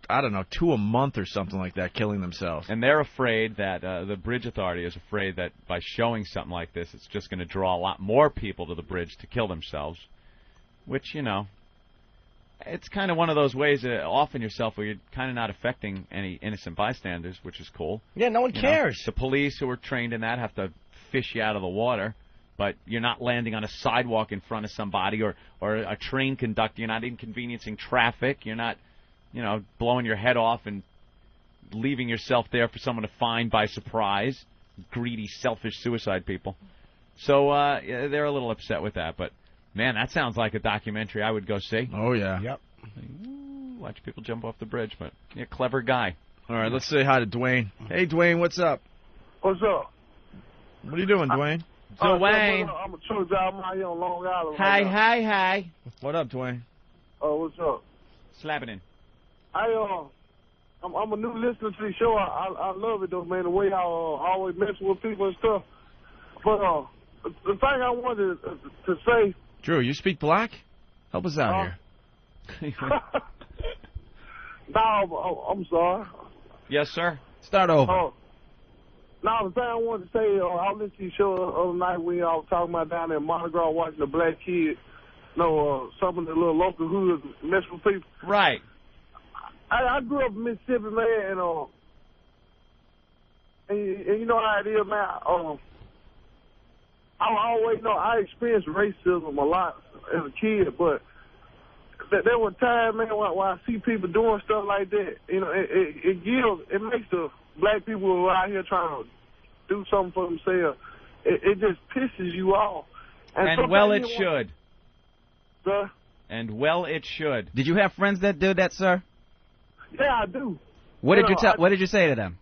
I don't know, 2 a month or something like that, killing themselves. And they're afraid that the bridge authority is afraid that by showing something like this, it's just going to draw a lot more people to the bridge to kill themselves, which, you know, it's kind of one of those ways to off in yourself where you're kind of not affecting any innocent bystanders, which is cool. Yeah, no one cares. The police who are trained in that have to fish you out of the water, but you're not landing on a sidewalk in front of somebody or a train conductor. You're not inconveniencing traffic. You're not, you know, blowing your head off and leaving yourself there for someone to find by surprise. Greedy, selfish suicide people. So they're a little upset with that, but man, that sounds like a documentary I would go see. Oh, yeah. Yep. Watch people jump off the bridge, but yeah, clever guy. All right, let's say hi to Dwayne. Hey, Dwayne, what's up? What's up? What are you doing, Dwayne? Dwayne. I'm a truck driver. I'm out here on Long Island. Hi. What up, Dwayne? What's up? Slap it in. I'm a new listener to the show. I love it though, man. The way y'all always mess with people and stuff. But the thing I wanted to say. Drew, you speak black? Help us out here. No, I'm sorry. Yes, sir. Start over. Now, the thing I wanted to say, I listened to your show the other night when y'all was talking about down there in Mardi Gras watching the black kids, some of the little local hoods mess with people. Right. I grew up in Mississippi, man, and you know how it is, man. I always know I experienced racism a lot as a kid, but there were times, man, when I see people doing stuff like that, you know, it makes the black people who are out here trying to do something for themselves, it just pisses you off. And well, it should. Sir? And well, it should. Did you have friends that did that, sir? Yeah, I do. What did you tell? What did you say to them?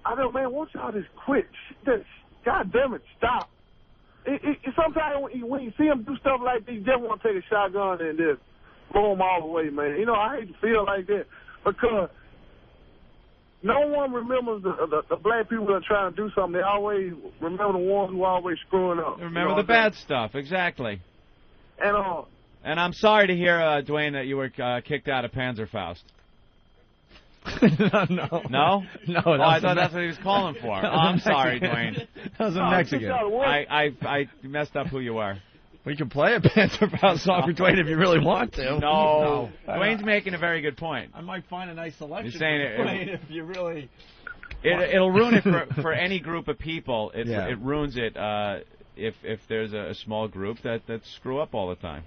I know, man. Won't y'all just quit? Just, God damn it, stop. Sometimes when you see them do stuff like this, you just want to take a shotgun and just blow them all away, man. You know, I hate to feel like that because no one remembers the black people that are trying to do something. They always remember the ones who are always screwing up. Remember the bad stuff, exactly. And I'm sorry to hear, Dwayne, that you were kicked out of Panzerfaust. No. No? No. Oh, I thought that's what he was calling for. Oh, I'm sorry, Dwayne. That was a Mexican. I messed up who you are. We can play a Panzerfaust song for Dwayne if you really want to. No. Dwayne's making a very good point. I might find a nice selection You're saying for Dwayne if you really... It'll ruin it for any group of people. It ruins it if there's a small group that screw up all the time.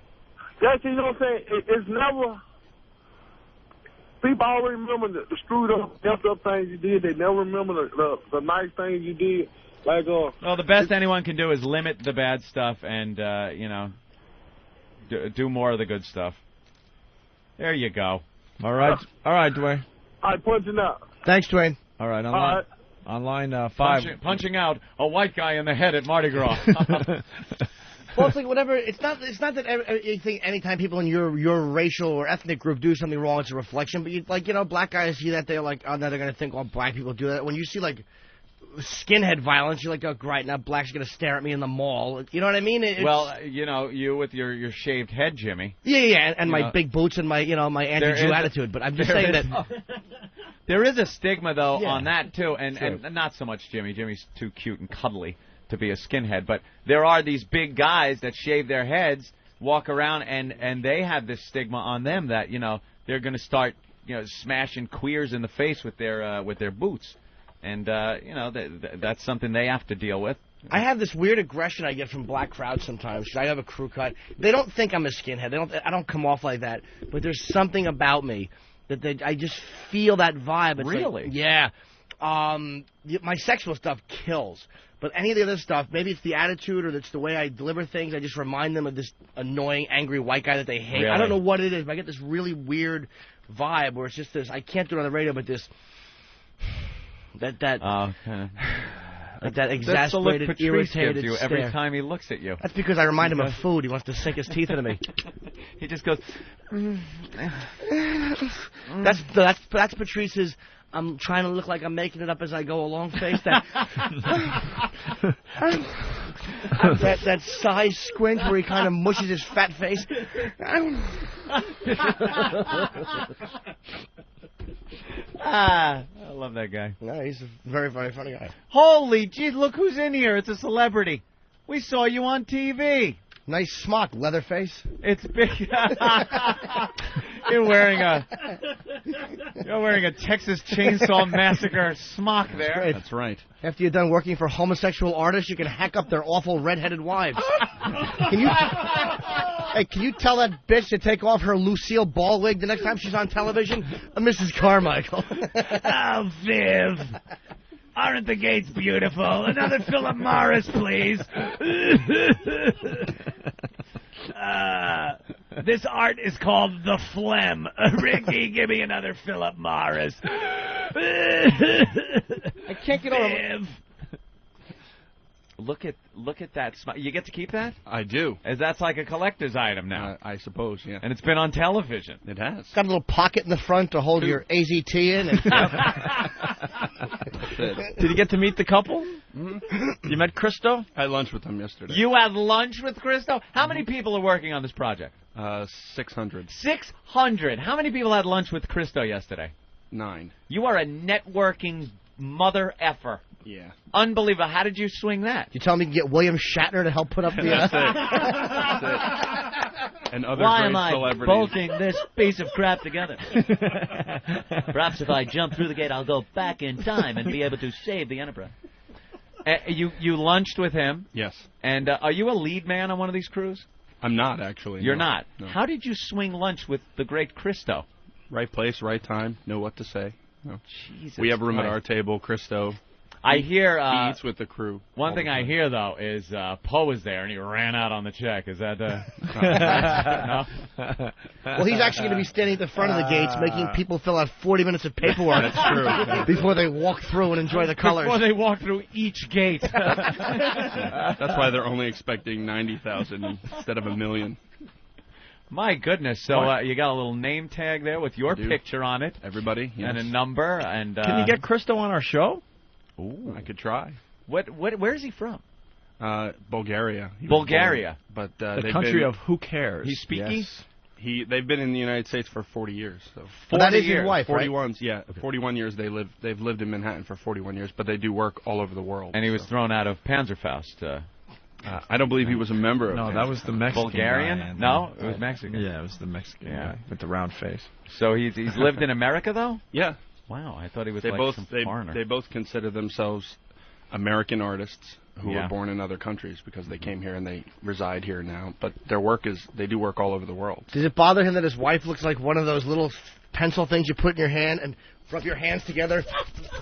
That's, you know what I'm saying? It's never... People always remember the screwed up, messed up things you did. They never remember the nice things you did. Like, well, the best anyone can do is limit the bad stuff and, do more of the good stuff. There you go. All right, Dwayne. All right, punching out. Thanks, Dwayne. All right, on line 5. Punching out a white guy in the head at Mardi Gras. Well, it's like whatever. It's not that anytime people in your racial or ethnic group do something wrong, it's a reflection. But black guys see that, they're like, oh, now they're gonna think all black people do that. When you see like skinhead violence, you're like, oh, great, now blacks are gonna stare at me in the mall. You know what I mean? Well, you with your shaved head, Jimmy. Yeah, and my big boots and my my anti-Jew attitude. But I'm just saying that there is a stigma though on that too, and not so much Jimmy. Jimmy's too cute and cuddly to be a skinhead, but there are these big guys that shave their heads, walk around, and they have this stigma on them that they're going to start smashing queers in the face with their boots, and that's something they have to deal with. I have this weird aggression I get from black crowds sometimes. I have a crew cut. They don't think I'm a skinhead. I don't come off like that. But there's something about me that I just feel that vibe. It's Really? Like, yeah. My sexual stuff kills. But any of the other stuff, maybe it's the attitude or it's the way I deliver things. I just remind them of this annoying, angry white guy that they hate. Really? I don't know what it is, but I get this really weird vibe where it's just this. I can't do it on the radio, but this. Like that That's the look exasperated, Patrice irritated gives you stare. every time he looks at you. That's because I remind him of food. He wants to sink his teeth into me. He just goes. That's Patrice's. I'm trying to look like I'm making it up as I go along face. That side squint where he kind of mushes his fat face. I love that guy. No, he's a very, very funny guy. Holy jeez, look who's in here. It's a celebrity. We saw you on TV. Nice smock, Leatherface. It's big. You're wearing a Texas Chainsaw Massacre smock there. That's right. After you're done working for homosexual artists, you can hack up their awful redheaded wives. Can you tell that bitch to take off her Lucille Ball wig the next time she's on television? Mrs. Carmichael. Oh, Viv. Aren't the gates beautiful? Another Philip Morris, please. This art is called The Phlegm. Ricky, give me another Philip Morris. I can't get over. Look at that smile. You get to keep that? I do. As that's like a collector's item now. I suppose, yeah. And it's been on television. It has. It's got a little pocket in the front to hold your AZT in. And Did you get to meet the couple? Mm-hmm. You met Christo? I had lunch with them yesterday. You had lunch with Christo? How many people are working on this project? 600. 600. How many people had lunch with Christo yesterday? 9. You are a networking mother effer. Yeah. Unbelievable. How did you swing that? You tell me to get William Shatner to help put up the... That's it. And other Why great am I celebrities. bolting this piece of crap together? Perhaps if I jump through the gate, I'll go back in time and be able to save the Enterprise. You lunched with him. Yes. And are you a lead man on one of these crews? I'm not, actually. You're no. not? No. How did you swing lunch with the great Christo? Right place, right time, know what to say. No. Jesus we have room at Christ. our table, Christo. I hear... he eats with the crew. One thing I hear, though, is Poe was there and he ran out on the check. Is that... No? Well, he's actually going to be standing at the front of the gates making people fill out 40 minutes of paperwork. That's true. Before they walk through and enjoy the colors. Before they walk through each gate. That's why they're only expecting 90,000 instead of 1 million. My goodness. So you got a little name tag there with your picture on it. Everybody, yes. And a number. And Can you get Christo on our show? Ooh, I could try. Where is he from? Bulgaria. Bulgaria. But the country of who cares. He's speaking? Yes. They've been in the United States for 40 years. So. That is his wife, 41, right? Yeah, 41 years they've lived in Manhattan for 41 years, but they do work all over the world. And he was thrown out of Panzerfaust. I don't believe he was a member of No, that was the Mexican Bulgarian? guy. No, it was Mexican. Yeah, it was the Mexican guy with the round face. So he's lived in America, though? Yeah. Wow, I thought he was some foreigner. They both consider themselves American artists who Yeah. were born in other countries because they came here and they reside here now. But their they do work all over the world. Does it bother him that his wife looks like one of those little pencil things you put in your hand and rub your hands together,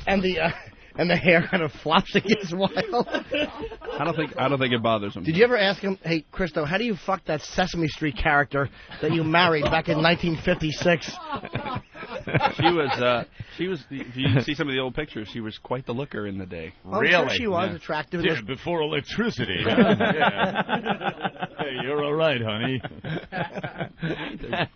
and the hair kind of flops against a while? I don't think it bothers him. Did you ever ask him, hey, Christo, how do you fuck that Sesame Street character that you married back in 1956? She was. If you see some of the old pictures, she was quite the looker in the day. Oh, really? Sure she was attractive. Yeah, before electricity. Yeah. Hey, you're all right, honey.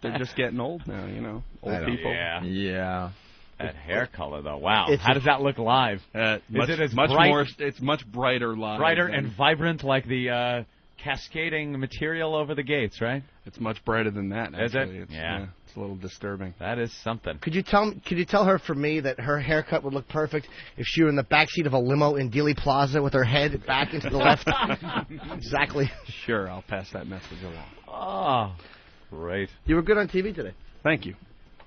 They're just getting old now, you know. Old people. Yeah. That hair color, though, wow. How does that look live? Is it as much bright? more? It's much brighter live. Brighter and vibrant, like the cascading material over the gates, right? It's much brighter than that. Actually. Is it? Yeah. It's a little disturbing. That is something. Could you tell her for me that her haircut would look perfect if she were in the backseat of a limo in Dealey Plaza with her head back into the left? Exactly. Sure, I'll pass that message along. Oh, great. You were good on TV today. Thank you.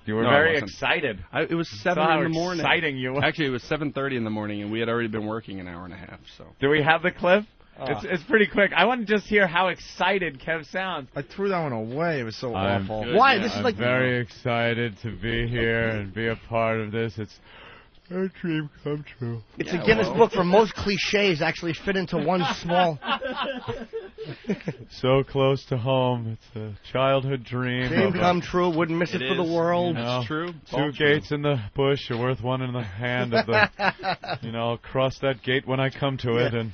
You were No, I very wasn't. excited. It was 7 Saw how in the morning. exciting you were. Actually, it was 7:30 in the morning, and we had already been working an hour and a half. So. Do we have the clip? Oh. It's pretty quick. I want to just hear how excited Kev sounds. I threw that one away. It was so awful. Why? This is like very excited to be here and be a part of this. It's a dream come true. It's a Guinness book for most cliches actually fit into one small. So close to home. It's a childhood dream. Dream come true. Wouldn't miss it for the world. It's true. It's Two all gates true. in the bush are worth one in the hand of the. I'll cross that gate when I come to it, and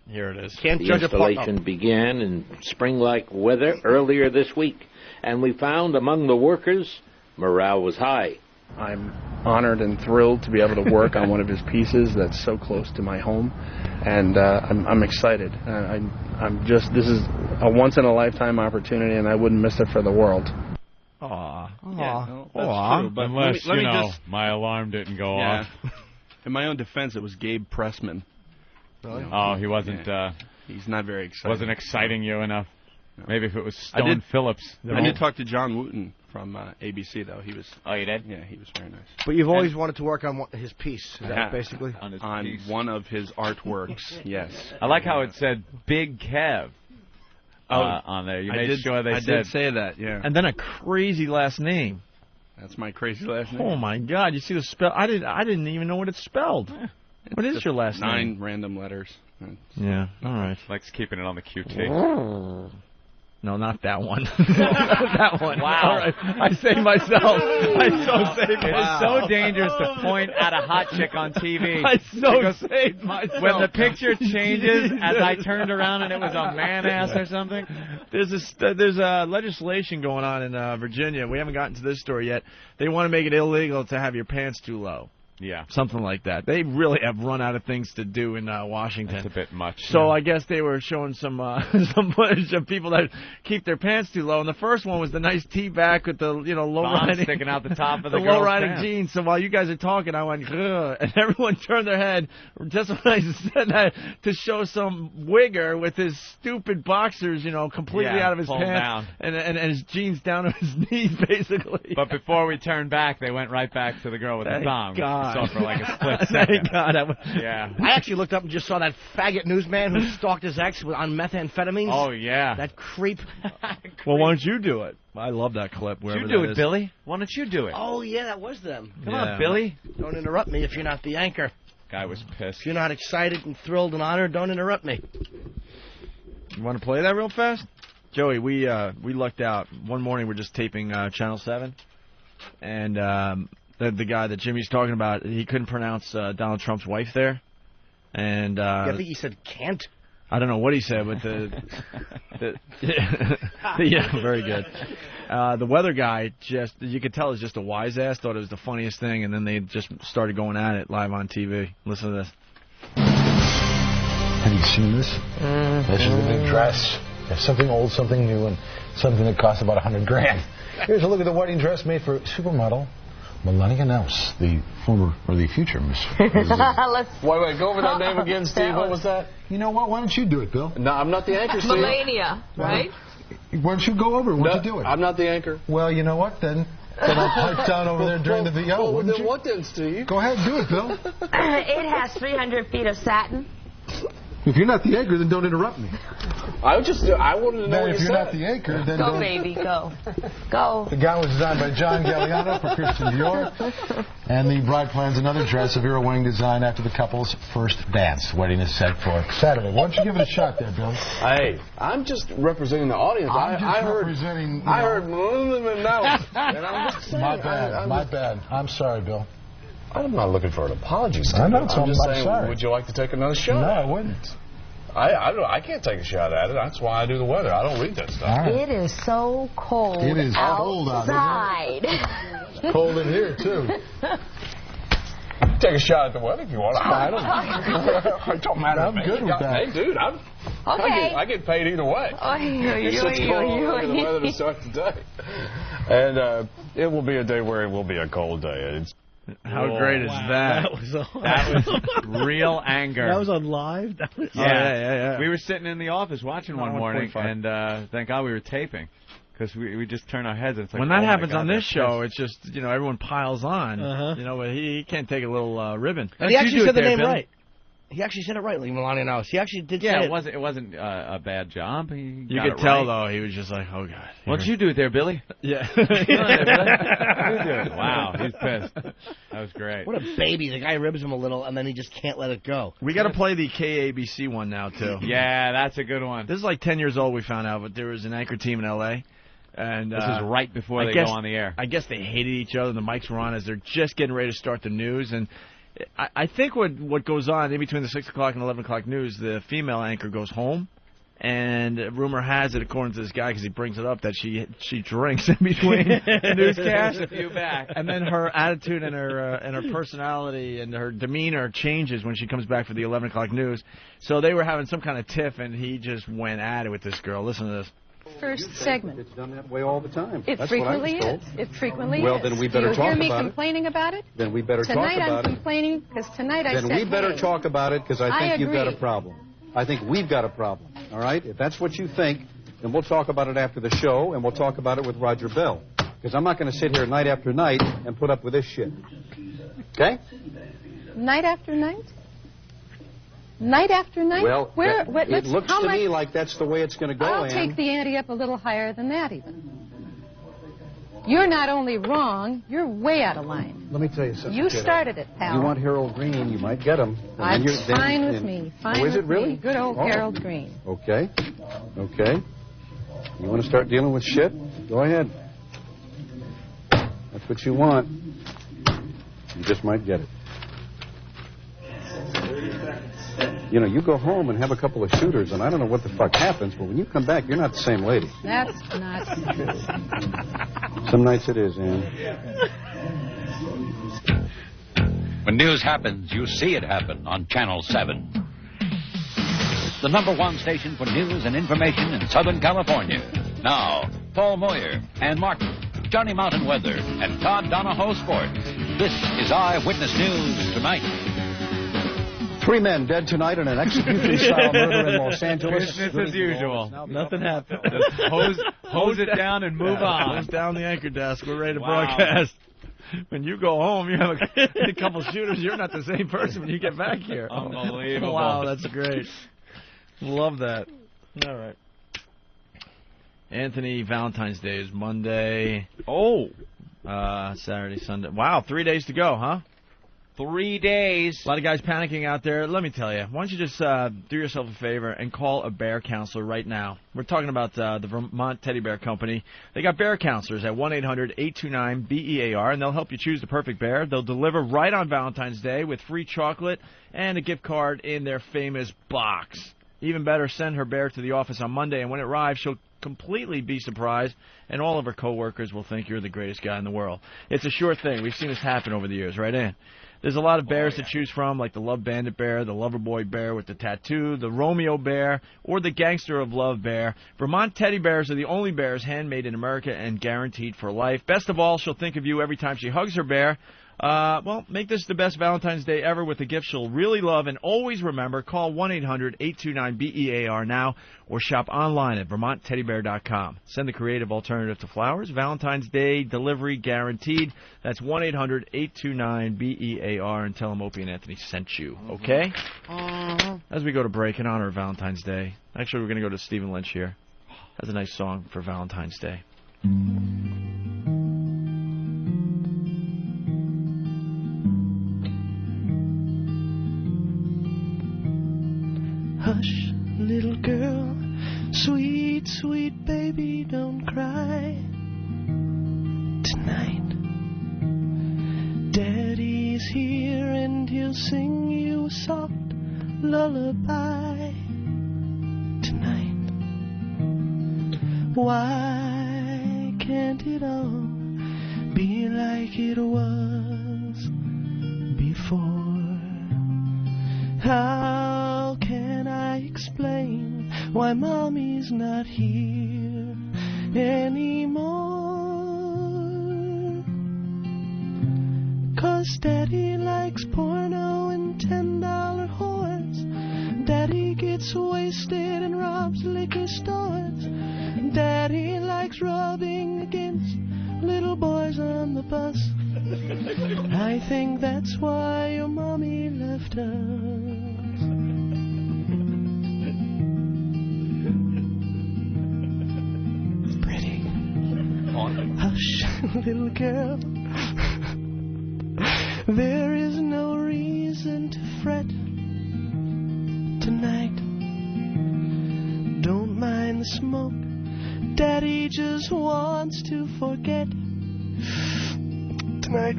here it is. Can't The judge a part. installation began in spring-like weather earlier this week, and we found among the workers, morale was high. I'm honored and thrilled to be able to work on one of his pieces that's so close to my home, and I'm excited. This is a once-in-a-lifetime opportunity, and I wouldn't miss it for the world. Aw. Yeah, that's true. But Unless, let me just, my alarm didn't go yeah. off. In my own defense, it was Gabe Pressman. Oh, he wasn't. He's not very excited. Wasn't exciting you enough. No. Maybe if it was Stone Phillips. I did talk to John Wooten from ABC, though. He was. Oh, you did? Yeah, he was very nice. But you've always wanted to work on his piece, is that basically? On one of his artworks, yes. I like how it said Big Kev on there. You made sure they said. I did say that, yeah. And then a crazy last name. That's my crazy last name. Oh my God! You see the spell? I didn't even know what it's spelled. What is your last name? 9 random letters. Yeah. All right. Likes keeping it on the QT. No, not that one. That one. Wow. All right. I saved myself. I so saved It's myself. so dangerous to point at a hot chick on TV. I so because saved myself. when the picture changes, as I turned around and it was a man ass or something. There's a legislation going on in Virginia. We haven't gotten to this story yet. They want to make it illegal to have your pants too low. Yeah. Something like that. They really have run out of things to do in Washington. That's a bit much. So I guess they were showing some footage of people that keep their pants too low. And the first one was the nice tee back with the low riding sticking out the top of the low girl's riding pants. jeans. So while you guys are talking, I went, ugh, and everyone turned their head just when I said that to show some wigger with his stupid boxers, completely out of his pulled pants down. and his jeans down to his knees, basically. But before we turned back, they went right back to the girl with Thank the thong. God. Saw for like a split second. Thank God. Yeah. I actually looked up and just saw that faggot newsman who stalked his ex on methamphetamines. Oh, yeah. That creep. Well, why don't you do it? I love that clip. You Wherever do that it, is. Billy. Why don't you do it? Oh, yeah, that was them. Come on, Billy. Don't interrupt me if you're not the anchor. Guy was pissed. If you're not excited and thrilled and honored, don't interrupt me. You want to play that real fast? Joey, we lucked out. One morning we're just taping Channel 7, and the guy that Jimmy's talking about, he couldn't pronounce Donald Trump's wife there. And I think he said can't. I don't know what he said, but yeah, very good. The weather guy, you could tell is just a wise ass, thought it was the funniest thing, and then they just started going at it live on TV. Listen to this. Have you seen this? This is the new dress. There's something old, something new, and something that costs about $100,000. Here's a look at the wedding dress made for supermodel Melania Knauss, the former or the future Miss. Wait, go over that name again, Steve. What was that? You know what? Why don't you do it, Bill? No, I'm not the anchor, Steve. Melania, right? Why don't you go over? Why don't you do it? I'm not the anchor. Well, you know what? Then I'll pipe down over there during the VO, well, wouldn't then you? what then, Steve? Go ahead, do it, Bill. It has 300 feet of satin. If you're not the anchor, then don't interrupt me. I wanted to know what if you you're said. not the anchor, then Go, don't. baby, go. Go. The gown was designed by John Galliano for Christian Dior, and the bride plans another dress of Vera Wang design after the couple's first dance. Wedding is set for Saturday. Why don't you give it a shot there, Bill? Hey, I'm just representing the audience. I heard representing. I heard now, and I'm just saying. My bad. I'm sorry, Bill. I'm not looking for an apology, Steve. I know, I'm so just I'm saying, sorry. would you like to take another shot? No, I wouldn't. I can't take a shot at it. That's why I do the weather. I don't read that stuff. Right. It is so cold. It is cold outside. It's cold in here too. Take a shot at the weather if you want. I don't matter. I'm good with that. Hey, dude, I get paid either way. It's such cold the weather to start today, and it will be a day where it will be a cold day. How great is that? That was real anger. That was on live? Yeah. We were sitting in the office watching one morning, 1.5. and thank God we were taping. Because we just turn our heads and it's like, when that oh my happens God, on this that's show, it's just, everyone piles on. Uh-huh. But he can't take a little ribbon. And he actually said the name right. He actually said it right, like Melania knows. He actually did say it. Yeah, it wasn't a bad job. You could tell, though, he was just like, oh, God. What'd you do there, Billy? Yeah. Wow, he's pissed. That was great. What a baby. The guy ribs him a little, and then he just can't let it go. We got to play the KABC one now, too. Yeah, that's a good one. This is like 10 years old, we found out, but there was an anchor team in L.A., and this is right before they go on the air. I guess they hated each other. The mics were on as they're just getting ready to start the news. And I think what goes on in between the 6 o'clock and 11 o'clock news, the female anchor goes home. And rumor has it, according to this guy, because he brings it up, that she drinks in between the newscast. A few back. And then her attitude and her personality and her demeanor changes when she comes back for the 11 o'clock news. So they were having some kind of tiff, and he just went at it with this girl. Listen to this. First segment. It's done that way all the time. It That's frequently what I was is. told. It frequently Well, is. then we better Do you talk hear me about it. complaining about it? Then we better Tonight talk about I'm it. complaining because tonight I said, Then we better hey, talk about it because I think you've got a agree. problem. I think we've got a problem. All right? If that's what you think, then we'll talk about it after the show, and we'll talk about it with Roger Bell. Because I'm not going to sit here night after night and put up with this shit. Okay? Night after night? Night after night? Well, it looks how to much, me like that's the way it's going to go, I'll Ann. take the ante up a little higher than that even. You're not only wrong, you're way out of line. Let me tell you something. You kiddo. started it, pal. You want Harold Green, you might get him. Fine with me. Fine Oh, is with it really? me. Good old Harold Green. Okay. Okay. You want to start dealing with shit? Go ahead. That's what you want. You just might get it. You know, you go home and have a couple of shooters, and I don't know what the fuck happens, but when you come back, you're not the same lady. That's not true. Some nights it is, Ann. When news happens, you see it happen on Channel 7. The #1 station for news and information in Southern California. Now, Paul Moyer, Ann Martin, Johnny Mountain Weather, and Todd Donahoe Sports. This is Eyewitness News Tonight. 3 men dead tonight in an execution-style murder in Los Angeles. Business as usual. Nothing happened. Just hose it down and move on. Close down the anchor desk. We're ready to Wow. broadcast. When you go home, you have a couple shooters. You're not the same person when you get back here. Unbelievable. Wow, that's great. Love that. All right. Anthony, Valentine's Day is Monday. Oh. Saturday, Sunday. Wow, 3 days to go, huh? 3 days. A lot of guys panicking out there. Let me tell you, why don't you just do yourself a favor and call a bear counselor right now. We're talking about the Vermont Teddy Bear Company. They got bear counselors at 1-800-829-BEAR, and they'll help you choose the perfect bear. They'll deliver right on Valentine's Day with free chocolate and a gift card in their famous box. Even better, send her bear to the office on Monday, and when it arrives, she'll completely be surprised, and all of her coworkers will think you're the greatest guy in the world. It's a sure thing. We've seen this happen over the years, right, Ann? There's a lot of bears to choose from, like the Love Bandit bear, the Loverboy bear with the tattoo, the Romeo bear, or the Gangster of Love bear. Vermont teddy bears are the only bears handmade in America and guaranteed for life. Best of all, she'll think of you every time she hugs her bear. Well, make this the best Valentine's Day ever with a gift she'll really love. And always remember, call 1-800-829-BEAR now or shop online at VermontTeddyBear.com. Send the creative alternative to flowers. Valentine's Day delivery guaranteed. That's 1-800-829-BEAR and tell them Opie and Anthony sent you. Okay? As we go to break in honor of Valentine's Day. Actually, we're going to go to Stephen Lynch here. Has a nice song for Valentine's Day. Hush, little girl, sweet, sweet baby, don't cry. Tonight, Daddy's here and he'll sing you a soft lullaby. Tonight, why can't it all be like it was before? How can I explain why Mommy's not here anymore? 'Cause Daddy likes porno and $10 whores. Daddy gets wasted and robs liquor stores. Daddy likes likes rubbing against little boys on the bus. I think that's why your mommy left us. Pretty. Hush, little girl. There is no reason to fret tonight. Don't mind the smoke. Daddy just wants to forget tonight.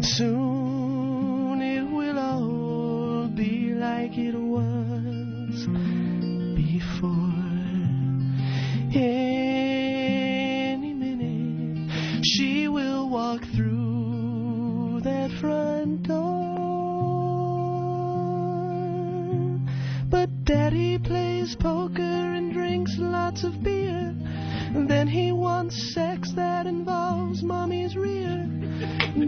Soon it will all be like it was before. Any minute she will walk through that front door. But Daddy plays poker and drinks lots of beer. Then he wants sex that involves Mommy's rear.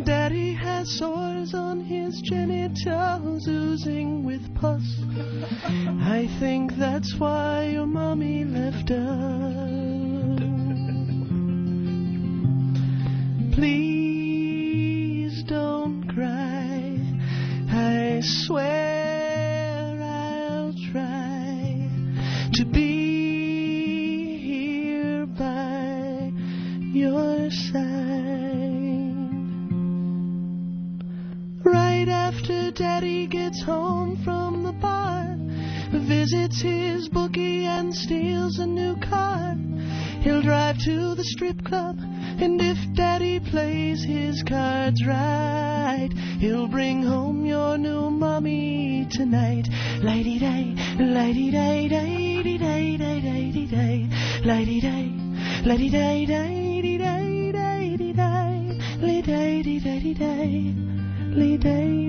Daddy has sores on his genitals oozing with pus. I think that's why your Mommy left us. Please don't cry. I swear I'll try to be here by your side. Right after Daddy gets home from the bar, visits his bookie and steals a new car. He'll drive to the strip club, and if Daddy plays his cards right, he'll bring home your new mommy tonight. Lady-day, lady-day, lady-day, lady-day, lady-day, lady-day, lady-day, lady-day, lady-day, lady-day, lady-day.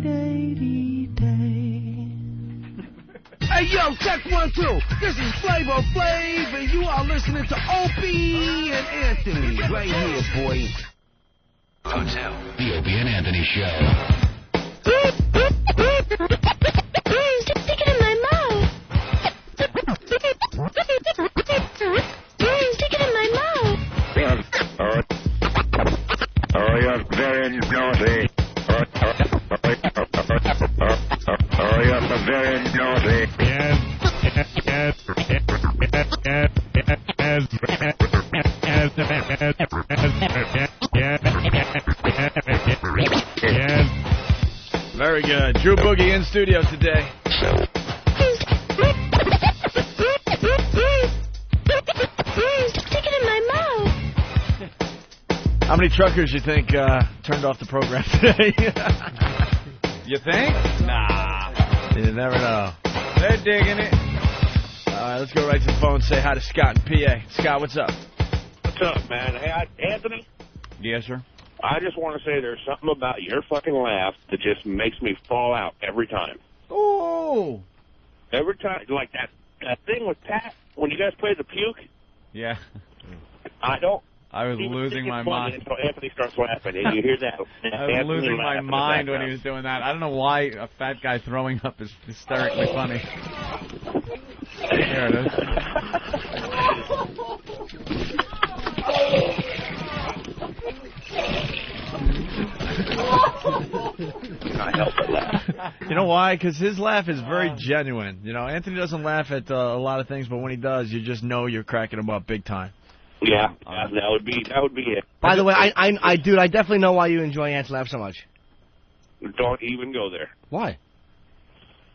Hey, yo, check 1, 2. This is Flavor Flav, and you are listening to Opie and Anthony right here, boy. Hotel, the Opie and Anthony Show. Stick it in my mouth. Stick it in my mouth. Oh, you're very naughty. Oh, you're very naughty. Very good. Drew Boogie in studio today. Stick it in my mouth. How many truckers you think turned off the program today? You think? Nah. You never know. They're digging it. All right, let's go right to the phone and say hi to Scott in PA. Scott, what's up? What's up, man? Hey, Anthony? Yes, sir. I just want to say there's something about your fucking laugh that just makes me fall out every time. Oh! Every time. Like that thing with Pat, when you guys play the puke. Yeah. I was losing my mind until Anthony starts laughing, and you hear that. I was losing my mind when he was doing that. I don't know why a fat guy throwing up is hysterically funny. There it is. I help but laugh. You know why? Because his laugh is very genuine. You know, Anthony doesn't laugh at a lot of things, but when he does, you just know you're cracking him up big time. Yeah, that would be it. By the way, I definitely know why you enjoy Ant's laugh so much. Don't even go there. Why?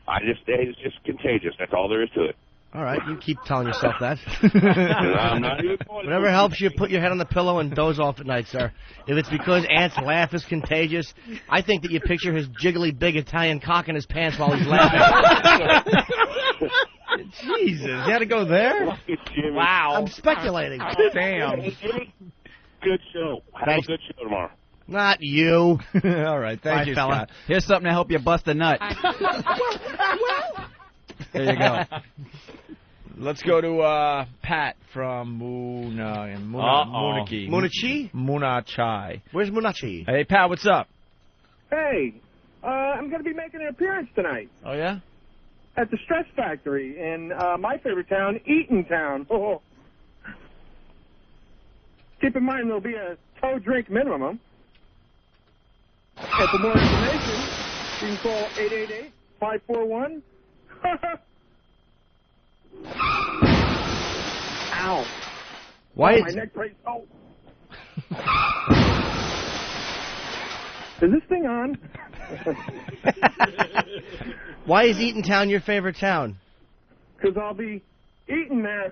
It's just contagious. That's all there is to it. All right, you keep telling yourself that. I'm not even going. Whatever helps you put your head on the pillow and doze off at night, sir. If it's because Ant's laugh is contagious, I think that you picture his jiggly big Italian cock in his pants while he's laughing. Jesus, you had to go there? Wow. I'm speculating. Damn. Good show. Have a good show tomorrow. Not you. All right, thank you, fella. Scott. Here's something to help you bust a nut. There you go. Let's go to Pat from Moonachie. Moonachie? Moonachie. Where's Moonachie? Hey, Pat, what's up? Hey, I'm going to be making an appearance tonight. Oh, yeah? At the Stress Factory in my favorite town, Eatontown. Oh. Keep in mind there'll be a tow drink minimum. And for more information, you can call 888-541. Ow. Why Oh, is my neck breaks. Oh. Is this thing on? Why is Eatontown your favorite town? Because I'll be eating there.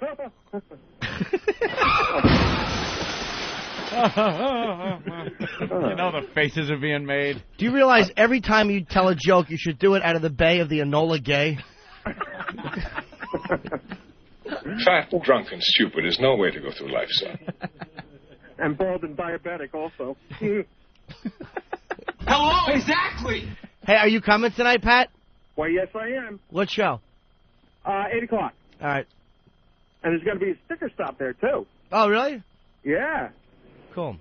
You know the faces are being made. Do you realize every time you tell a joke, you should do it out of the bay of the Enola Gay? Fat, drunk, and stupid is no way to go through life, son. And bald and diabetic also. Hello, exactly. Hey, are you coming tonight, Pat? Why, yes, I am. What show? 8 o'clock. All right. And there's going to be a sticker stop there, too. Oh, really? Yeah. Cool.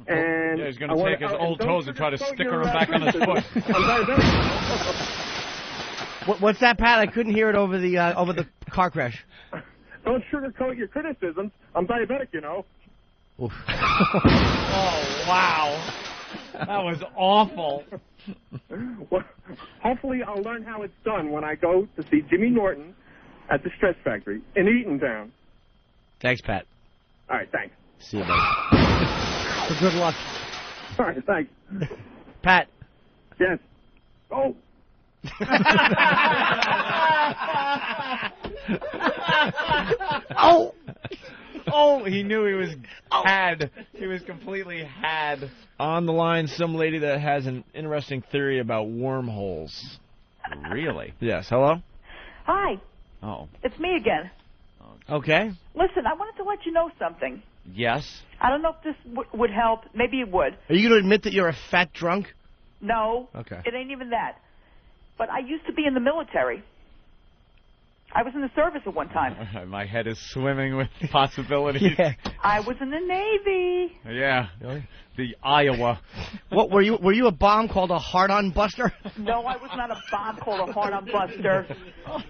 And yeah, he's going to take his old toes and try to sticker them back on his foot. What's that, Pat? I couldn't hear it over the car crash. Don't sugarcoat your criticisms. I'm diabetic, you know. Oh, wow. That was awful. Well, hopefully I'll learn how it's done when I go to see Jimmy Norton at the Stress Factory in Eatontown. Thanks, Pat. All right, thanks. See you, buddy. Good luck. All right, thanks. Pat. Yes. Oh. Oh. Oh, he knew he was had. He was completely had. On the line, some lady that has an interesting theory about wormholes. Really? Yes. Hello? Hi, Oh. it's me again. Okay. Listen, I wanted to let you know something. Yes. I don't know if this would help. Maybe it would. Are you going to admit that you're a fat drunk? No. Okay. It ain't even that. But I used to be in the military. I was in the service at one time. My head is swimming with possibilities. Yeah. I was in the Navy. Yeah. The Iowa. What were you? Were you a bomb called a hard-on buster? No, I was not a bomb called a hard-on buster.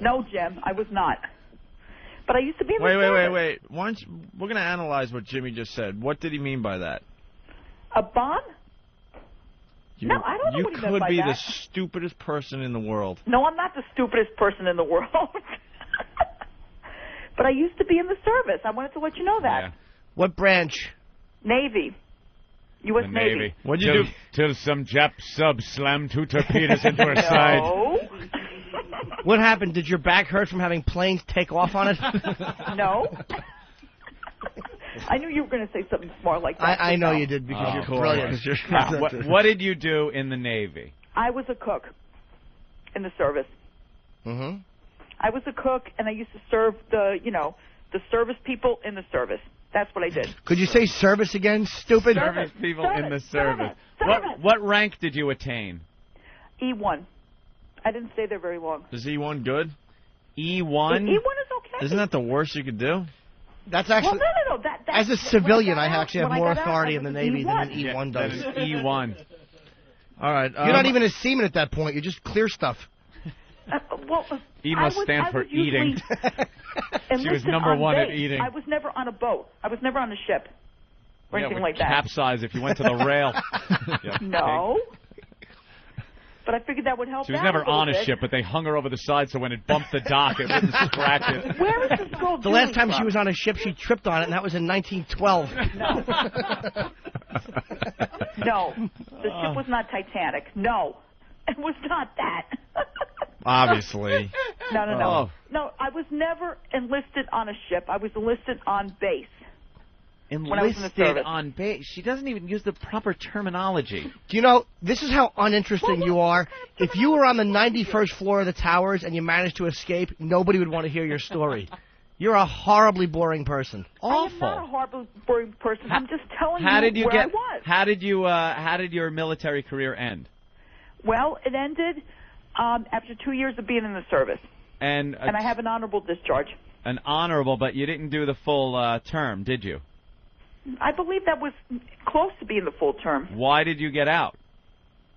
No, Jim, I was not. But I used to be in the service. Wait. Why don't you, we're going to analyze what Jimmy just said. What did he mean by that? A bomb? No, I don't know what he meant by You could be that. the stupidest person in the world. No, I'm not the stupidest person in the world. But I used to be in the service. I wanted to let you know that. Yeah. What branch? Navy. U.S. The Navy. What'd you do? Till some Jap sub slammed 2 torpedoes into her side. No. What happened? Did your back hurt from having planes take off on it? No. I knew you were going to say something smart like that. I know you did because you're brilliant. What did you do in the Navy? I was a cook in the service. Mm-hmm. I was a cook, and I used to serve the service people in the service. That's what I did. Could you say service again, stupid? Service people in the service. Service. What rank did you attain? E1. I didn't stay there very long. Is E1 good? E1? E1 is okay. Isn't that the worst you could do? That's actually... Well, no. As a civilian, I actually have when I more got out, authority I in the was Navy than an E1. E1 does. That is E1. All right. You're not even a seaman at that point. You just clear stuff. E must stand for eating. She was number one at eating. I was never on a boat. I was never on a ship or anything like that. Capsize if you went to the rail. No. But I figured that would help. She was never on a ship, but they hung her over the side so when it bumped the dock, it wouldn't scratch it. Where is this girl The last time she was on a ship, she tripped on it, and that was in 1912. No. The ship was not Titanic. No. It was not that. Obviously. No. Oh. No, I was never enlisted on a ship. I was enlisted on base. When I was in the Enlisted service. on base. She doesn't even use the proper terminology. Do you know, this is how uninteresting you are. If you were on the 91st floor of the towers and you managed to escape, nobody would want to hear your story. You're a horribly boring person. I am not a horribly boring person. I'm just telling How did you where get? I was. How did your military career end? Well, it ended after 2 years of being in the service. And I have an honorable discharge. An honorable, but you didn't do the full term, did you? I believe that was close to being the full term. Why did you get out?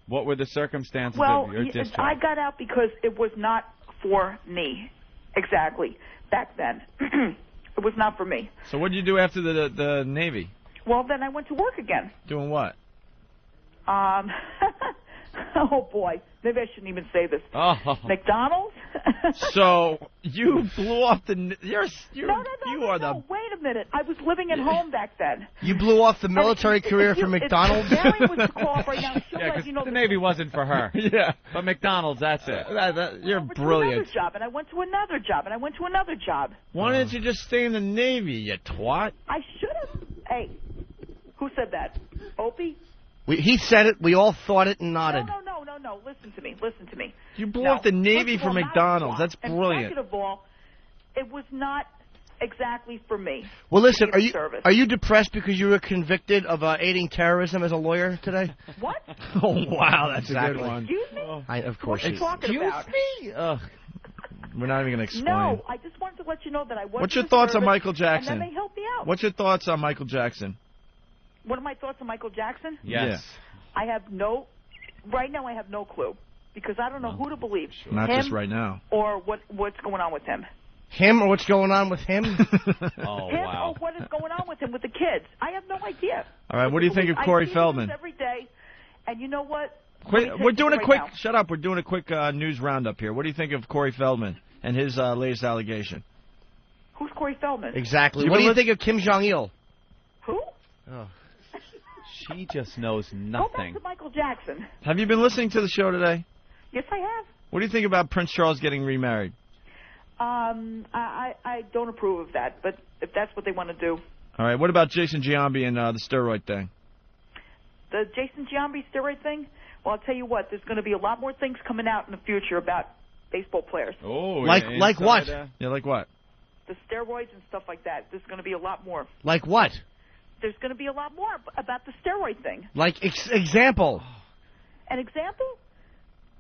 What were the circumstances of your discharge? I got out because it was not for me. Exactly. Back then. It It was not for me. So what did you do after the Navy? Well, then I went to work again. Doing what? Oh, boy. Maybe I shouldn't even say this. Oh. McDonald's? So you blew off the... No. Wait a minute. I was living at home back then. You blew off the military career for McDonald's? Marion was to call up right now. She'll let you know the Navy wasn't for her. Yeah. But McDonald's, that's it. You're To brilliant. another job, and I went to another job, and I went to another job. Why didn't you just stay in the Navy, you twat? I should have. Hey, who said that? Opie? He said it. We all thought it and nodded. No. Listen to me. You blew off the Navy for McDonald's. That's brilliant. And second of all, it was not exactly for me. Well, listen, are you depressed because you were convicted of aiding terrorism as a lawyer today? What? Oh, wow, that's Exactly. a good one. Excuse me? Of course. What are you talking about? me? Ugh. We're not even going to explain. No, I just wanted to let you know that I was. What's your thoughts on Michael And Jackson? then they helped me out. What's your thoughts on Michael Jackson? What are my thoughts on Michael Jackson? Yes. I have right now I have no clue because I don't know who to believe. Not him just right now. Or what's going on with him. Him or what's going on with him? Oh, him wow. or what is going on with him with the kids. I have no idea. All right, what do you think of Corey Feldman? I see news every day, and you know what? We're doing a quick... Now. Shut up. We're doing a quick news roundup here. What do you think of Corey Feldman and his latest allegation? Who's Corey Feldman? Exactly. What do you think of Kim Jong-il? Who? Oh. She just knows Go nothing. back to Michael Jackson. Have you been listening to the show today? Yes, I have. What do you think about Prince Charles getting remarried? I don't approve of that, but if that's what they want to do. All right, what about Jason Giambi and the steroid thing? The Jason Giambi steroid thing? Well, I'll tell you what, there's going to be a lot more things coming out in the future about baseball players. Oh, like what? Yeah, like what? The steroids and stuff like that. There's going to be a lot more. Like what? There's going to be a lot more about the steroid thing. Like example? An example?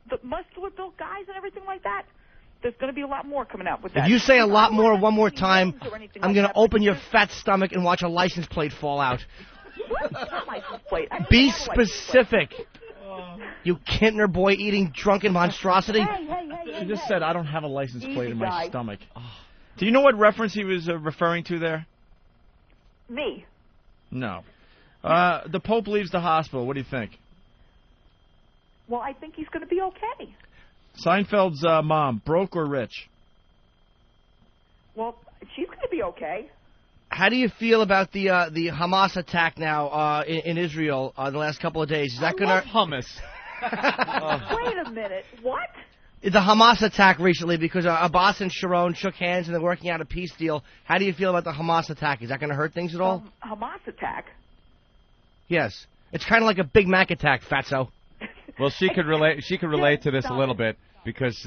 The muscular-built guys and everything like that? There's going to be a lot more coming out with that. If you say a lot more one more time, I'm going to open your fat stomach and watch a license plate fall out. What? Not license plate. Be specific. You Kintner boy eating drunken monstrosity. She just said, I don't have a license plate in my guy. stomach. Do you know what reference he was referring to there? Me. No. The Pope leaves the hospital. What do you think? Well, I think he's going to be okay. Seinfeld's mom, broke or rich? Well, she's going to be okay. How do you feel about the Hamas attack now in Israel the last couple of days? Is that going to hummus? Wait a minute. What? The Hamas attack recently, because Abbas and Sharon shook hands and they're working out a peace deal. How do you feel about the Hamas attack? Is that going to hurt things at all? Hamas attack? Yes. It's kind of like a Big Mac attack, fatso. Well, she could relate. She could relate to this a little bit because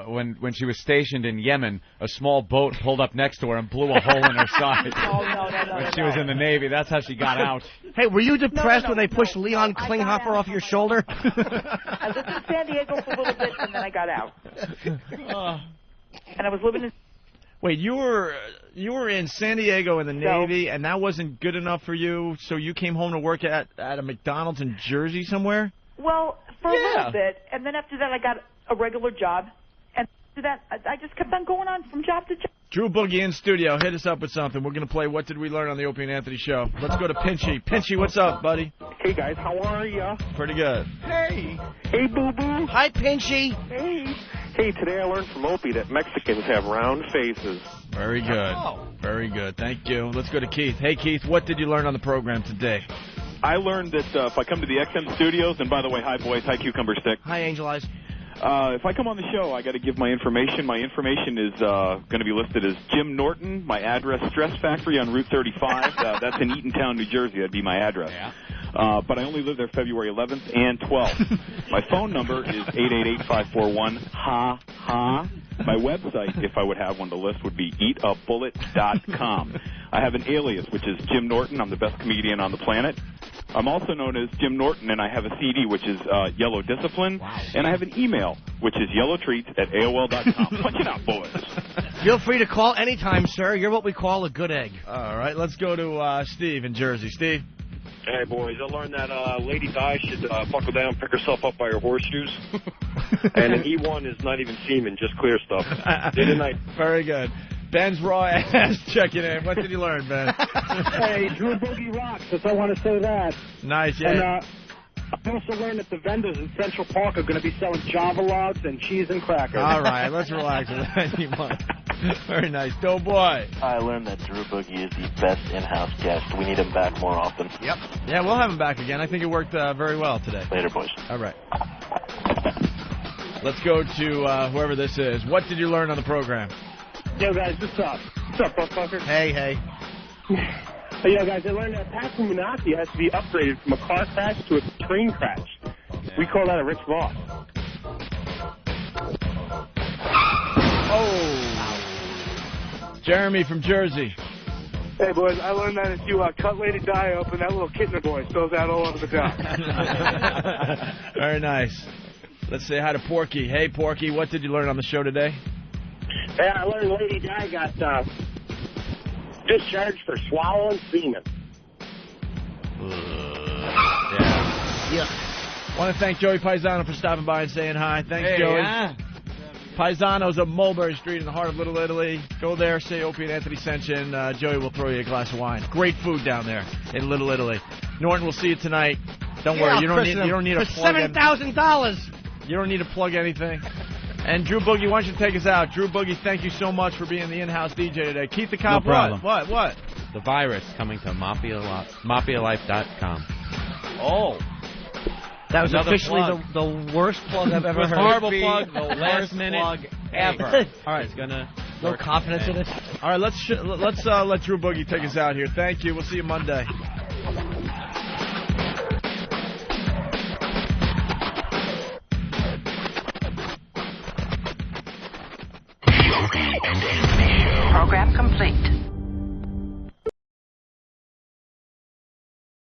when she was stationed in Yemen, a small boat pulled up next to her and blew a hole in her side. No. When she was in the Navy, that's how she got out. Hey, were you depressed when they pushed Leon Klinghoffer off your shoulder? I lived in San Diego for a little bit, and then I got out. And I was living in... Wait, you were in San Diego in the Navy, and that wasn't good enough for you, so you came home to work at a McDonald's in Jersey somewhere? Well, for a little bit, and then after that I got a regular job, and after that I just kept on going on from job to job. Drew Boogie in studio. Hit us up with something. We're going to play What Did We Learn on the Opie and Anthony Show. Let's go to Pinchy. Pinchy, what's up, buddy? Hey, guys, how are ya? Pretty good. Hey. Hey, boo-boo. Hi, Pinchy. Hey. Hey, today I learned from Opie that Mexicans have round faces. Very good. Very good. Thank you. Let's go to Keith. Hey, Keith, what did you learn on the program today? I learned that if I come to the XM studios, and by the way, hi, boys. Hi, Cucumber Stick. Hi, Angel Eyes. If I come on the show, I got to give my information. My information is going to be listed as Jim Norton. My address, Stress Factory on Route 35. That's in Eatontown, New Jersey. That'd be my address. Yeah. But I only live there February 11th and 12th. My phone number is 888-541-HA-HA. My website, if I would have one to list, would be eatabullet.com. I have an alias, which is Jim Norton. I'm the best comedian on the planet. I'm also known as Jim Norton, and I have a CD, which is Yellow Discipline. Wow. And I have an email, which is yellowtreats@AOL.com. Punch it out, boys. Feel free to call anytime, sir. You're what we call a good egg. All right, let's go to Steve in Jersey. Steve? Hey, boys, I learned that Lady Di should buckle down and pick herself up by her horseshoes. And an E1 is not even semen, just clear stuff. Day to night. Very good. Ben's raw ass checking in. What did you learn, Ben? Hey, Drew Boogie rocks. I want to say that. Nice, yeah. And I also learned that the vendors in Central Park are going to be selling Java logs and cheese and crackers. All right, let's relax with that. You want. Very nice. Doughboy. I learned that Drew Boogie is the best in-house guest. We need him back more often. Yep. Yeah, we'll have him back again. I think it worked very well today. Later, boys. All right. Let's go to whoever this is. What did you learn on the program? Yo, guys, what's up? What's up, fucker? Hey. Hey, yo, guys, I learned that Pat Luminati has to be upgraded from a car crash to a train crash. We call that a rich boss. Oh. Jeremy from Jersey. Hey, boys, I learned that if you cut Lady Di open, that little kitten boy spills out all over the top. Very nice. Let's say hi to Porky. Hey, Porky, what did you learn on the show today? Hey, I learned Lady Di got discharged for swallowing semen. Yeah. Want to thank Joey Paizano for stopping by and saying hi. Thanks, Joey. Yeah. Paizano's up Mulberry Street in the heart of Little Italy. Go there, say Opie and Anthony sent you, and Joey will throw you a glass of wine. Great food down there in Little Italy. Norton, we'll see you tonight. Don't worry, you don't need to plug $7,000. You don't need to plug anything. And Drew Boogie, why don't you take us out? Drew Boogie, thank you so much for being the in-house DJ today. Keep the cop. No problem. What? The virus coming to MafiaLife.com. Oh. That was Another officially plug. the worst plug I've ever heard. Horrible plug, the last minute plug ever. All right, it's gonna no work. confidence in it. All right, let's let Drew Boogie take us out here. Thank you. We'll see you Monday. Program